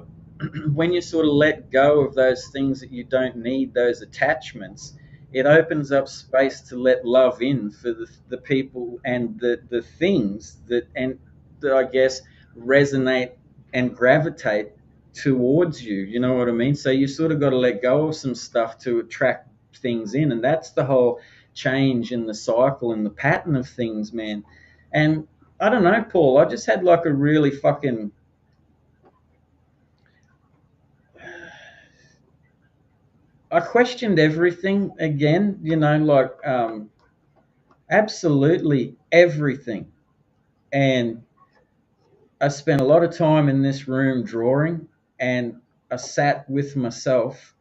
when you sort of let go of those things that you don't need, those attachments, it opens up space to let love in for the people and the things that I guess resonate and gravitate towards you. You know what I mean? So you sort of got to let go of some stuff to attract things in, and that's the whole change in the cycle and the pattern of things, man. And I don't know, Paul, I just had like a really fucking I questioned everything again, like absolutely everything. And I spent a lot of time in this room drawing, and I sat with myself,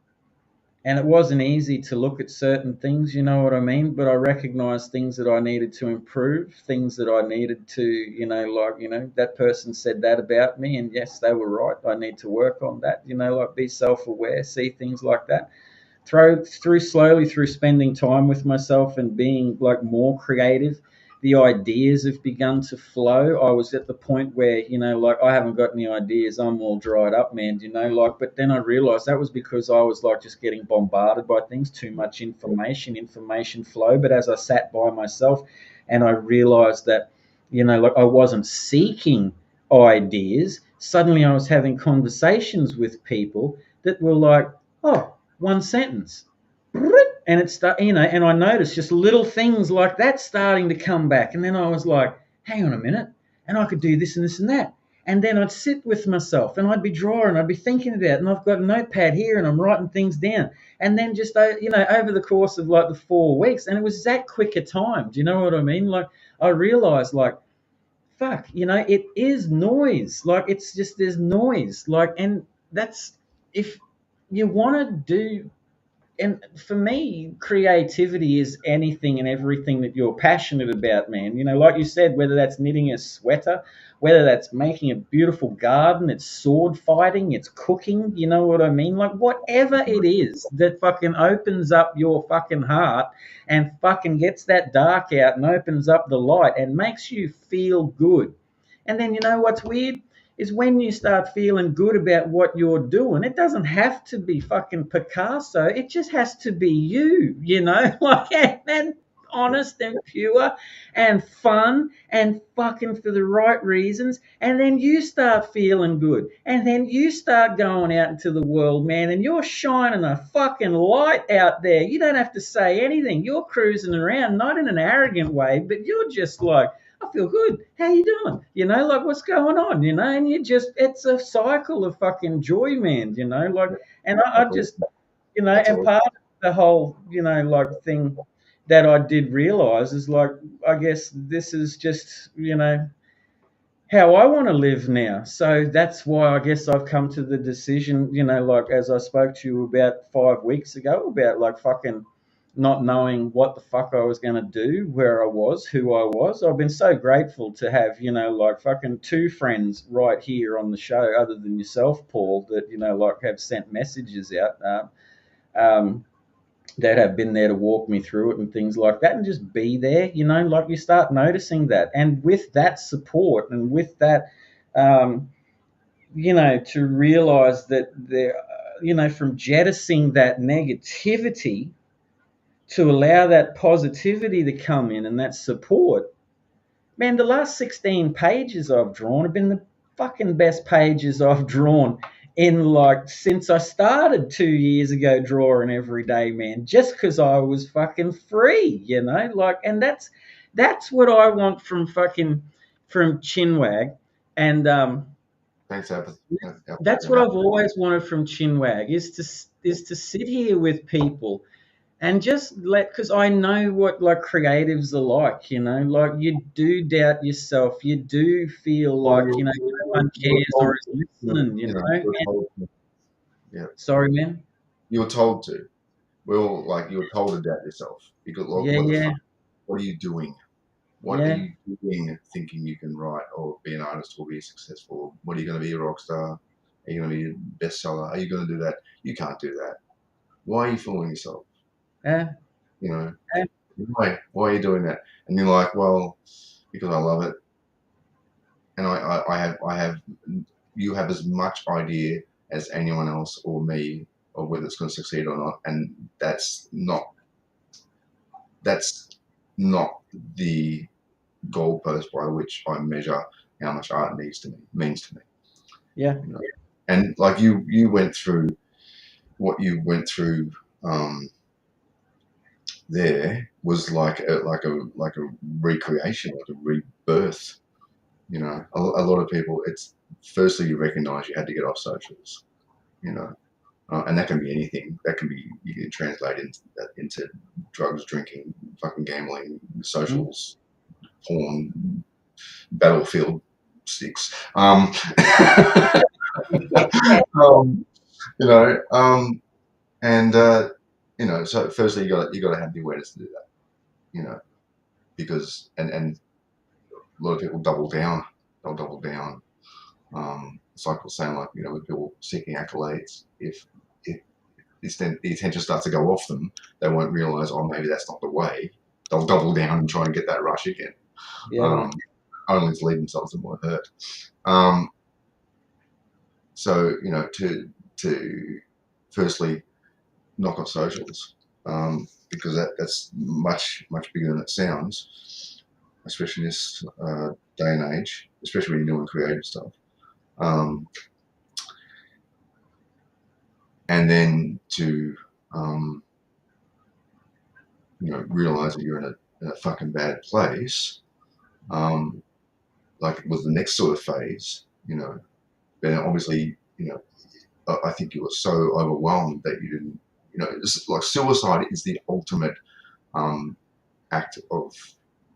and it wasn't easy to look at certain things, you know what I mean? But I recognized things that I needed to improve, things that I needed to, like, that person said that about me, and yes, they were right. I need to work on that, like be self-aware, see things like that. Through spending time with myself and being like more creative, the ideas have begun to flow. I was at the point where, like, I haven't got any ideas, I'm all dried up, man, like, but then I realized that was because I was like just getting bombarded by things, too much information flow. But as I sat by myself and I realized that, like, I wasn't seeking ideas, suddenly I was having conversations with people that were like, oh, one sentence, and it's and I noticed just little things like that starting to come back, and then I was like, hang on a minute, and I could do this and this and that. And then I'd sit with myself and I'd be drawing, I'd be thinking about it, and I've got a notepad here and I'm writing things down. And then just over the course of like the 4 weeks, and it was that quick a time, do you know what I mean? Like, I realized, like, fuck, it is noise. Like, it's just, there's noise, like, and that's, if you want to do, and for me, creativity is anything and everything that you're passionate about, man. Like you said, whether that's knitting a sweater, whether that's making a beautiful garden, it's sword fighting, it's cooking, you know what I mean? Like, whatever it is that fucking opens up your fucking heart and fucking gets that dark out and opens up the light and makes you feel good. And then, what's weird is when you start feeling good about what you're doing, it doesn't have to be fucking Picasso. It just has to be you, like, and honest and pure and fun and fucking for the right reasons. And then you start feeling good. And then you start going out into the world, man, and you're shining a fucking light out there. You don't have to say anything. You're cruising around, not in an arrogant way, but you're just like, I feel good. How you doing? Like, what's going on? And it's a cycle of fucking joy, man, like, and I just, and part of the whole, like, thing that I did realize is, like, I guess this is just, how I want to live now. So that's why I guess I've come to the decision, like, as I spoke to you about 5 weeks ago, about like fucking not knowing what the fuck I was going to do, where I was, who I was. I've been so grateful to have, like, fucking 2 friends right here on the show, other than yourself, Paul, that, like, have sent messages out, that have been there to walk me through it and things like that, and just be there, like, you start noticing that. And with that support and with that, to realize that there, from jettisoning that negativity to allow that positivity to come in and that support, man, the last 16 pages I've drawn have been the fucking best pages I've drawn in, like, since I started 2 years ago drawing every day, man, just because I was fucking free, like, and that's what I want from Chinwag. And Thanks, Albert. That's what I've always wanted from Chinwag is to sit here with people and just because I know what like creatives are like, like you do doubt yourself, you do feel like no one cares or is listening, you were told to. Yeah. Sorry, man. You were told to. Well, like you were told to doubt yourself because like, Yeah, what the yeah, fuck? What are you doing? What are yeah, you doing thinking you can write or be an artist or be successful? What are you going to be a rock star? Are you going to be a bestseller? Are you going to do that? You can't do that. Why are you fooling yourself? yeah, You know, yeah, why are you doing that? And you're like, well, because I love it. And I have, you have as much idea as anyone else or me or whether it's going to succeed or not. And that's not the goalpost by which I measure how much art means to me. yeah, You know? And like you went through what you went through there was like a recreation, like a rebirth. You know, a lot of people. It's firstly you recognise you had to get off socials. You know, and that can be anything. That can be you can translate into drugs, drinking, fucking gambling, socials, porn, Battlefield 6. Um, you know, and so firstly you got to have the awareness to do that. You know, because and a lot of people double down. They'll double down. It's like we're saying, like with people seeking accolades, if the attention starts to go off them, they won't realise, oh, maybe that's not the way. They'll double down and try and get that rush again. yeah, Only to leave themselves in more hurt. So to firstly knock off socials, because that's much bigger than it sounds, especially in this day and age, especially when you're doing creative stuff. And then to realize that you're in a fucking bad place, like with the next sort of phase, then obviously, I think you were so overwhelmed that you didn't, it's like suicide is the ultimate act of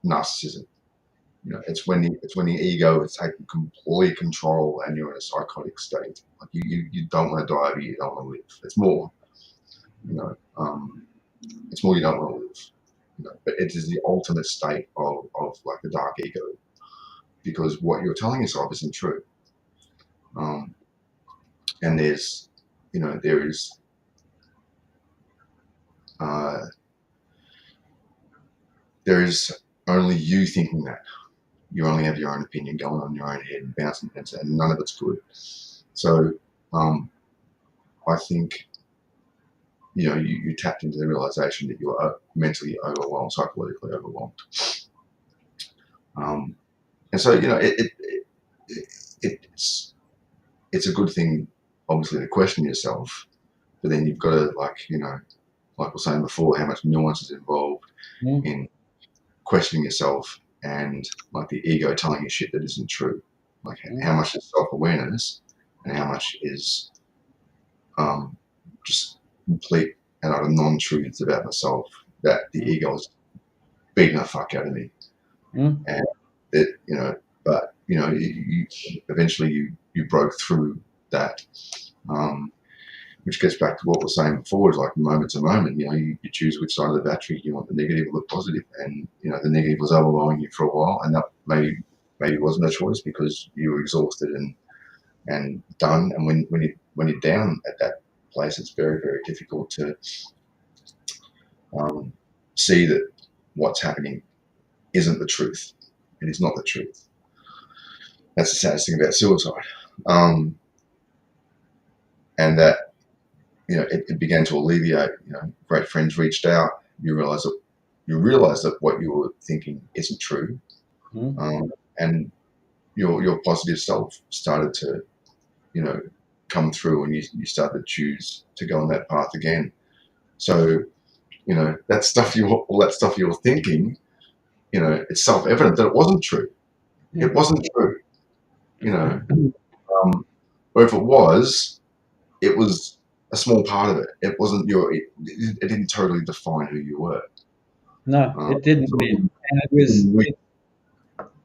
narcissism. It's when the ego is taking complete control and you're in a psychotic state. Like you don't want to die, but you don't want to live. It's more, it's more you don't want to live. But it is the ultimate state of like the dark ego, because what you're telling yourself isn't true. And there is there is only you thinking that. You only have your own opinion going on in your own head and bouncing, and none of it's good. So I think you tapped into the realization that you are mentally overwhelmed, psychologically overwhelmed. And so it's a good thing, obviously, to question yourself, but then you've got to like we were saying before, how much nuance is involved in questioning yourself and like the ego telling you shit that isn't true. Like how much is self-awareness and how much is just complete and utter non-truths about myself that the ego is beating the fuck out of me. And that but you eventually you broke through that, which gets back to what we were saying before, is like moment to moment. You choose which side of the battery you want, the negative or the positive, and the negative was overwhelming you for a while, and that maybe wasn't a choice because you were exhausted and done. And when you're down at that place, it's very, very difficult to see that what's happening isn't the truth. It is not the truth. That's the saddest thing about suicide. And that, it began to alleviate. Great friends reached out. You realize that what you were thinking isn't true. And your positive self started to, come through, and you started to choose to go on that path again. So, that stuff all that stuff you were thinking, it's self-evident that it wasn't true. It wasn't true. Or if it was a small part of it. It wasn't it didn't totally define who you were. No, Um, it didn't, so man. And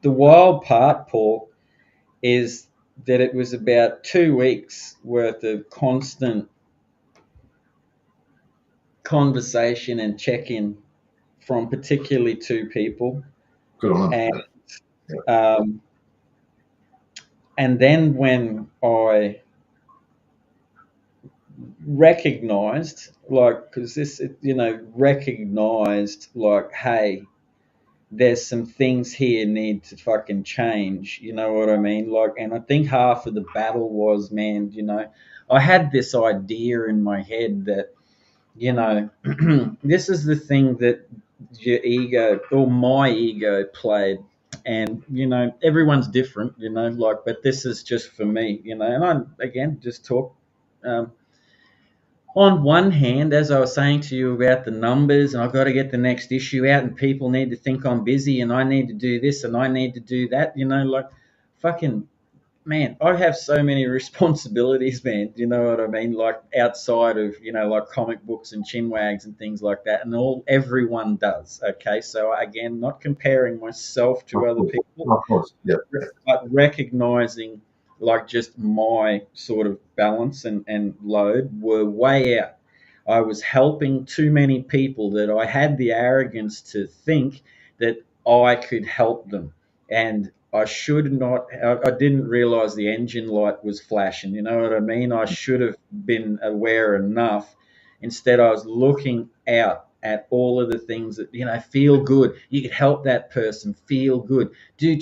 the wild part, Paul, is that it was about 2 weeks worth of constant conversation and check-in from particularly two people, good on and them. Yeah. um, and then when I recognized, like, because this, recognized, like, hey, there's some things here need to fucking change. You know what I mean? Like, and I think half of the battle was, man, I had this idea in my head that, this is the thing that your ego or my ego played. And, everyone's different, like, but this is just for me, and I, again, just talk. Um, on one hand, as I was saying to you about the numbers, and I've got to get the next issue out, and people need to think I'm busy, and I need to do this, and I need to do that, like, fucking, man, I have so many responsibilities, man. You know what I mean? Like, outside of, like comic books and chinwags and things like that, and everyone does. Okay, so again, not comparing myself to other people, Of course. Yeah. but recognizing, like, just my sort of balance and load were way out. I was helping too many people that I had the arrogance to think that I could help them. And I should not, I didn't realize the engine light was flashing. You know what I mean? I should have been aware enough. Instead, I was looking out at all of the things that, feel good. You could help that person feel good. Do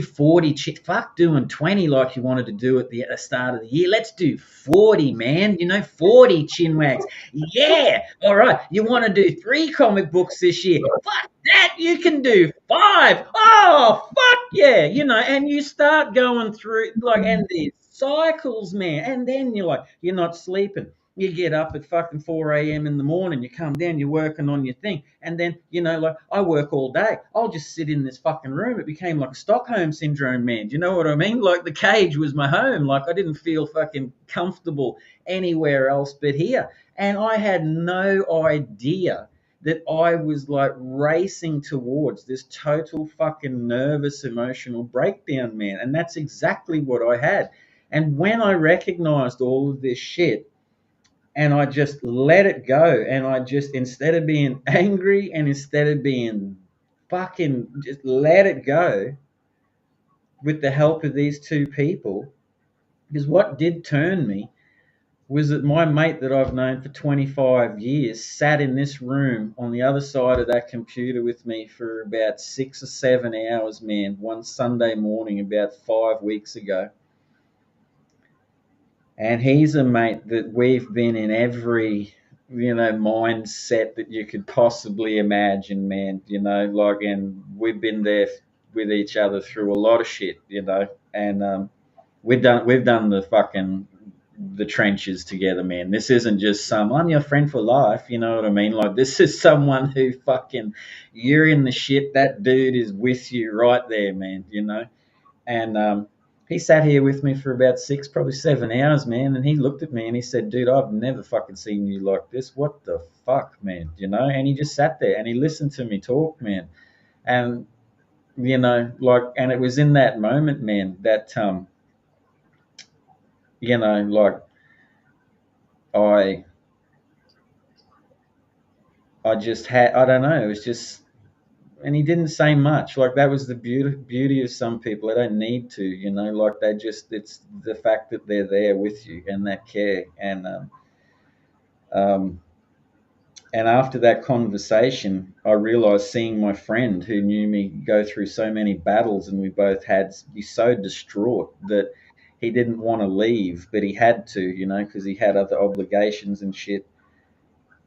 40 fuck doing 20 like you wanted to do at the start of the year. Let's do 40, man. 40 chin wags. Yeah. All right. You want to do 3 comic books this year? Fuck that. You can do 5. Oh, fuck yeah. And you start going through, like, and these cycles, man. And then you're not sleeping. You get up at fucking 4 a.m. in the morning, you come down, you're working on your thing. And then, like, I work all day. I'll just sit in this fucking room. It became like Stockholm syndrome, man. Do you know what I mean? Like, the cage was my home. Like, I didn't feel fucking comfortable anywhere else but here. And I had no idea that I was, like, racing towards this total fucking nervous, emotional breakdown, man. And that's exactly what I had. And when I recognized all of this shit, and I just let it go, and I just, instead of being angry and instead of being fucking, just let it go with the help of these two people. Because what did turn me was that my mate that I've known for 25 years sat in this room on the other side of that computer with me for about 6 or 7 hours, man, one Sunday morning about 5 weeks ago. And he's a mate that we've been in every, mindset that you could possibly imagine, man, like, and we've been there with each other through a lot of shit, and we've done the trenches together, man. This isn't just I'm your friend for life, you know what I mean? Like, this is someone who fucking, you're in the shit, that dude is with you right there, man, and he sat here with me for about 6, probably 7 hours, man. And he looked at me and he said, dude, I've never fucking seen you like this. What the fuck, man? And he just sat there and he listened to me talk, man. And, like, and it was in that moment, man, that, like, I just had, I don't know, it was just, and he didn't say much. Like, that was the beauty of some people. They don't need to, like, they just, it's the fact that they're there with you and that care. Um, and after that conversation, I realized, seeing my friend who knew me go through so many battles, and we both had be so distraught that he didn't want to leave, but he had to, because he had other obligations and shit.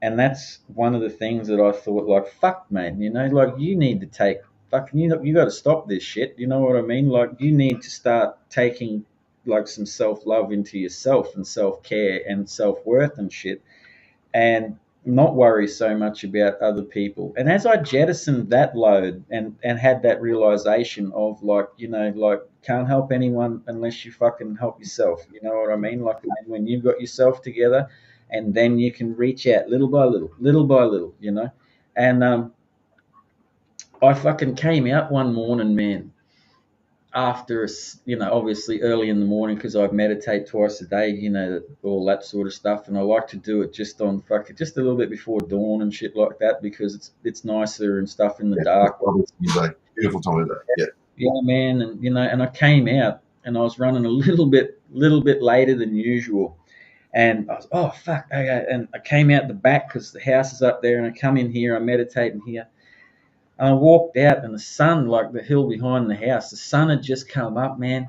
And that's one of the things that I thought, like, fuck, man, like, you need to take fucking, you got to stop this shit. You know what I mean? Like, you need to start taking, like, some self love into yourself and self care and self worth and shit. And not worry so much about other people. And as I jettisoned that load and had that realization of, like, like, can't help anyone unless you fucking help yourself. You know what I mean? Like, when you've got yourself together, and then you can reach out little by little, little by little, And I fucking came out one morning, man, after, obviously early in the morning, because I meditate twice a day, all that sort of stuff, and I like to do it just on fucking just a little bit before dawn and shit like that, because it's nicer and stuff in the dark. Beautiful time of day. Yeah. Yeah, man, and and I came out and I was running a little bit later than usual, and I was, oh fuck, okay, and I came out the back because the house is up there, and I come in here, I meditate in here. And I walked out, and the sun, like the hill behind the house, the sun had just come up, man.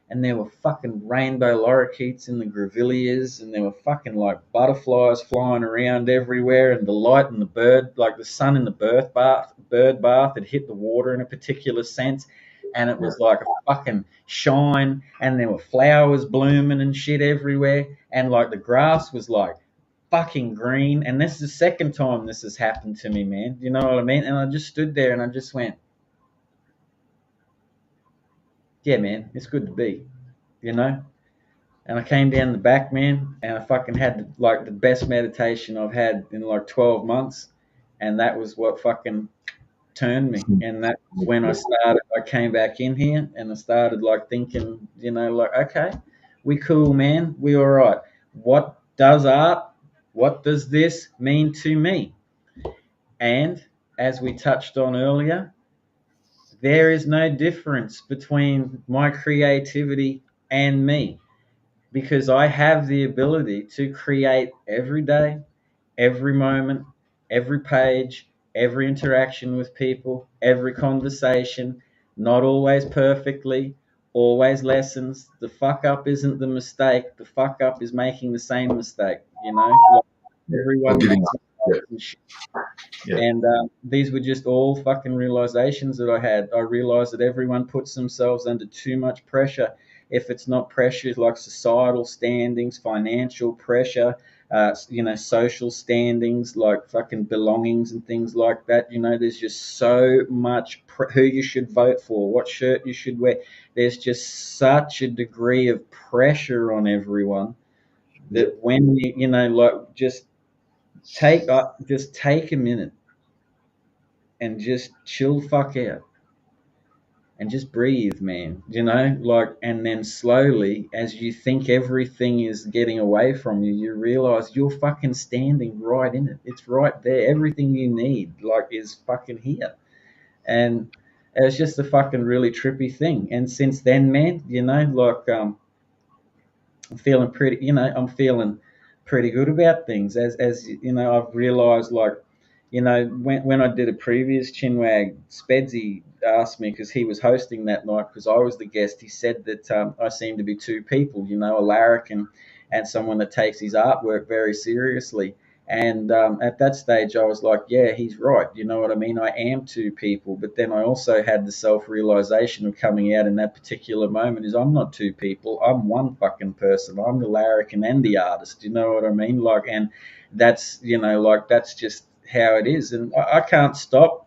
And there were fucking rainbow lorikeets in the grevilleas, and there were fucking like butterflies flying around everywhere, and the light and the bird, like the sun in the bird bath had hit the water in a particular sense, and it was like a fucking shine, and there were flowers blooming and shit everywhere, and like the grass was like fucking green. And this is the second time this has happened to me, man. You know what I mean? And I just stood there and I just went, yeah, man, it's good to be, you know? And I came down the back, man, and I fucking had like the best meditation I've had in like 12 months. And that was what fucking turned me. And that's when I came back in here and I started like thinking, like, okay, we cool, man. We all right. What does art, what does this mean to me? And as we touched on earlier, there is no difference between my creativity and me, because I have the ability to create every day, every moment, every page, every interaction with people, every conversation, not always perfectly, always lessons. The fuck up isn't the mistake. The fuck up is making the same mistake, Like, everyone makes mistakes and shit. Yeah. And these were just all fucking realizations that I had. I realized that everyone puts themselves under too much pressure. If it's not pressure like societal standings, financial pressure, social standings like fucking belongings and things like that, there's just so much who you should vote for, what shirt you should wear. There's just such a degree of pressure on everyone that when like, just take a minute and just chill the fuck out and just breathe, man. Like, and then slowly, as you think everything is getting away from you, you realize you're fucking standing right in it. It's right there. Everything you need, like, is fucking here. And it's just a fucking really trippy thing. And since then, man, like, I'm feeling pretty good about things. As I've realised, like, when I did a previous Chinwag, Spedsy asked me, because he was hosting that night, because I was the guest. He said that I seem to be two people, a larrikin and someone that takes his artwork very seriously. And at that stage, I was like, yeah, he's right. You know what I mean? I am two people. But then I also had the self-realization of coming out in that particular moment is I'm not two people. I'm one fucking person. I'm the larrikin and the artist. You know what I mean? Like, and that's, like, that's just how it is. And I can't stop.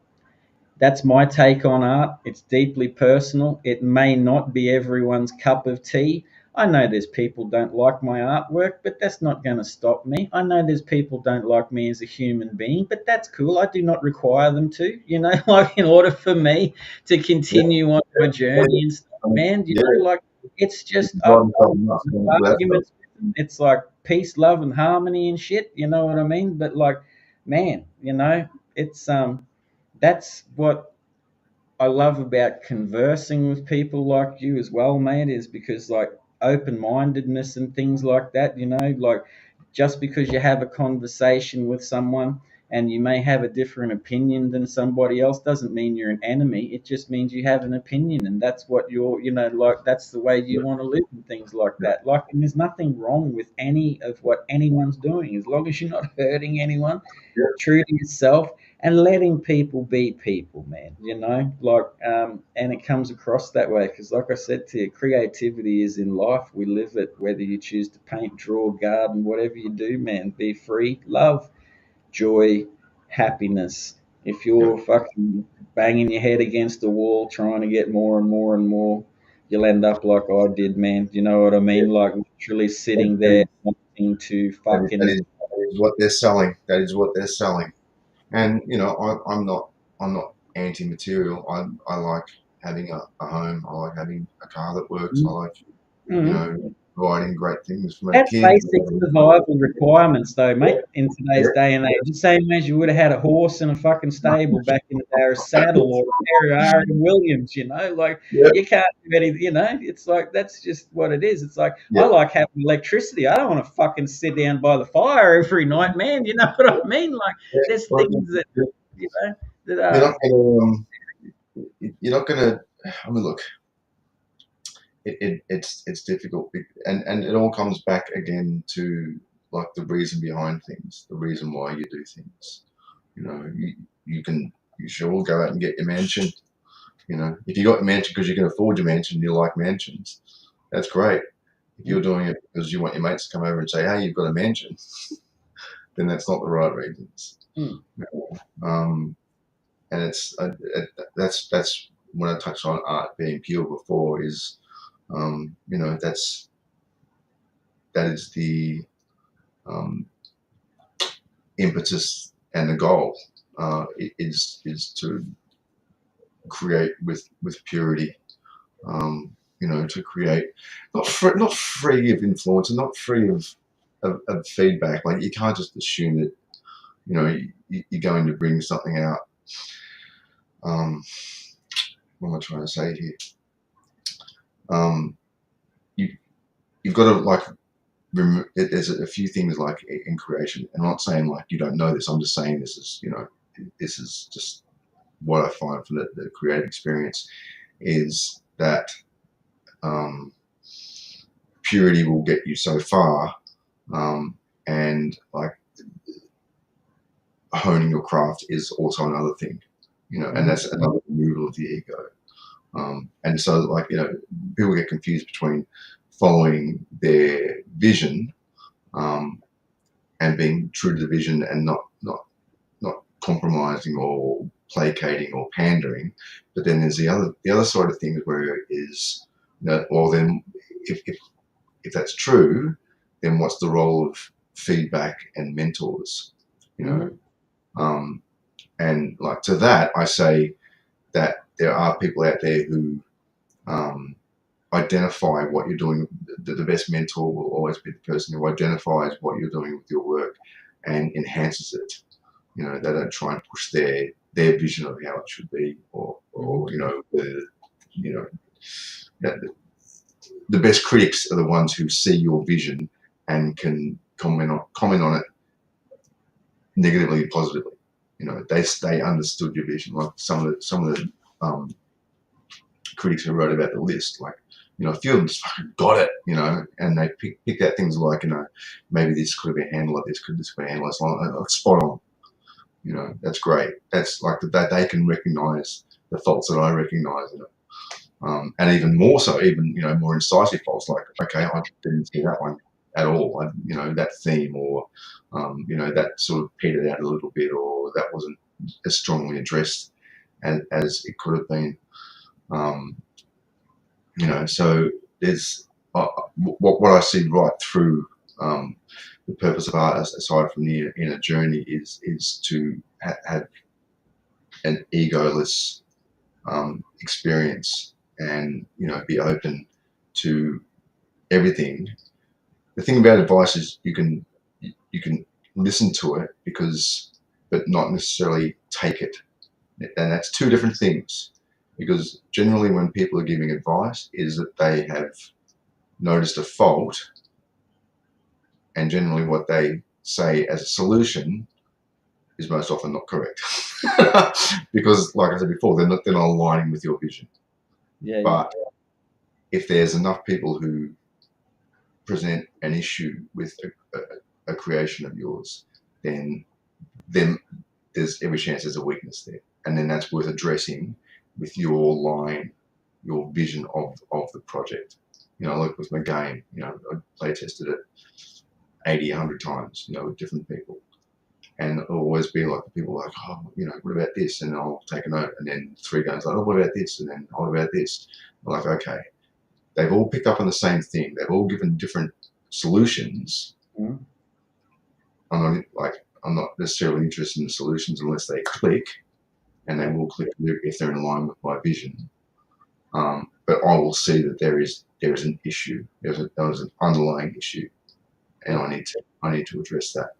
That's my take on art. It's deeply personal. It may not be everyone's cup of tea. I know there's people don't like my artwork, but that's not going to stop me. I know there's people don't like me as a human being, but that's cool. I do not require them to, like, in order for me to continue on my journey and stuff, man. Like, it's just arguments. It's like peace, love, and harmony and shit. You know what I mean? But like, man, it's that's what I love about conversing with people like you as well, mate, is because, like, open-mindedness and things like that, like, just because you have a conversation with someone and you may have a different opinion than somebody else doesn't mean you're an enemy. It just means you have an opinion, and that's what you're, like, that's the way you want to live and things like that. Like, and there's nothing wrong with any of what anyone's doing as long as you're not hurting anyone, true to yourself, and letting people be people, man, like, and it comes across that way because, like I said to you, creativity is in life. We live it, whether you choose to paint, draw, garden, whatever you do, man. Be free, love, joy, happiness. If you're fucking banging your head against the wall trying to get more and more and more, you'll end up like I did, man. Do you know what I Yeah. mean? Like literally sitting there wanting to That fucking. is what they're selling. That is what they're selling. And I'm not anti-material. I like having a home. I like having a car that works. I like Mhm. providing great things for my That's kids. basic survival requirements, though, mate. In today's Yeah, day and age, the same as you would have had a horse and a fucking stable back in the day, or a saddle, or a pair of R. Williams. You know, like yeah, you can't do anything. You know, it's like that's just what it is. It's like yeah. I like having electricity. I don't want to fucking sit down by the fire every night, man. You know what I mean? Like there's Like, things that you know that you're are. not gonna. You're not gonna. I mean, look. It's difficult, and it all comes back again to like the reason behind things, the reason why you do things. You should all go out and get your mansion. If you got your mansion because you can afford your mansion, you like mansions, that's great. If you're doing it because you want your mates to come over and say, "Hey, you've got a mansion," then that's not the right reasons. Mm, Um, and that's when I touched on art being pure before is, that is the um, impetus and the goal, is to create with purity. To create not free of influence and not free of feedback. Like you can't just assume that you're going to bring something out. Um, what am I trying to say here? Um, you you've got to like there's a few things like in creation. And I'm not saying like you don't know this. I'm just saying this is just what I find from the creative experience is that um, purity will get you so far, and like honing your craft is also another thing, and that's another removal of the ego. And so, like, people get confused between following their vision, and being true to the vision and not compromising or placating or pandering. But then there's the other side of things where it is, well, then if that's true, then what's the role of feedback and mentors? You know, um, and like to that, I say that there are people out there who identify what you're doing. The best mentor will always be the person who identifies what you're doing with your work and enhances it. They don't try and push their vision of how it should be, or that the best critics are the ones who see your vision and can comment on it negatively and positively. They understood your vision. Like some of the critics who wrote about the list, like a few of them just fucking got it, and they picked out things like maybe this could have been handled like this, could this be handled like spot on. That's great. That's like that they can recognize the faults that I recognize in it. And even more so, even more incisive faults. Like, okay, I didn't see that one at all. That theme, or that sort of petered out a little bit, or that wasn't as strongly addressed as it could have been. So there's what I see right through the purpose of art, aside from the inner journey, is to have an egoless experience, and be open to everything. The thing about advice is you can listen to it, but not necessarily take it, and that's two different things. Because generally, when people are giving advice, is that they have noticed a fault, and generally what they say as a solution is most often not correct. Because, like I said before, they're not aligning with your vision. Yeah. But if there's enough people who present an issue with a creation of yours, then there's every chance there's a weakness there, and then that's worth addressing with your line, your vision of the project. Like with my game, I play tested it 80, 100 times, with different people, And it'll always be like people like, oh, what about this? And I'll take a note. And then 3 goes like, oh, what about this? And then, what about this? I'm like, okay, they've all picked up on the same thing. They've all given different solutions. Mm. I'm not necessarily interested in the solutions unless they click, and they will click if they're in line with my vision. But I will see that there is an issue. There's an underlying issue, and I need to address that.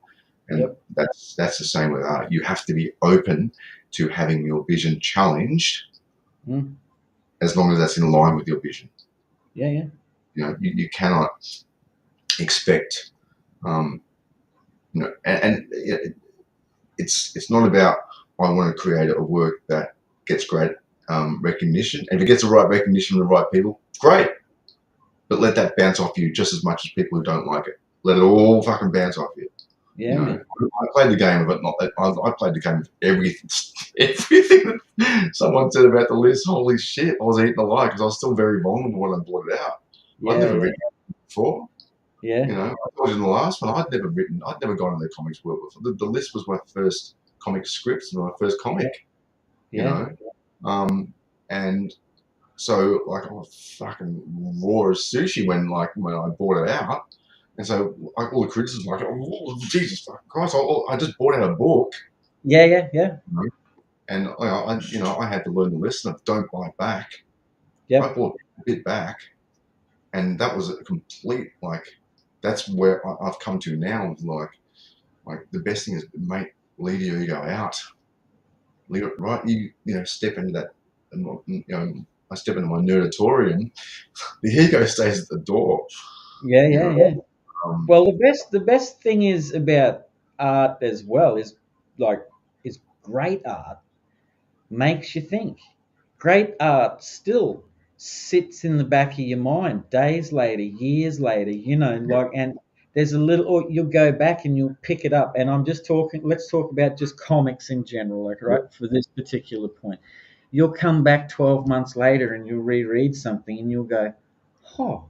And that's the same with art. You have to be open to having your vision challenged, as long as that's in line with your vision. Yeah. You cannot expect, and it's not about, I want to create a work that gets great recognition. And if it gets the right recognition from the right people, great. But let that bounce off you just as much as people who don't like it. Let it all fucking bounce off you. Yeah. I played the game of it. I played the game of everything. Everything that someone said about the list. Holy shit! I was eating alive because I was still very vulnerable when I brought it out. I'd never written it before. Yeah. I told you in the last one, I'd never gone into the comics world before. The list was my first comic scripts and my first comic. And so I was fucking raw as sushi when I bought it out. And so all the criticism like, oh, Jesus fucking Christ, I just bought out a book. Yeah. And I had to learn the lesson of don't buy back. Yeah. I bought a bit back, and that was a complete that's where I've come to now. Like the best thing is, mate, leave your ego out. Leave it right. You step into that. And, I step into my nerdatorium. The ego stays at the door. Yeah. Well, the best thing is about art as well is great art makes you think. Great art still sits in the back of your mind days later, years later, and there's a little, or you'll go back and you'll pick it up. And let's talk about just comics in general, right? For this particular point, you'll come back 12 months later and you'll reread something and you'll go, oh,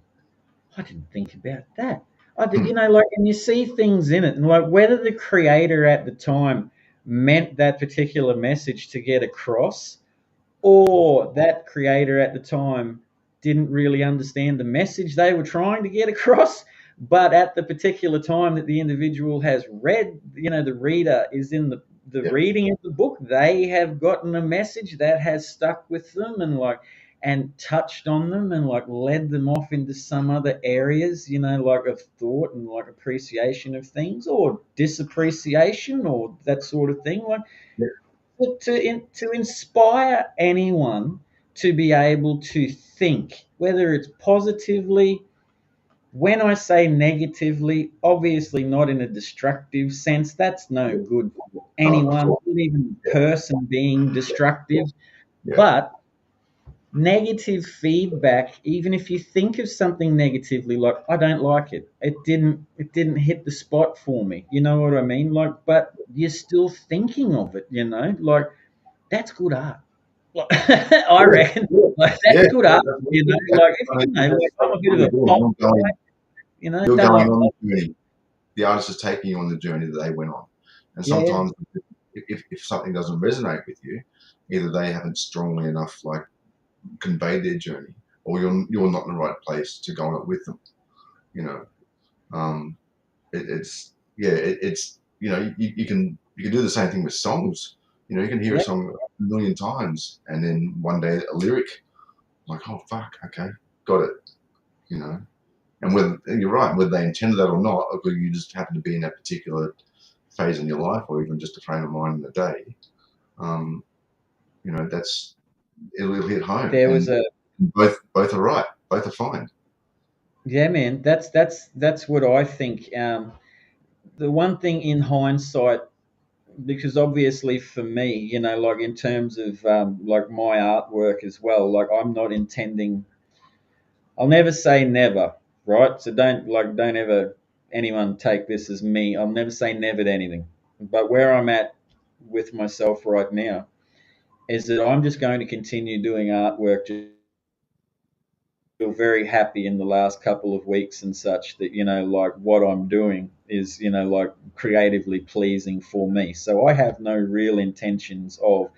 I didn't think about that. I did, and you see things in it, and whether the creator at the time meant that particular message to get across, or that creator at the time didn't really understand the message they were trying to get across, but at the particular time that the individual has read, the reader is in the reading of the book, they have gotten a message that has stuck with them and touched on them and led them off into some other areas, of thought and appreciation of things or disappreciation or that sort of thing. To inspire anyone to be able to think, whether it's positively, when I say negatively, obviously not in a destructive sense, that's no good for anyone, not even a person being destructive. But negative feedback, even if you think of something negatively, I don't like it, it didn't hit the spot for me, you know what I mean, but you're still thinking of it, that's good art. I reckon that's good art, if I'm a bit of a pop, you're going on the journey. The artist is taking you on the journey that they went on, and sometimes if something doesn't resonate with you, either they haven't strongly enough conveyed their journey, or you're not in the right place to go on it with them. You can do the same thing with songs. You can hear a song a million times, and then one day a lyric, oh fuck, okay, got it. And whether you're right, whether they intended that or not, or whether you just happen to be in that particular phase in your life, or even just a frame of mind in the day, it'll hit home. There was both are right, both are fine. Yeah, man, that's what I think. The one thing in hindsight, because obviously for me, in terms of my artwork as well, I'm not intending. I'll never say never, right? So don't ever anyone take this as me. I'll never say never to anything. But where I'm at with myself right now is that I'm just going to continue doing artwork. Feel very happy in the last couple of weeks and such that what I'm doing is, like creatively pleasing for me. So I have no real intentions of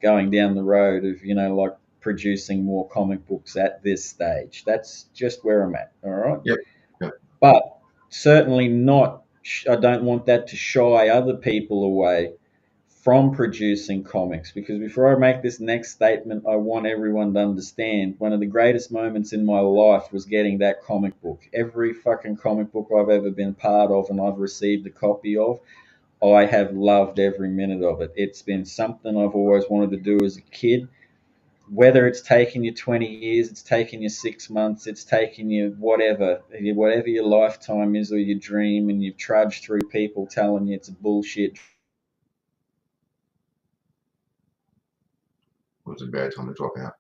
going down the road of, like producing more comic books at this stage. That's just where I'm at. All right. Yep. Yep. But certainly not, I don't want that to shy other people away from producing comics, because before I make this next statement, I want everyone to understand one of the greatest moments in my life was getting that comic book. Every fucking comic book I've ever been part of and I've received a copy of, I have loved every minute of it. It's been something I've always wanted to do as a kid. Whether it's taken you 20 years, it's taken you 6 months, it's taken you whatever your lifetime is or your dream, and you've trudged through people telling you it's a bullshit. It was a bad time to drop out.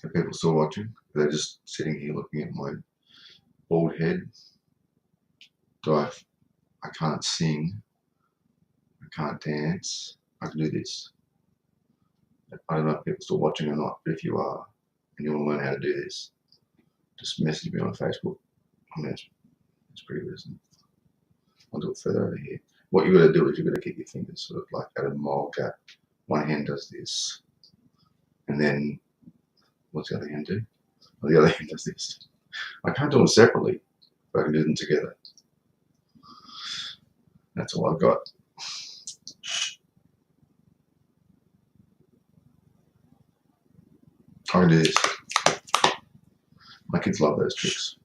Are people still watching? They're just sitting here looking at my bald head. I can't sing. I can't dance. I can do this. I don't know if people are still watching or not, but if you are and you want to learn how to do this, just message me on Facebook. I mean, it's pretty good, isn't it? I'll do it further over here. What you've got to do is you've got to keep your fingers sort of like at a mole gap. One hand does this, and then what's the other hand do? Well, the other hand does this. I can't do them separately, but I can do them together. That's all I've got. I can do this. My kids love those tricks.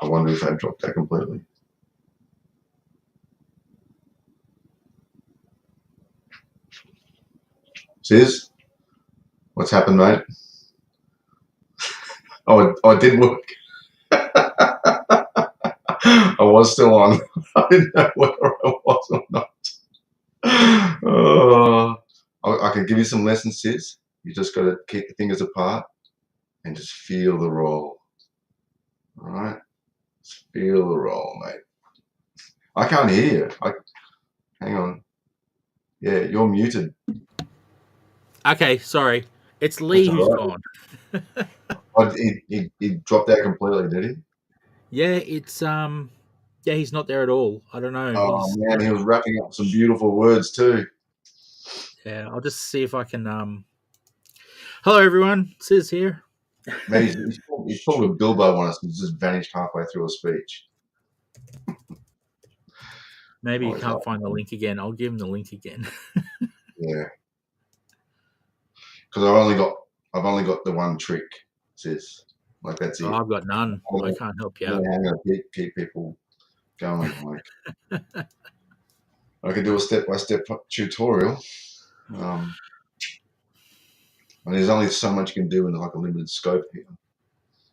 I wonder if they've dropped that completely. Sis, what's happened, mate? Oh, it did work. I was still on. I didn't know whether I was or not. I can give you some lessons, sis. You just got to keep your fingers apart and just feel the roll. All right? Just feel the roll, mate. I can't hear you. Hang on. Yeah, you're muted. Okay, sorry. It's Leigh That's who's all right. gone. Oh, he dropped out completely, did he? Yeah, it's yeah, he's not there at all. I don't know. Oh man, he was wrapping up some beautiful words too. Yeah, I'll just see if I can hello everyone, Sis here. Man, he's pulled a Bilbo on us and just vanished halfway through a speech. Maybe you Always can't like find the link again. I'll give him the link again. Yeah, because I've only got the one trick, sis. Like that's it. Oh, I've got none. I can't help you out. I'm gonna keep people going. Like I could do a step-by-step tutorial. And there's only so much you can do in like a limited scope here.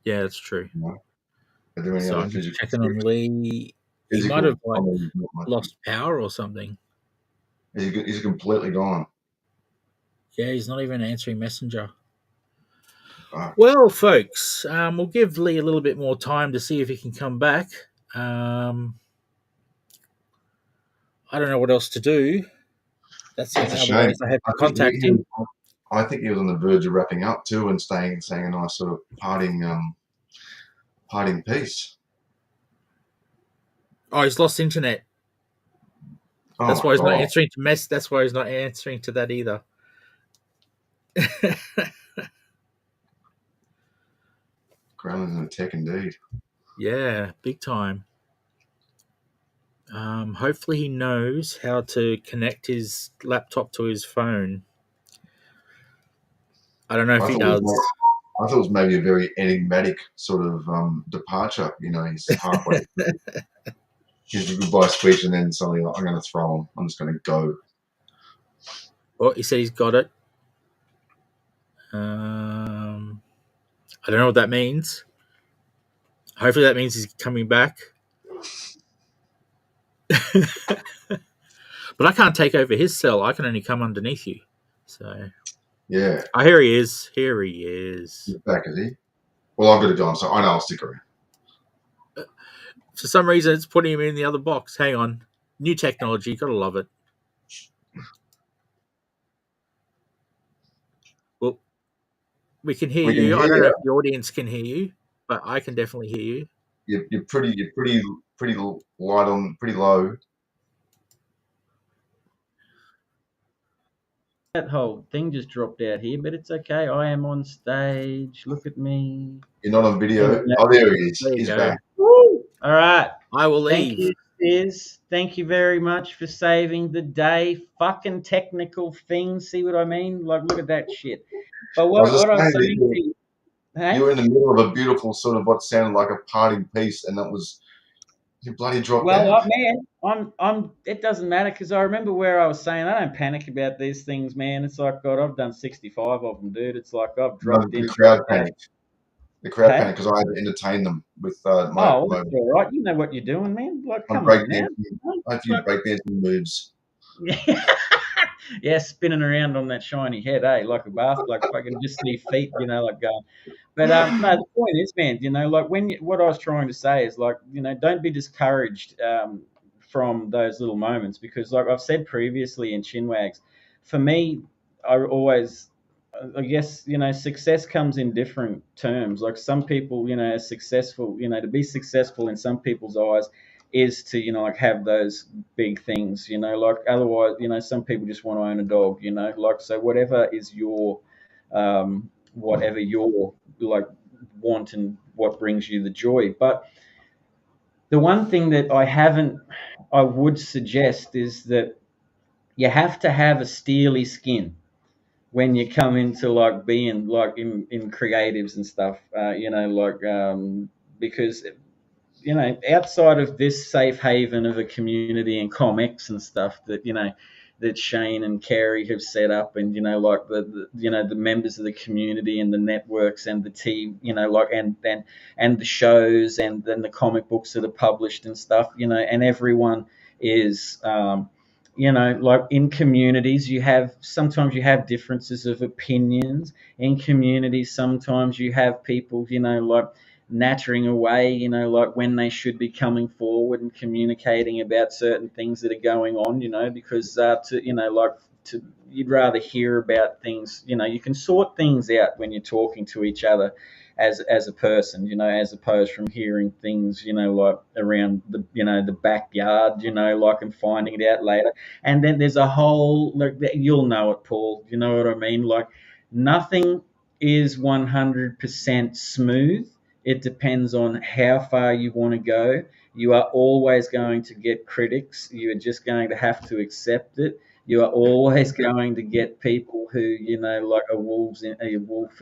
Yeah, that's true. You know? Are there any So other I'm just physical? checking on Leigh. He might have like lost power or something. He's completely gone. Yeah, he's not even answering Messenger. Ah. Well, folks, we'll give Leigh a little bit more time to see if he can come back. I don't know what else to do. That's the That's a only shame. ways I have to contact him. I think he was on the verge of wrapping up too and saying a nice sort of parting piece. Oh, he's lost internet. Oh That's my why he's not God. answering to mess. That's why he's not answering to that either. Gremlins in tech indeed. Yeah, big time. Hopefully he knows how to connect his laptop to his phone. I don't know if he does. I thought it was maybe a very enigmatic sort of departure. You know, he's halfway his goodbye speech and then suddenly like, I'm going to throw him. I'm just going to go. Oh, he said he's got it. I don't know what that means. Hopefully that means he's coming back. But I can't take over his cell. I can only come underneath you. So Yeah. Oh, here he is. Here he is. He's back, is he? Well, I've got to go on, so I know I'll stick around. For some reason, it's putting him in the other box. Hang on. New technology. Gotta love it. Well, we can hear We can you. I hear don't know you. if the audience can hear you, but I can definitely hear you. You're pretty light on, pretty low. That whole thing just dropped out here, but it's okay. I am on stage. Look at me. You're not on There video. we go. Oh, there he is. There you He's go. back. Woo! All right. I will Thank leave. you, Sis. Thank you very much for saving the day. Fucking technical things. See what I mean? Like, look at that shit. But I was just what I was saying saying that to you, hey? you were in the middle of a beautiful sort of what sounded like a parting piece, and that was you bloody dropped Well, out. man, I'm. It doesn't matter because I remember where I was saying I don't panic about these things, man. It's like God, I've done 65 of them, dude. It's like I've No, dropped the in, crowd dropped out. panicked. The crowd Hey? panicked because I had to entertain them with Oh, my well, that's all right. You know what you're doing, man. Like, come on now. I have a few breakdancing moves. Yeah, spinning around on that shiny head, like a bath, like fucking just see feet, like going. But no, the point is, man, like what I was trying to say is like, don't be discouraged from those little moments because, like I've said previously in Chinwags, for me, I guess success comes in different terms. Like some people, are successful. To be successful in some people's eyes is to like have those big things. Like otherwise, some people just want to own a dog. Like so whatever is your whatever your like want and what brings you the joy. But the one thing that I would suggest is that you have to have a steely skin when you come into like being like in creatives and stuff, because outside of this safe haven of a community and comics and stuff that Shane and Carrie have set up, and like the members of the community and the networks and the team, like and the shows and then the comic books that are published and stuff, and everyone is like in communities sometimes you have differences of opinions in communities. Sometimes you have people like nattering away, like when they should be coming forward and communicating about certain things that are going on, because you'd rather hear about things, you can sort things out when you're talking to each other as a person, as opposed from hearing things, like around the backyard, like and finding it out later. And then there's a whole, like, you'll know it, Paul, you know what I mean? Like nothing is 100% smooth. It depends on how far you want to go. You are always going to get critics. You are just going to have to accept it. You are always going to get people who, like a wolf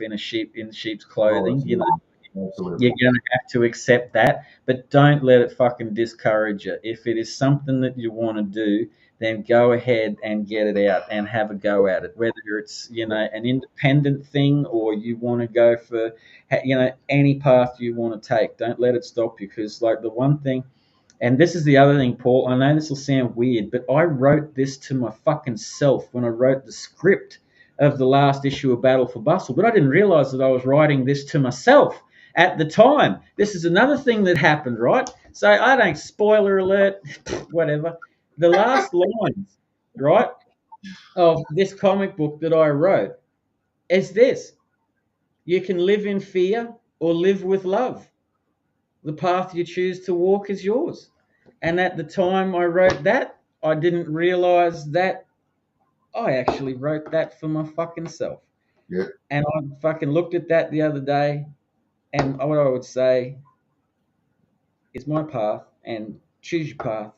in sheep's clothing. Absolutely. You're going to have to accept that, but don't let it fucking discourage you. If it is something that you want to do, then go ahead and get it out and have a go at it. Whether it's an independent thing or you want to go for any path you want to take, don't let it stop you. Because like the one thing, and this is the other thing, Paul, I know this will sound weird, but I wrote this to my fucking self when I wrote the script of the last issue of Battle for Bustle, but I didn't realize that I was writing this to myself at the time. This is another thing that happened, right? So I don't, spoiler alert, whatever. The last lines, right, of this comic book that I wrote is this: you can live in fear or live with love. The path you choose to walk is yours. And at the time I wrote that, I didn't realize that I actually wrote that for my fucking self. Yeah. And I fucking looked at that the other day, and what I would say is my path, and choose your path.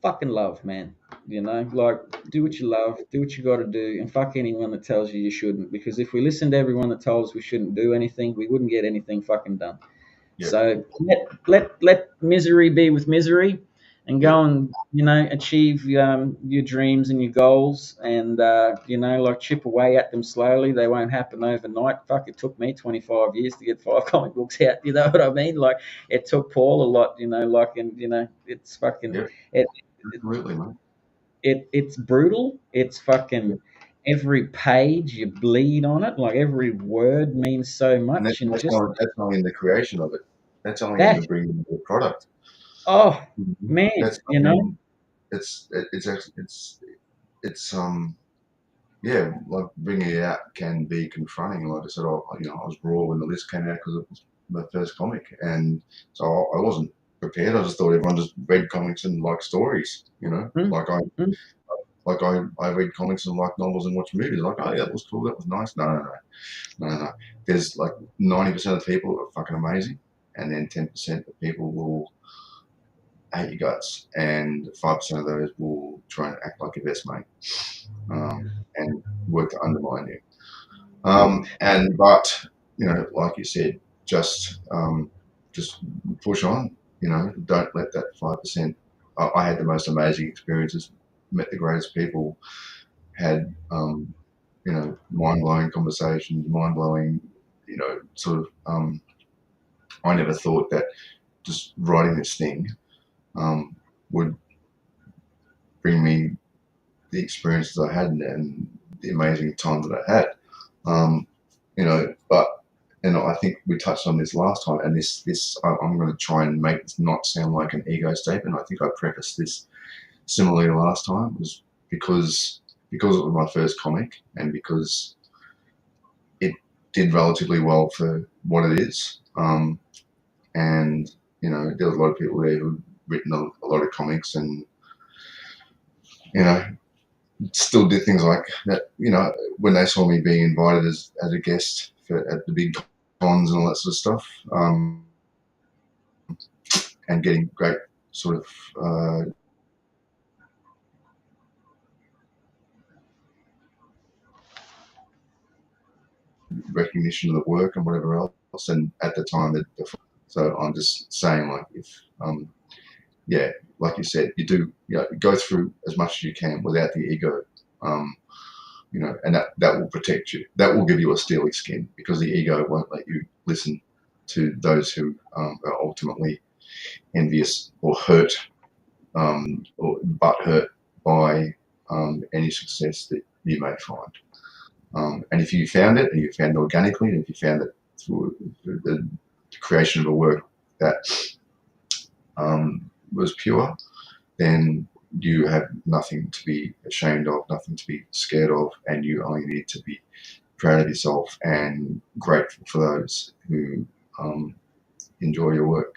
Fucking love, man. Like do what you love, do what you got to do, and fuck anyone that tells you you shouldn't. Because if we listened to everyone that told us we shouldn't do anything, we wouldn't get anything fucking done. Yeah. So let misery be with misery, and go and achieve your dreams and your goals, and like chip away at them slowly. They won't happen overnight. Fuck, it took me 25 years to get 5 comic books out. You know what I mean? Like it took Paul a lot. Like, and it's fucking Yeah. it, Absolutely, mate. it's brutal. It's fucking every page you bleed on it. Like every word means so And much, and that's just only in the creation of it. That's only in that the bringing of the product. Oh man, That's you know. something. It's actually it's yeah, like bringing it out can be confronting. Like I said, I was raw when the list came out because it was my first comic, and so I wasn't prepared. I just thought everyone just read comics and liked stories, Mm, mm, I read comics and like novels and watch movies. Like, oh yeah, that was cool, that was nice. No. There's like 90% of people are fucking amazing, and then 10% of people will hate your guts, and 5% of those will try and act like your best mate, and work to undermine you. But like you said, just push on. Don't let that 5%. I had the most amazing experiences, met the greatest people, had mind blowing conversations, mind blowing, sort of. I never thought that just writing this thing would bring me the experiences I had and the amazing time that I had. But I think we touched on this last time, and I'm going to try and make this not sound like an ego statement. I think I prefaced this similarly last time, was because it was my first comic, and because it did relatively well for what it is. And there was a lot of people there who'd written a lot of comics, and you know still did things like that. When they saw me being invited as a guest at the big cons and all that sort of stuff, and getting great sort of recognition of the work and whatever else. And at the time, so I'm just saying, like, if like you said, you do go through as much as you can without the ego. And that will protect you. That will give you a steely skin, because the ego won't let you listen to those who are ultimately envious or hurt, or butthurt by any success that you may find. And if you found it, and you found it organically, and if you found it through the creation of a work that was pure, then you have nothing to be ashamed of, nothing to be scared of, and you only need to be proud of yourself and grateful for those who enjoy your work.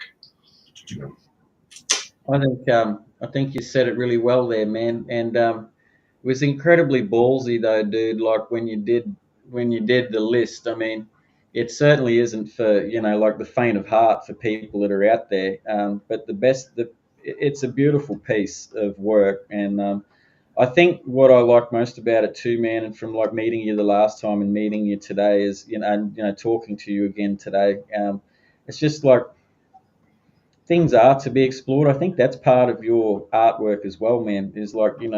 I think you said it really well there, man. And it was incredibly ballsy, though, dude. Like when you did the list. I mean, it certainly isn't for like the faint of heart for people that are out there. But it's a beautiful piece of work, and I think what I like most about it too, man, and from like meeting you the last time and meeting you today is and talking to you again today. It's just like things are to be explored. I think that's part of your artwork as well, man. Is like you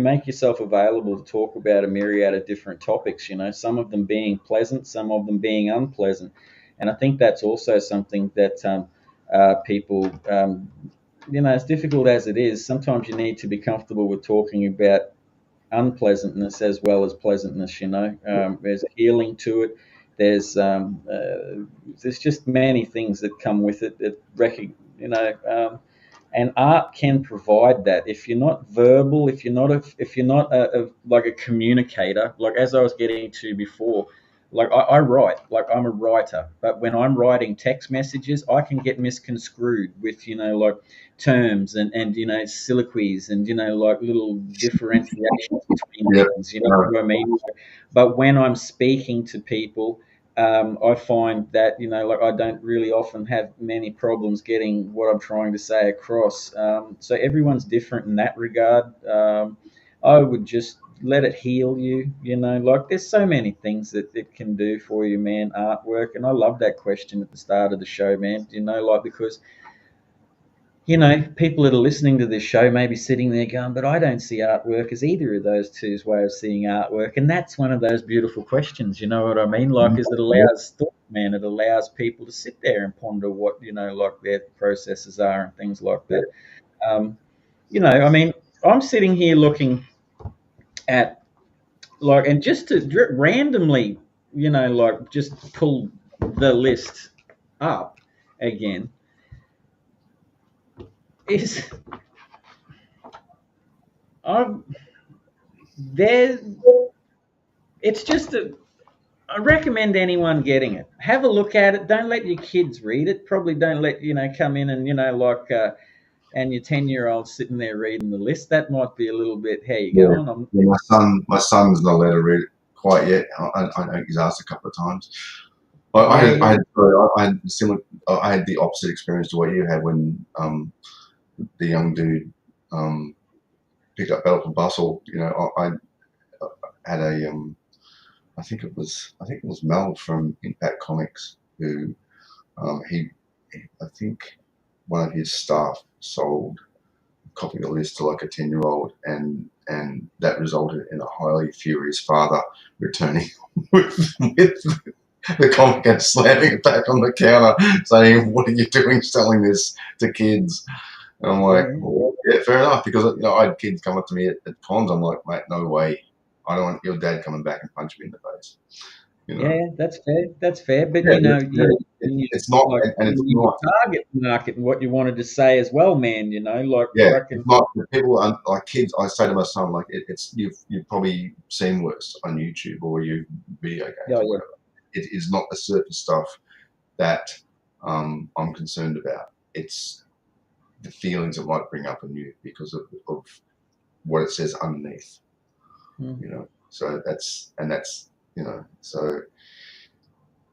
make yourself available to talk about a myriad of different topics. Some of them being pleasant, some of them being unpleasant, and I think that's also something that people. As difficult as it is, sometimes you need to be comfortable with talking about unpleasantness as well as pleasantness. There's a healing to it. There's just many things that come with it that and art can provide that. If you're not verbal, if you're not like a communicator, like as I was getting to before, like I write, like I'm a writer, but when I'm writing text messages, I can get misconstrued with like terms and soliloquies and like little differentiations between Yeah. things. You know what I mean? But when I'm speaking to people, I find that like I don't really often have many problems getting what I'm trying to say across. So everyone's different in that regard. I would just let it heal you. Like there's so many things that it can do for you, man. Artwork, and I love that question at the start of the show, man. Like because people that are listening to this show may be sitting there going, but I don't see artwork as either of those two's way of seeing artwork. And that's one of those beautiful questions, you know what I mean? Like, is it allows thought, man, it allows people to sit there and ponder what, like their processes are and things like that. I mean, I'm sitting here looking at, like, and just to randomly, like, just pull the list up. again is I've there. It's just a. I recommend anyone getting it. Have a look at it. Don't let your kids read it. Probably don't let come in and and your 10-year-old sitting there reading the list. That might be a little bit. How you Yeah, going? yeah, my son's not allowed to read it quite yet. I know he's asked a couple of times. Yeah. I had similar. I had the opposite experience to what you had when the young dude picked up Battle for Bustle. I had a I think it was Mel from Impact Comics who I think one of his staff sold a copy of the list to like a 10-year-old, and that resulted in a highly furious father returning with the comic and slamming it back on the counter, saying, "What are you doing selling this to kids?" And I'm like, well, yeah, fair enough, because I had kids come up to me at cons. I'm like, mate, no way. I don't want your dad coming back and punch me in the face. Yeah, that's fair. That's fair. But Yeah, it's not, like and it's your not. target market and what you wanted to say as well, man. Like Yeah, fucking. it's not. The people like kids. I say to my son, like, it's you've probably seen worse on YouTube or you video games Oh or yeah. whatever. It is not the surface stuff that I'm concerned about. It's the feelings it might bring up in you because of what it says underneath. So that's so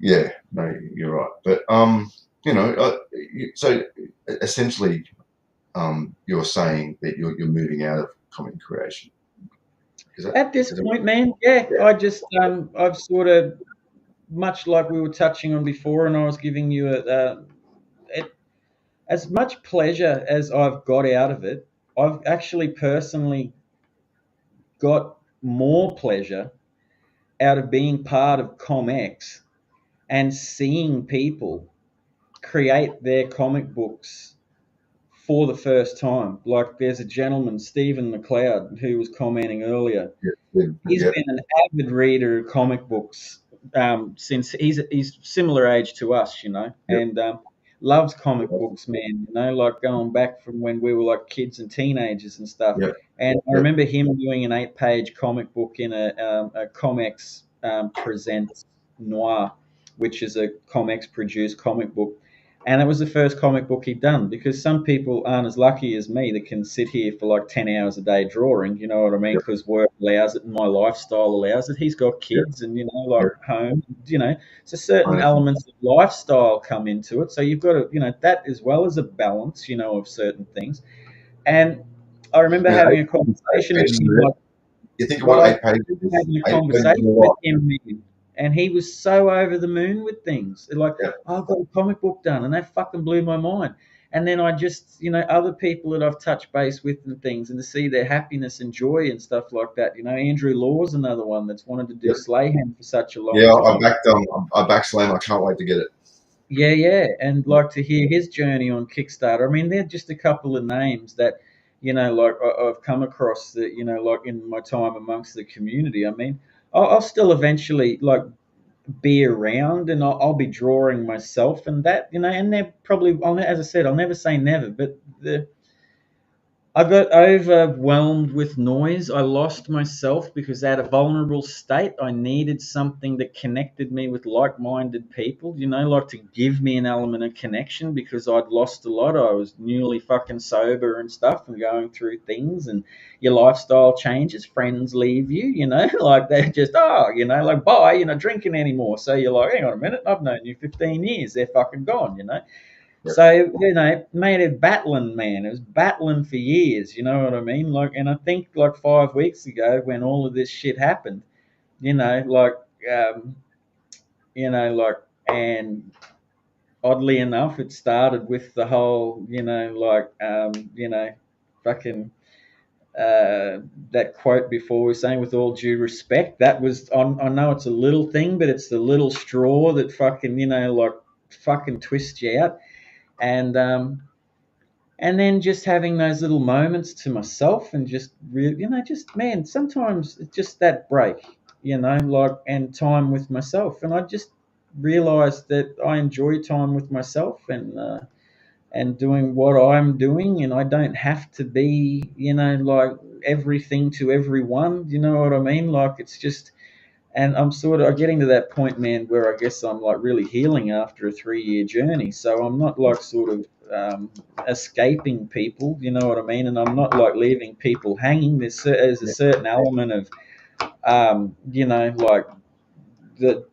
yeah, no, you're right. But so essentially, you're saying that you're moving out of comic creation. At this Is that point, man, yeah, yeah, I just I've sort of, much like we were touching on before, and I was giving you it, as much pleasure as I've got out of it. I've actually personally got more pleasure out of being part of ComX and seeing people create their comic books for the first time. Like there's a gentleman, Stephen McLeod, who was commenting earlier. He's yeah, been an avid reader of comic books since he's similar age to us, yeah, and loves comic books, man. Like going back from when we were like kids and teenagers and stuff. yeah, And I yeah, remember him doing an 8-page comic book in a Comex Presents Noir, which is a Comex produced comic book. And it was the first comic book he'd done, because some people aren't as lucky as me that can sit here for like 10 hours a day drawing, you know what I mean? yeah, Because work allows it and my lifestyle allows it. He's got yeah, kids and, yeah. like home, so certain I elements of lifestyle come into it. So you've got to, that as well as a balance, of certain things. And I remember mean, having a eight conversation with pages him, of it. like, You think of well, what I 8 pages remember is? having a 8 pages is a conversation with lot. him, man, and he was so over the moon with things. Like, Yeah, oh, I've got a comic book done, and that fucking blew my mind. And then I just, other people that I've touched base with and things, and to see their happiness and joy and stuff like that. Andrew Law's another one that's wanted to do yeah, Slayham for such a long yeah. time. I backed Slam. I can't wait to get it. Yeah, yeah, and like to hear his journey on Kickstarter. I mean, they're just a couple of names that, like I've come across that, like in my time amongst the community. I mean, I'll still eventually like be around, and I'll be drawing myself and that, and they're probably, as I said, I'll never say never, but I got overwhelmed with noise. I lost myself because at a vulnerable state, I needed something that connected me with like-minded people, like to give me an element of connection, because I'd lost a lot. I was newly fucking sober and stuff and going through things, and your lifestyle changes, friends leave you, like they're just, like, bye, you're not drinking anymore. So you're like, hang on a minute, I've known you 15 years. They're fucking gone. Yeah, So, made it battling, man. It was battling for years, you know what I mean? Like, and I think like 5 weeks ago when all of this shit happened, you know, like, um, like, and oddly enough, it started with the whole, fucking, that quote before we were saying, with all due respect, that was on, I know it's a little thing, but it's the little straw that fucking, like, fucking twists you out. And then just having those little moments to myself, and just really, just, man, sometimes it's just that break, like, and time with myself. And I just realized that I enjoy time with myself and doing what I'm doing, and I don't have to be, like everything to everyone. You know what I mean? Like it's just, and I'm sort of getting to that point, man, where I guess I'm like really healing after a 3-year journey. So I'm not like sort of escaping people, you know what I mean? And I'm not like leaving people hanging. There's a certain element of, like that,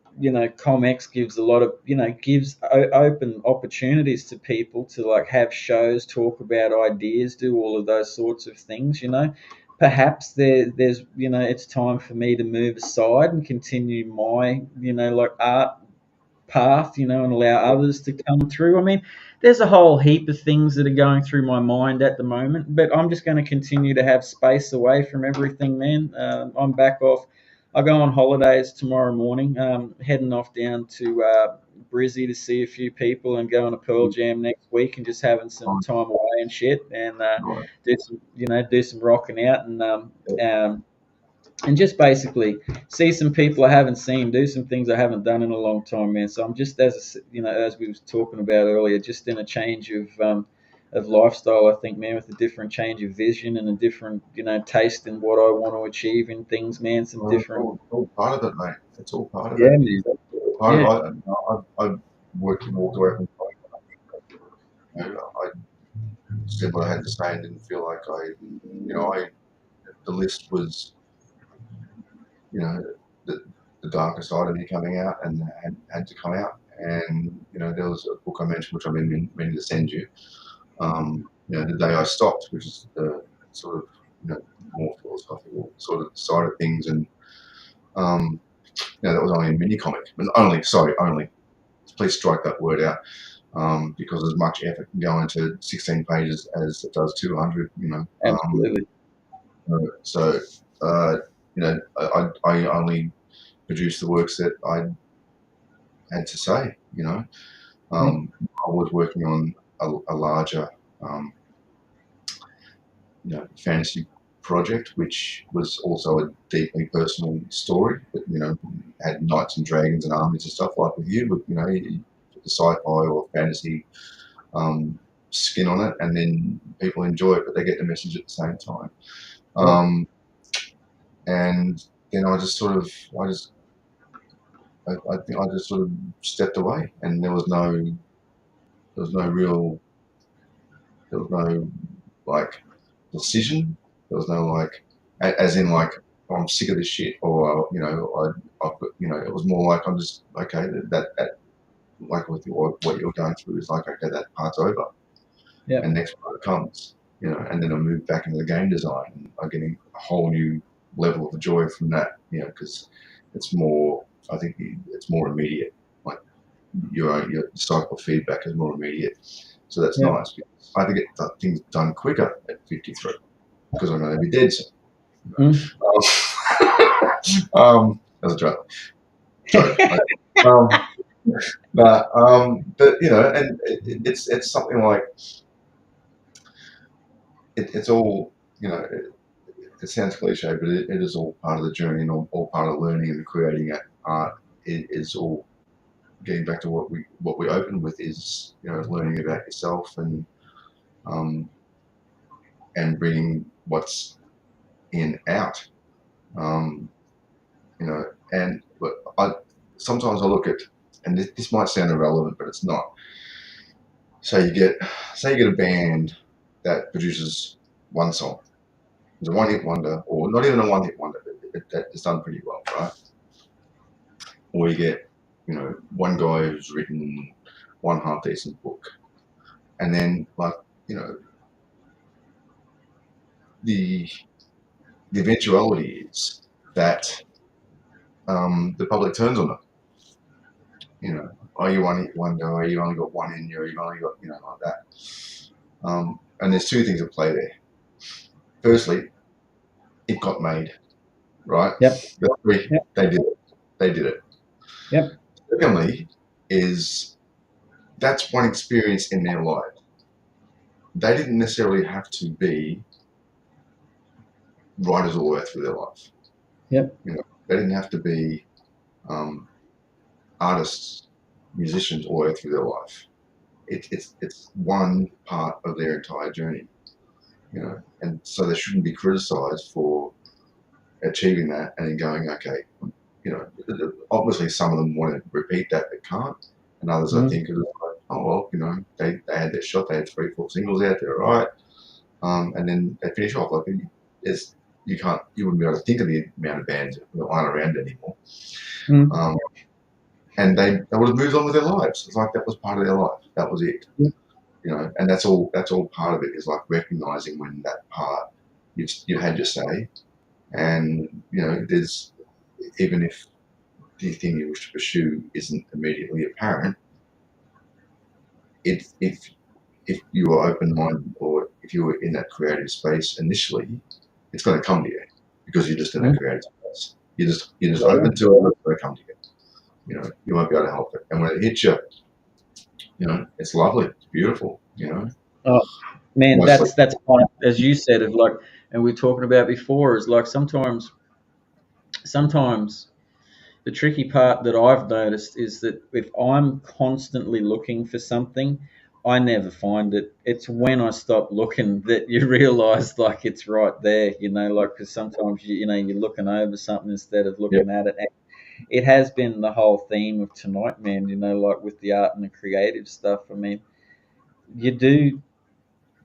comex gives a lot of, gives open opportunities to people to like have shows, talk about ideas, do all of those sorts of things. Perhaps there's, it's time for me to move aside and continue my, like art path, and allow others to come through. I mean, there's a whole heap of things that are going through my mind at the moment, but I'm just going to continue to have space away from everything, man. I'm back off. I go on holidays tomorrow morning, heading off down to Brizzy to see a few people and going to Pearl Jam next week and just having some time away and shit, and do some rocking out and just basically see some people I haven't seen, do some things I haven't done in a long time, man. So I'm just, as we was talking about earlier, just in a change of lifestyle. I think, man, with a different change of vision and a different, taste in what I want to achieve in things, man. Some different, It's all part of it, mate. It's all part of yeah, it. man, Part yeah, of it. I walked away from. I said what I had to say and didn't feel like the list was, the, the darker side of me coming out and had to come out. And, there was a book I mentioned, which I've been meaning to send you, The Day I Stopped, which is the sort of, more philosophical sort of side of things. And, that was only a mini comic. Only, please strike that word out. Because as much effort can go into 16 pages as it does 200, absolutely, So, I only produced the works that I had to say, I was working on a larger, fantasy project, which was also a deeply personal story, but, had knights and dragons and armies and stuff like with you, but, you put the sci-fi or fantasy skin on it, and then people enjoy it, but they get the message at the same time. And then I just sort of, I think I just sort of stepped away, and there was no like decision. There was no like, as in like, oh, I'm sick of this shit, or it was more like I'm just okay. That like with what you're going through is like, okay, that part's over, yeah, and next part comes, and then I moved back into the game design, and I'm getting a whole new level of joy from that, because it's more. I think it's more immediate. Like your cycle feedback is more immediate, so that's yeah. nice. I think things done quicker at 53 because I'm going to be dead soon. As a joke. But and it's something like it's all it sounds cliche, but it is all part of the journey and all part of learning and creating art. It is all getting back to what we opened with is learning about yourself and bringing what's in out. And sometimes I look at, and this might sound irrelevant, but it's not. So you get a band that produces one song. It's a one-hit wonder, or not even a one-hit wonder, that is done pretty well, right? Or you get, one guy who's written one half-decent book, and then the eventuality is that the public turns on them. Are you one-hit wonder? Are you only got one in you? Or you've only got like that. And there's two things at play there. Firstly, it got made, right? Yep. Yep. They did it. Yep. Secondly, is that's one experience in their life. They didn't necessarily have to be writers all the way through their life. Yep. They didn't have to be artists musicians all the way through their life. It's one part of their entire journey, you know, and so they shouldn't be criticised for achieving that and then going, okay, you know, obviously some of them want to repeat that but can't, and others I think are like, oh well, you know, they had their shot, they had 3-4 singles out there, right, and then they finish off. Like there's you wouldn't be able to think of the amount of bands that aren't around anymore. And they would have moved on with their lives. It's like that was part of their life. That was it. Yeah. You know, and that's all part of it, is like recognizing when that part you had your say, and you know, there's, even if the thing you wish to pursue isn't immediately apparent, if you are open minded, or if you were in that creative space initially, it's going to come to you because you're just in that creative space. You're just open to it. It's going to come to you. You know, you won't be able to help it. And when it hits you, you know, it's lovely, it's beautiful. You know. Oh man, Mostly. that's fine. As you said, of like, and we were talking about before, is like sometimes the tricky part that I've noticed is that if I'm constantly looking for something, I never find it. It's when I stop looking that you realize like it's right there, you know, like, because sometimes you know, you're looking over something instead of looking at it. And it has been the whole theme of tonight, man, you know, like with the art and the creative stuff. I mean, you do,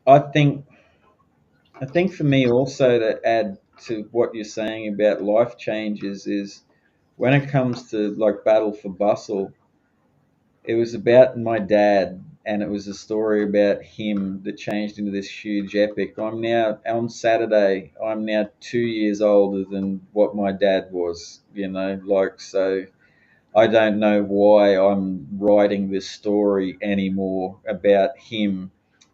I think, for me also, to add to what you're saying about life changes, is when it comes to like Battle for Bustle, it was about my dad, and it was a story about him that changed into this huge epic. I'm now, on Saturday, I'm now 2 years older than what my dad was, you know, like, so I don't know why I'm writing this story anymore about him.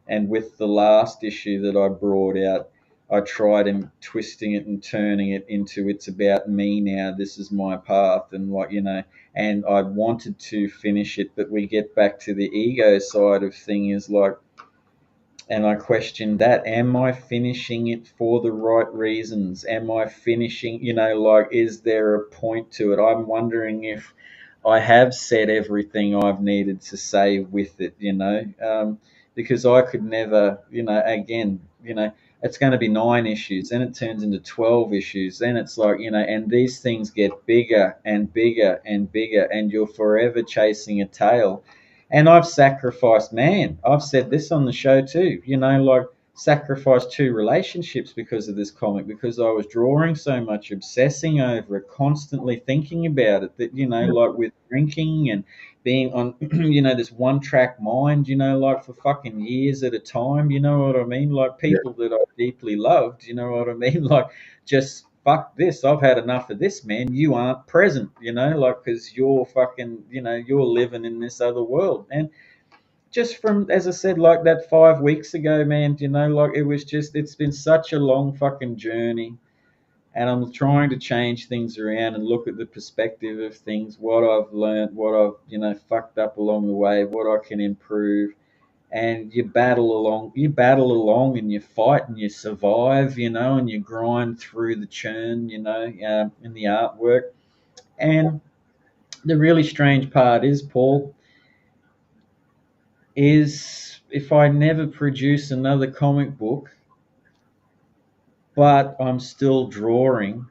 And with the last issue that I brought out, I tried and twisting it and turning it into, it's about me now. This is my path, and like, you know, and I wanted to finish it, but we get back to the ego side of thing, is like, and I questioned that. Am I finishing it for the right reasons? Am I finishing, you know, like, is there a point to it? I'm wondering if I have said everything I've needed to say with it, you know, because I could never, you know, again, you know, it's going to be 9 issues, then it turns into 12 issues, then it's like, you know, and these things get bigger and bigger and bigger, and you're forever chasing a tail. And I've sacrificed, man, I've said this on the show too, you know, like, sacrificed 2 relationships because of this comic, because I was drawing so much, obsessing over it, constantly thinking about it, that, you know, like with drinking and being on, you know, this 1-track mind, you know, like for fucking years at a time, you know what I mean? Like people that I deeply loved, you know what I mean? Like, just fuck this, I've had enough of this, man. You aren't present, you know, like, because you're fucking, you know, you're living in this other world. And just from, as I said, like that 5 weeks ago, man, you know, like, it was just, it's been such a long fucking journey. And I'm trying to change things around and look at the perspective of things, what I've learned, what I've, you know, fucked up along the way, what I can improve. And you battle along and you fight and you survive, you know, and you grind through the churn, you know, in the artwork. And the really strange part is, Paul, is if I never produce another comic book, but I'm still drawing,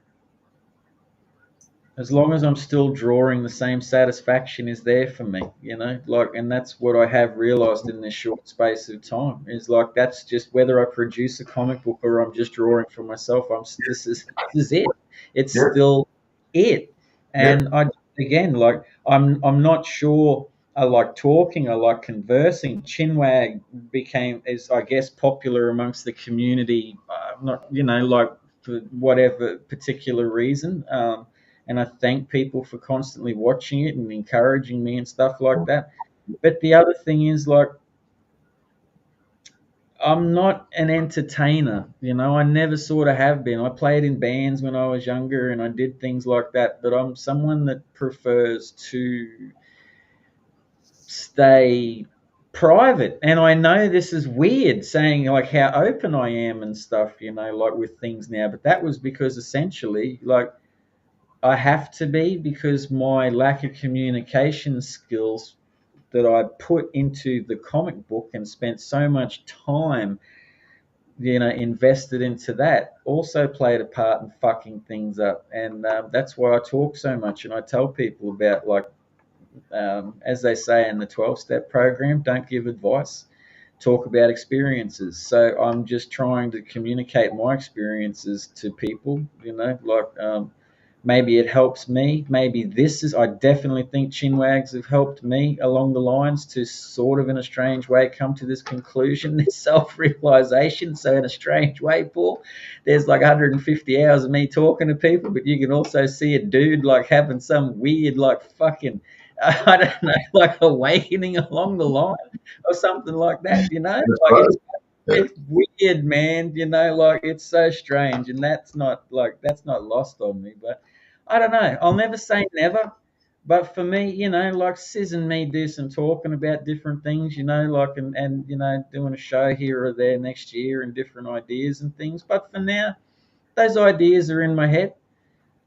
as long as I'm still drawing, the same satisfaction is there for me, you know, like, and that's what I have realized in this short space of time, is like, that's just whether I produce a comic book or I'm just drawing for myself. This is it. It's still it. And I, again, like, I'm not sure. I like talking. I like conversing. Chinwag is, I guess, popular amongst the community. Not, you know, like, for whatever particular reason. And I thank people for constantly watching it and encouraging me and stuff like that. But the other thing is, like, I'm not an entertainer, you know. I never sort of have been. I played in bands when I was younger and I did things like that, but I'm someone that prefers to stay private. And I know this is weird saying like how open I am and stuff, you know, like with things now, but that was because essentially, like, I have to be, because my lack of communication skills that I put into the comic book and spent so much time, invested into that, also played a part in fucking things up. And that's why I talk so much, and I tell people about, like, as they say in the 12-step program, don't give advice, talk about experiences. So I'm just trying to communicate my experiences to people, maybe it helps me. Maybe I definitely think chinwags have helped me along the lines to sort of, in a strange way, come to this conclusion, this self-realization. So in a strange way, Paul, there's like 150 hours of me talking to people, but you can also see a dude like having some weird, like, fucking, I don't know, like awakening along the line or something like that, That's like right. it's weird, man, like it's so strange, and that's not lost on me. But I don't know, I'll never say never. But for me, like Sis and me do some talking about different things, like, and doing a show here or there next year and different ideas and things. But for now, those ideas are in my head.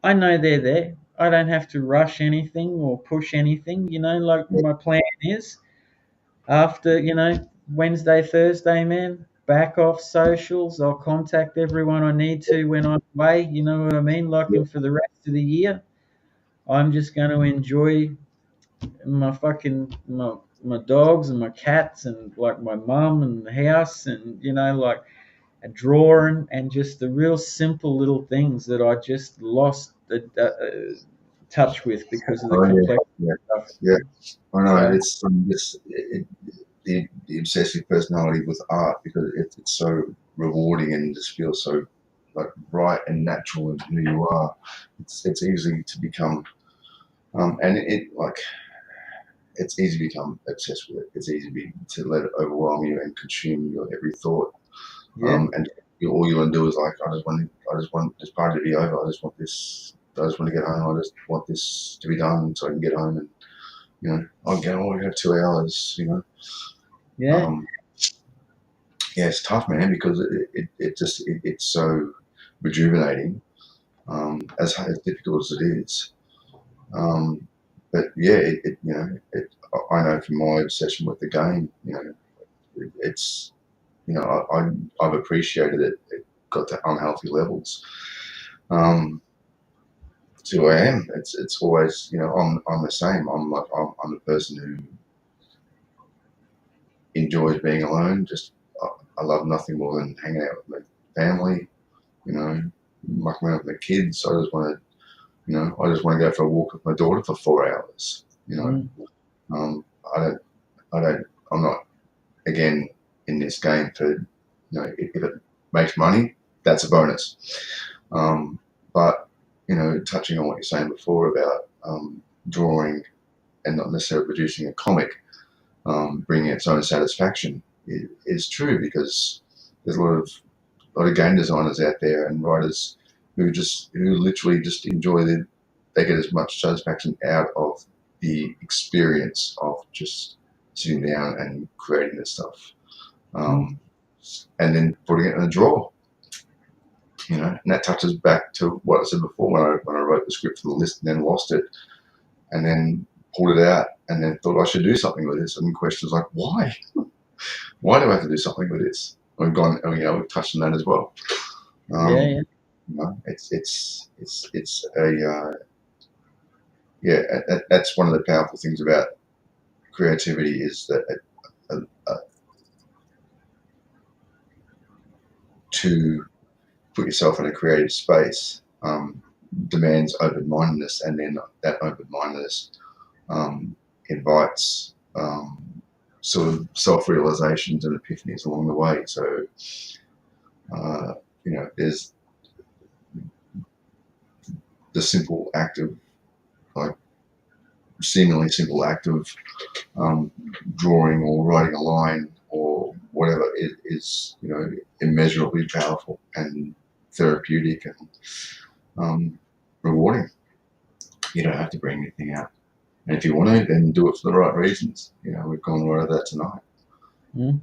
I know they're there. I don't have to rush anything or push anything, like my plan is after, Wednesday, Thursday, man, back off socials. I'll contact everyone I need to when I'm away, you know what I mean? Like, and for the rest of the year, I'm just going to enjoy my dogs and my cats and, like, my mum and the house and, like, a drawing and just the real simple little things that I just lost touch with because of the Oh complexity yeah, of stuff. yeah. I know So, the obsessive personality with art, because it's so rewarding and just feels so, like, right and natural in who you are. It's easy to become, and it's easy to become obsessed with it. It's easy to let it overwhelm you and consume your every thought. yeah, And all you want to do is, like, I just want this party to be over. I just want this. I just want to get home. I just want this to be done so I can get home and, I'll get home. I have 2 hours. yeah, Um, yeah, it's tough, man, because it's so rejuvenating. As difficult as it is. But yeah, I know from my obsession with the game, it's, I've appreciated it. It got to unhealthy levels. To who I am. It's always, I'm the same. I'm a person who enjoys being alone. I love nothing more than hanging out with my family. Mucking around with my kids. I just want to go for a walk with my daughter for 4 hours. mm, Um, I don't, I don't, I'm not, again, in this game for, if it makes money, that's a bonus. But, touching on what you're saying before about drawing and not necessarily producing a comic, bringing its own satisfaction is true, because there's a lot of game designers out there and writers who literally just they get as much satisfaction out of the experience of just sitting down and creating this stuff, mm, um, and then putting it in a drawer. And that touches back to what I said before, when I wrote the script for the list and then lost it, and then pulled it out and then thought I should do something with this. And the question is, like, why? Why do I have to do something with this? We've touched on that as well. yeah, It's a yeah. That's one of the powerful things about creativity, is that to put yourself in a creative space demands open-mindedness, and then that open-mindedness invites sort of self-realizations and epiphanies along the way. So there's the simple act of, like, seemingly simple act of drawing or writing a line or whatever is immeasurably powerful and therapeutic and rewarding. You don't have to bring anything out, and if you want to, then do it for the right reasons. We've gone right over that tonight. mm,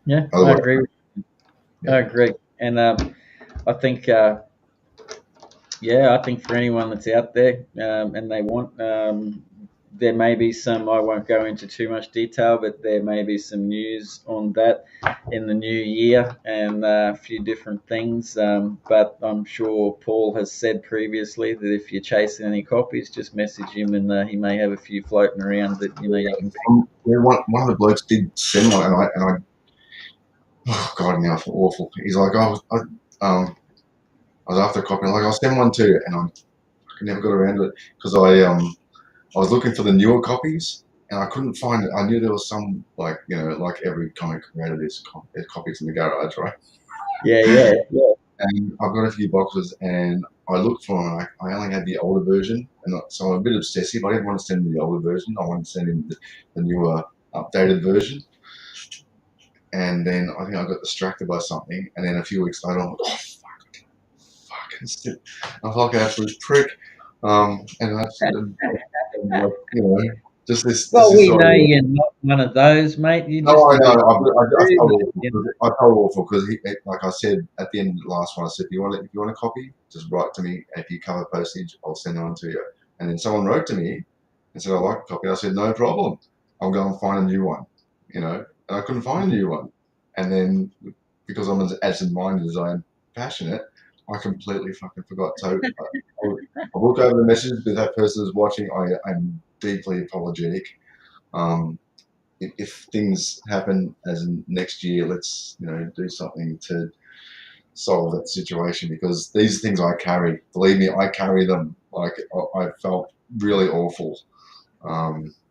yeah. I Otherwise, agree. yeah, I agree, and I think, I think for anyone that's out there, and they want, there may be some, I won't go into too much detail, but there may be some news on that in the new year, and a few different things. But I'm sure Paul has said previously that if you're chasing any copies, just message him, and he may have a few floating around that you can. One of the blokes did send one, and I oh god, now I feel awful. He's like, I was after a copy, like I'll send one to you, and I never got around to it because I was looking for the newer copies and I couldn't find it. I knew there was some, like, like every comic creator, there's copies in the garage, right? Yeah. And I've got a few boxes and I looked for them. I only had the older version, and so I'm a bit obsessive. I didn't want to send him the older version. I wanted to send him the newer, updated version. And then I think I got distracted by something. And then a few weeks later, I'm like, oh, fucking shit. I felt like an absolute prick. And that's, just this. Well, This is we know like, you're not one of those, mate. You no, just I know. I felt awful because, like I said at the end of the last one, I said, if you want a copy, just write to me. If you cover postage, I'll send it on to you. And then someone wrote to me and said, I like a copy. I said, no problem. I'll go and find a new one. And I couldn't find a new one. And then because I'm as absent-minded as I am passionate, I completely fucking forgot. So I'll look over the message that that person is watching. I'm deeply apologetic. If things happen as in next year, let's do something to solve that situation, because these things I carry, believe me, I carry them. Like I felt really awful.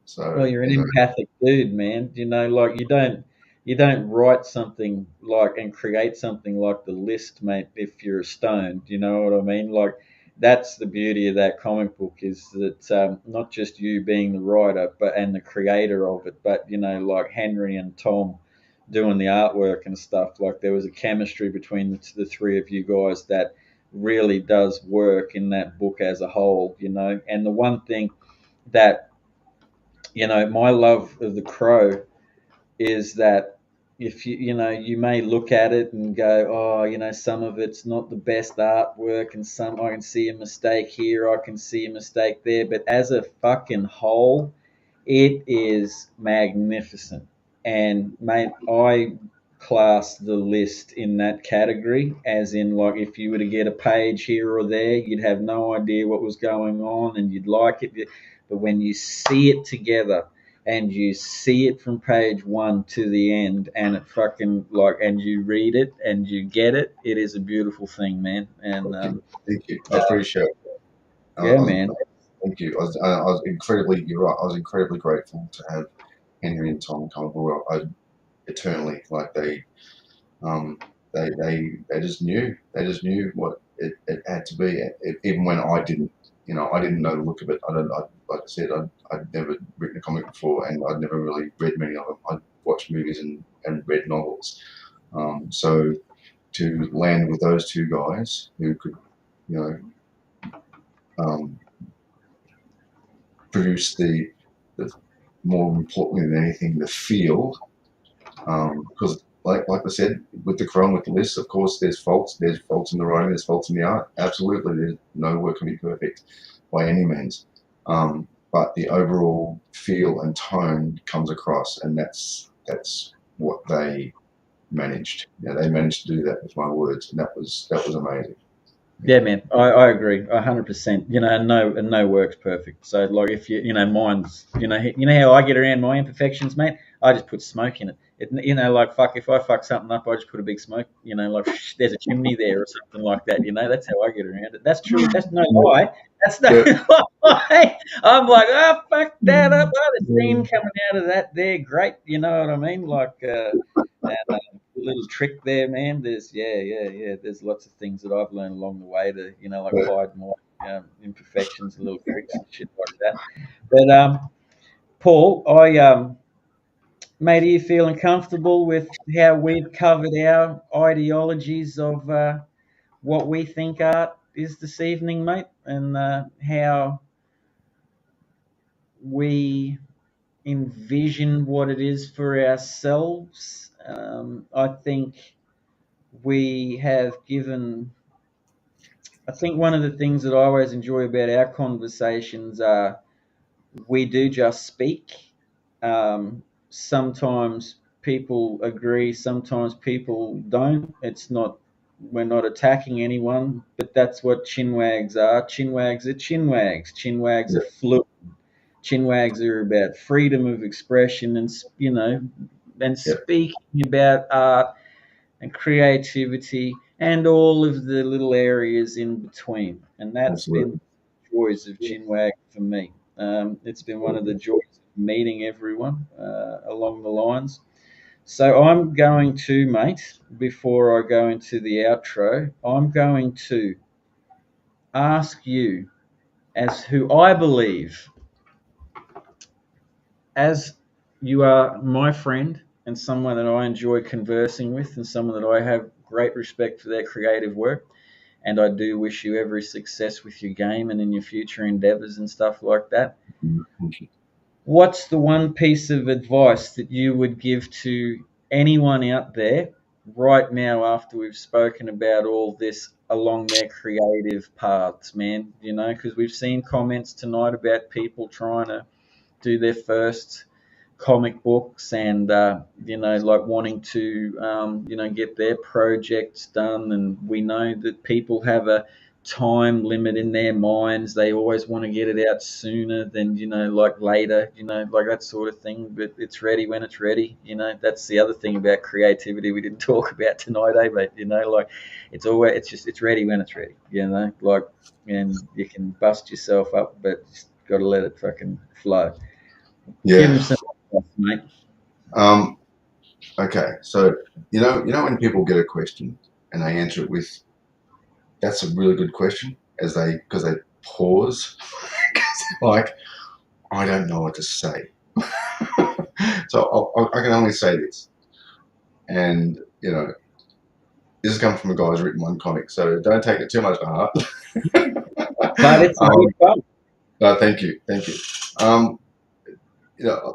So Well, you're an empathic dude, man. Like you don't write something like and create something like the list, mate, if you're stoned. You know what I mean? Like that's the beauty of that comic book, is that not just you being the writer, and the creator of it, but like Henry and Tom doing the artwork and stuff. Like there was a chemistry between the three of you guys that really does work in that book as a whole. And the one thing that my love of the Crow is that if you may look at it and go, oh, some of it's not the best artwork, and some I can see a mistake here, I can see a mistake there, but as a fucking whole, it is magnificent. And mate, I class the list in that category, as in, like, if you were to get a page here or there, you'd have no idea what was going on and you'd like it. But when you see it together and you see it from page one to the end, and it fucking and you read it and you get it, it is a beautiful thing, man. And thank you. I appreciate it. yeah, man. Thank you. I was incredibly. You're right. I was incredibly grateful to have Henry and Tom come aboard. Eternally, like they just knew. They just knew what it had to be, even when I didn't. I didn't know the look of it. Like I said, I'd never written a comic before, and I'd never really read many of them. I'd watched movies and read novels. So to land with those two guys who could, produce the more importantly than anything, the feel, because like I said, with the Chrome, with the list, of course, there's faults in the writing, there's faults in the art. Absolutely, no work can be perfect by any means, but the overall feel and tone comes across, and that's what they managed. They managed to do that with my words, and that was amazing. Yeah, man, I agree 100%. And no work's perfect. So, like, if mine's, how I get around my imperfections, mate. I just put smoke in it. Like, fuck, if I fuck something up, I just put a big smoke. Like, there's a chimney there or something like that. That's how I get around it. That's true. That's no lie. That's no lie. I'm like, oh, fuck that up. Oh, the steam coming out of that there, great. You know what I mean? Like, and little trick there, man. There's There's lots of things that I've learned along the way to like hide my imperfections and little tricks and shit like that. But Paul, mate, are you feeling comfortable with how we've covered our ideologies of what we think art is this evening, mate, and how we envision what it is for ourselves? I think we have given. I think one of the things that I always enjoy about our conversations are we do just speak. Sometimes people agree, sometimes people don't. We're not attacking anyone, but that's what chinwags are. Chinwags are chinwags. Chinwags are fluid. Chinwags are about freedom of expression and Yep. speaking about art and creativity and all of the little areas in between. And that's been Absolutely. the joys of Chinwag for me. It's been one of the joys of meeting everyone along the lines. So I'm going to, mate, before I go into the outro, I'm going to ask you, as who I believe, as you are my friend and someone that I enjoy conversing with and someone that I have great respect for their creative work, and I do wish you every success with your game and in your future endeavors and stuff like that. Thank you. What's the one piece of advice that you would give to anyone out there right now after we've spoken about all this along their creative paths, man? Because we've seen comments tonight about people trying to do their first comic books and like wanting to get their projects done, and we know that people have a time limit in their minds. They always want to get it out sooner than like later, like that sort of thing, but it's ready when it's ready. That's the other thing about creativity we didn't talk about tonight, but like it's ready when it's ready, like, and you can bust yourself up, but just got to let it fucking flow. Give Yeah. them some advice, mate. Okay. So when people get a question and they answer it with, "That's a really good question," because they pause, like, I don't know what to say. So I can only say this, and this has come from a guy who's written one comic, so don't take it too much to heart. But it's um, good fun. no, thank you. Um,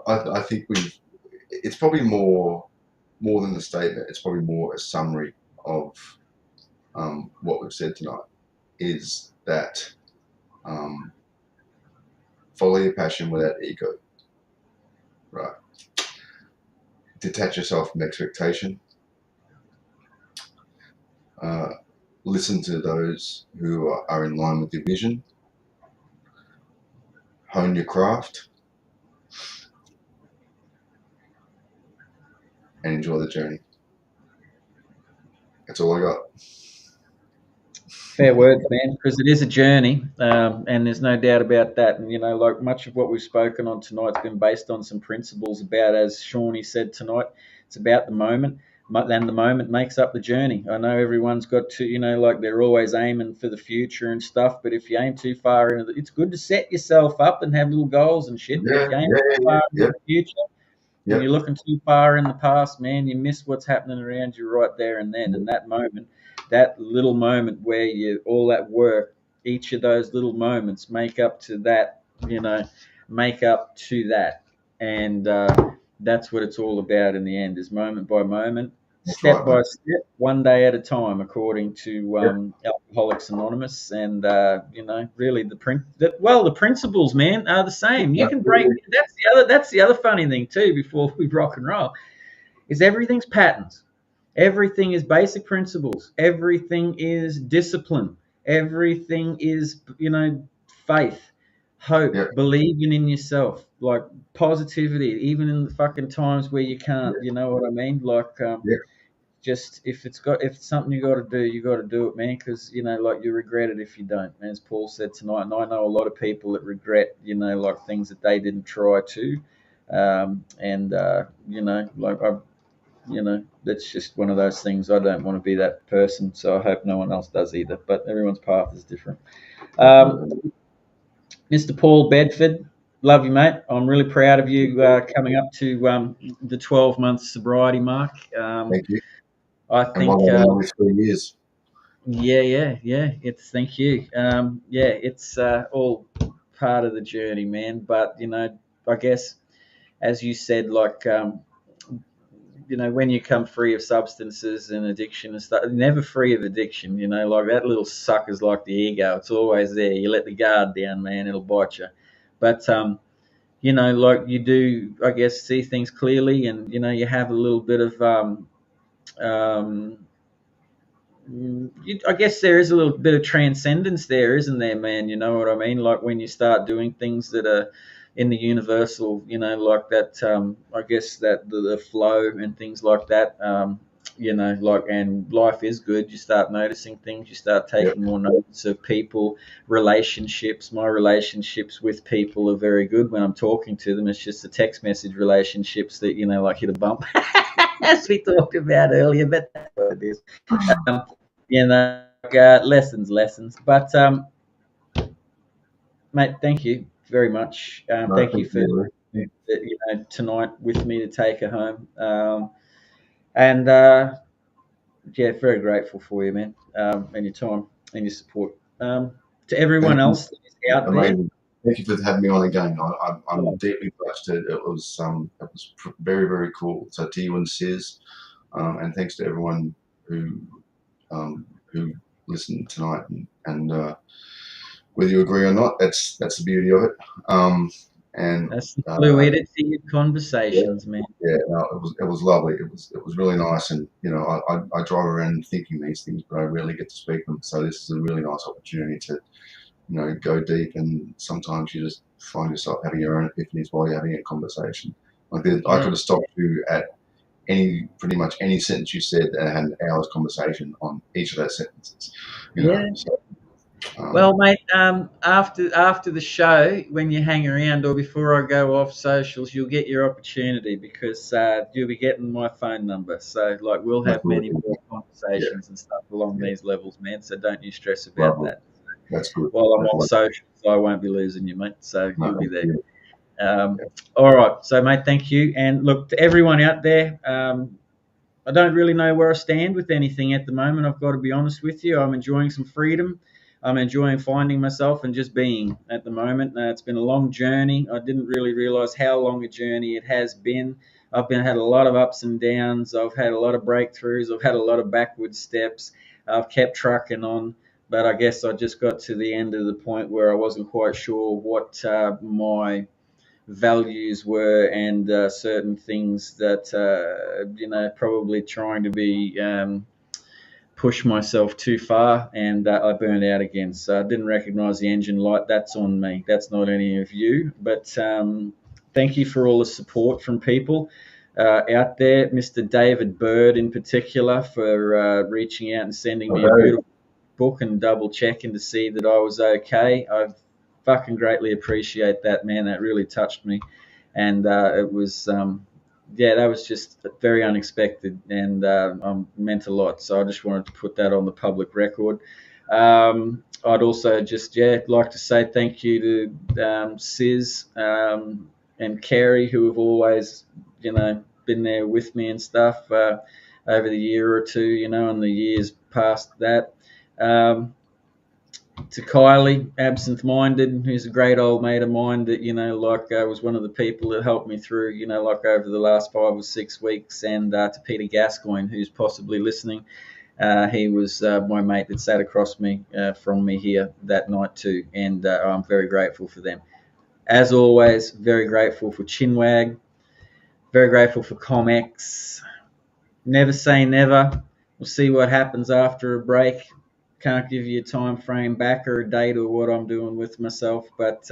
I think it's probably more than a statement. It's probably more a summary of what we've said tonight. Is that follow your passion without ego, right? Detach yourself from expectation. Listen to those who are in line with your vision. Hone your craft and enjoy the journey. That's all I got. Fair words, man, because it is a journey, and there's no doubt about that. And like much of what we've spoken on tonight's been based on some principles about, as Shawnee said tonight, it's about the moment, and the moment makes up the journey. I know everyone's got to, like they're always aiming for the future and stuff, but if you aim too far into it's good to set yourself up and have little goals and shit. But if Yeah, you aim yeah, too far into yeah, the future, and yeah, you're looking too far in the past, man, you miss what's happening around you right there and then. And that moment, that little moment where all that work, each of those little moments make up to that, make up to that. And that's what it's all about in the end, is moment by moment, that's right, step mate. by step, one day at a time, according to Yeah, Alcoholics Anonymous. And really the principles, man, are the same. You can break. absolutely. That's the other funny thing too. Before we rock and roll, is everything's patterns. Everything is basic principles. Everything is discipline. Everything is faith, hope, Yeah, believing in yourself, like positivity, even in the fucking times where you can't. yeah, You know what I mean? Like yeah. just if it's something you got to do, you got to do it, man, because like you regret it if you don't, as Paul said tonight. And I know a lot of people that regret like things that they didn't try to, and like I that's just one of those things. I don't want to be that person, so I hope no one else does either, but everyone's path is different. um, Absolutely. Mr. Paul Bedford, love you, mate. I'm really proud of you coming up to the 12-month sobriety mark. Thank you. I And one think more only 3 years. yeah. It's thank you. Yeah, it's all part of the journey, man. But I guess as you said, like when you come free of substances and addiction and stuff, never free of addiction. Like that little sucker's like the ego. It's always there. You let the guard down, man, it'll bite you. But like you do, I guess, see things clearly, and you have a little bit of um, I guess there is a little bit of transcendence there, isn't there, man? You know what I mean? Like when you start doing things that are in the universal, like that. I guess that the flow and things like that. Like, and life is good. You start noticing things. You start Yep. taking more notice of people, relationships. My relationships with people are very good when I'm talking to them. It's just the text message relationships that like hit a bump, as we talked about earlier. But that's what it is. Um, lessons. But mate, thank you very much. No, Thank you thank for you. tonight with me to take her home. And yeah, very grateful for you, man, and your time and your support. To everyone Thank you. else out there, Amazing. Thank you for having me on again. I'm deeply touched. It was very, very cool. So to you and Sis, and thanks to everyone who who listened tonight, and whether you agree or not, that's the beauty of it. And that's the uh, fluidity of yeah, conversations, man. yeah, no, it was lovely. It was really nice, and I drive around thinking these things, but I rarely get to speak them. So this is a really nice opportunity to go deep, and sometimes you just find yourself having your own epiphanies while you're having a conversation. Like I could have stopped you at pretty much any sentence you said, and had an hour's conversation on each of those sentences. Yeah. So, Well, mate, after the show, when you hang around or before I go off socials, you'll get your opportunity because you'll be getting my phone number. So, like, we'll look have forward many to more it. Yeah, conversations and stuff along yeah, these levels, man. So don't you stress about lovely. that. That's good. While I'm That's on lovely. socials, I won't be losing you, mate. So No, you'll be thank there. you. Yeah. All right. So, mate, thank you. And look, to everyone out there, I don't really know where I stand with anything at the moment. I've got to be honest with you. I'm enjoying some freedom. I'm enjoying finding myself and just being at the moment. It's been a long journey. I didn't really realize how long a journey it has been. Had a lot of ups and downs. I've had a lot of breakthroughs. I've had a lot of backward steps. I've kept trucking on, but I guess I just got to the end of the point where I wasn't quite sure what my values were, and certain things that probably trying to be push myself too far, and I burned out again. So I didn't recognize the engine light. That's on me. That's not any of you. But thank you for all the support from people out there. Mr. David Bird in particular for reaching out and sending me a Okay. beautiful book and double checking to see that I was okay. I fucking greatly appreciate that, man. That really touched me, and it was yeah, that was just very unexpected, and meant a lot. So I just wanted to put that on the public record. I'd also just like to say thank you to Sis and Carrie, who have always been there with me and stuff over the year or two, and the years past that. Um, to Kylie, absent-minded, who's a great old mate of mine that was one of the people that helped me through, like over the last 5 or 6 weeks, and to Peter Gascoigne, who's possibly listening. He was my mate that sat across me from me here that night too, and I'm very grateful for them. As always, very grateful for Chinwag, very grateful for Comex. Never say never. We'll see what happens after a break. Can't give you a time frame back or a date or what I'm doing with myself, but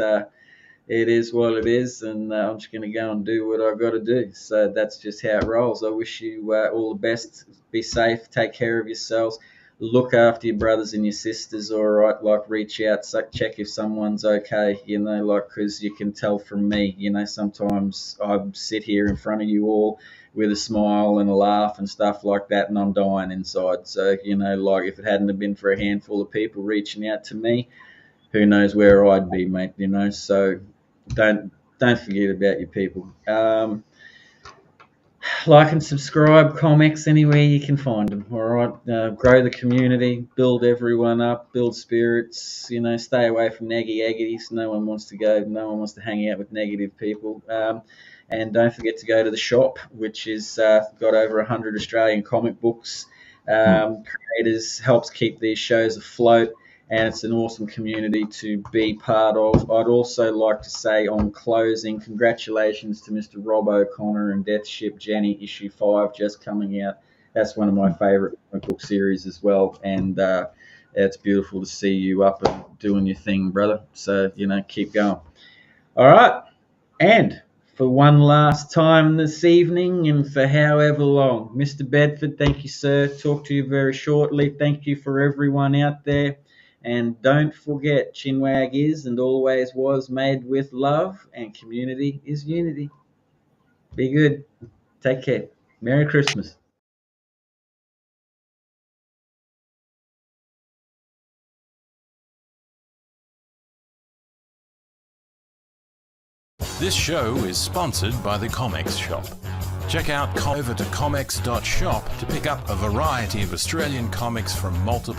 it is what it is, and I'm just going to go and do what I've got to do. So that's just how it rolls. I wish you all the best. Be safe. Take care of yourselves. Look after your brothers and your sisters, all right? Like, reach out, check if someone's okay, because you can tell from me, sometimes I sit here in front of you all with a smile and a laugh and stuff like that, and I'm dying inside. So, like, if it hadn't have been for a handful of people reaching out to me, who knows where I'd be, mate, so don't forget about your people. Like and subscribe, comics, anywhere you can find them, all right? Grow the community, build everyone up, build spirits, stay away from neggy-eggities. No one wants to hang out with negative people. And don't forget to go to the shop, which is got over 100 Australian comic books, creators, helps keep these shows afloat, and it's an awesome community to be part of. I'd also like to say on closing, congratulations to Mr. Rob O'Connor and Death Ship Jenny, issue 5 just coming out. That's one of my favourite comic book series as well, and it's beautiful to see you up and doing your thing, brother. So, keep going. All right, and for one last time this evening and for however long, Mr. Bedford, thank you, sir. Talk to you very shortly. Thank you for everyone out there. And don't forget, Chinwag is and always was made with love, and community is unity. Be good. Take care. Merry Christmas. This show is sponsored by the Comics Shop. Check out over to comics.shop to pick up a variety of Australian comics from multiple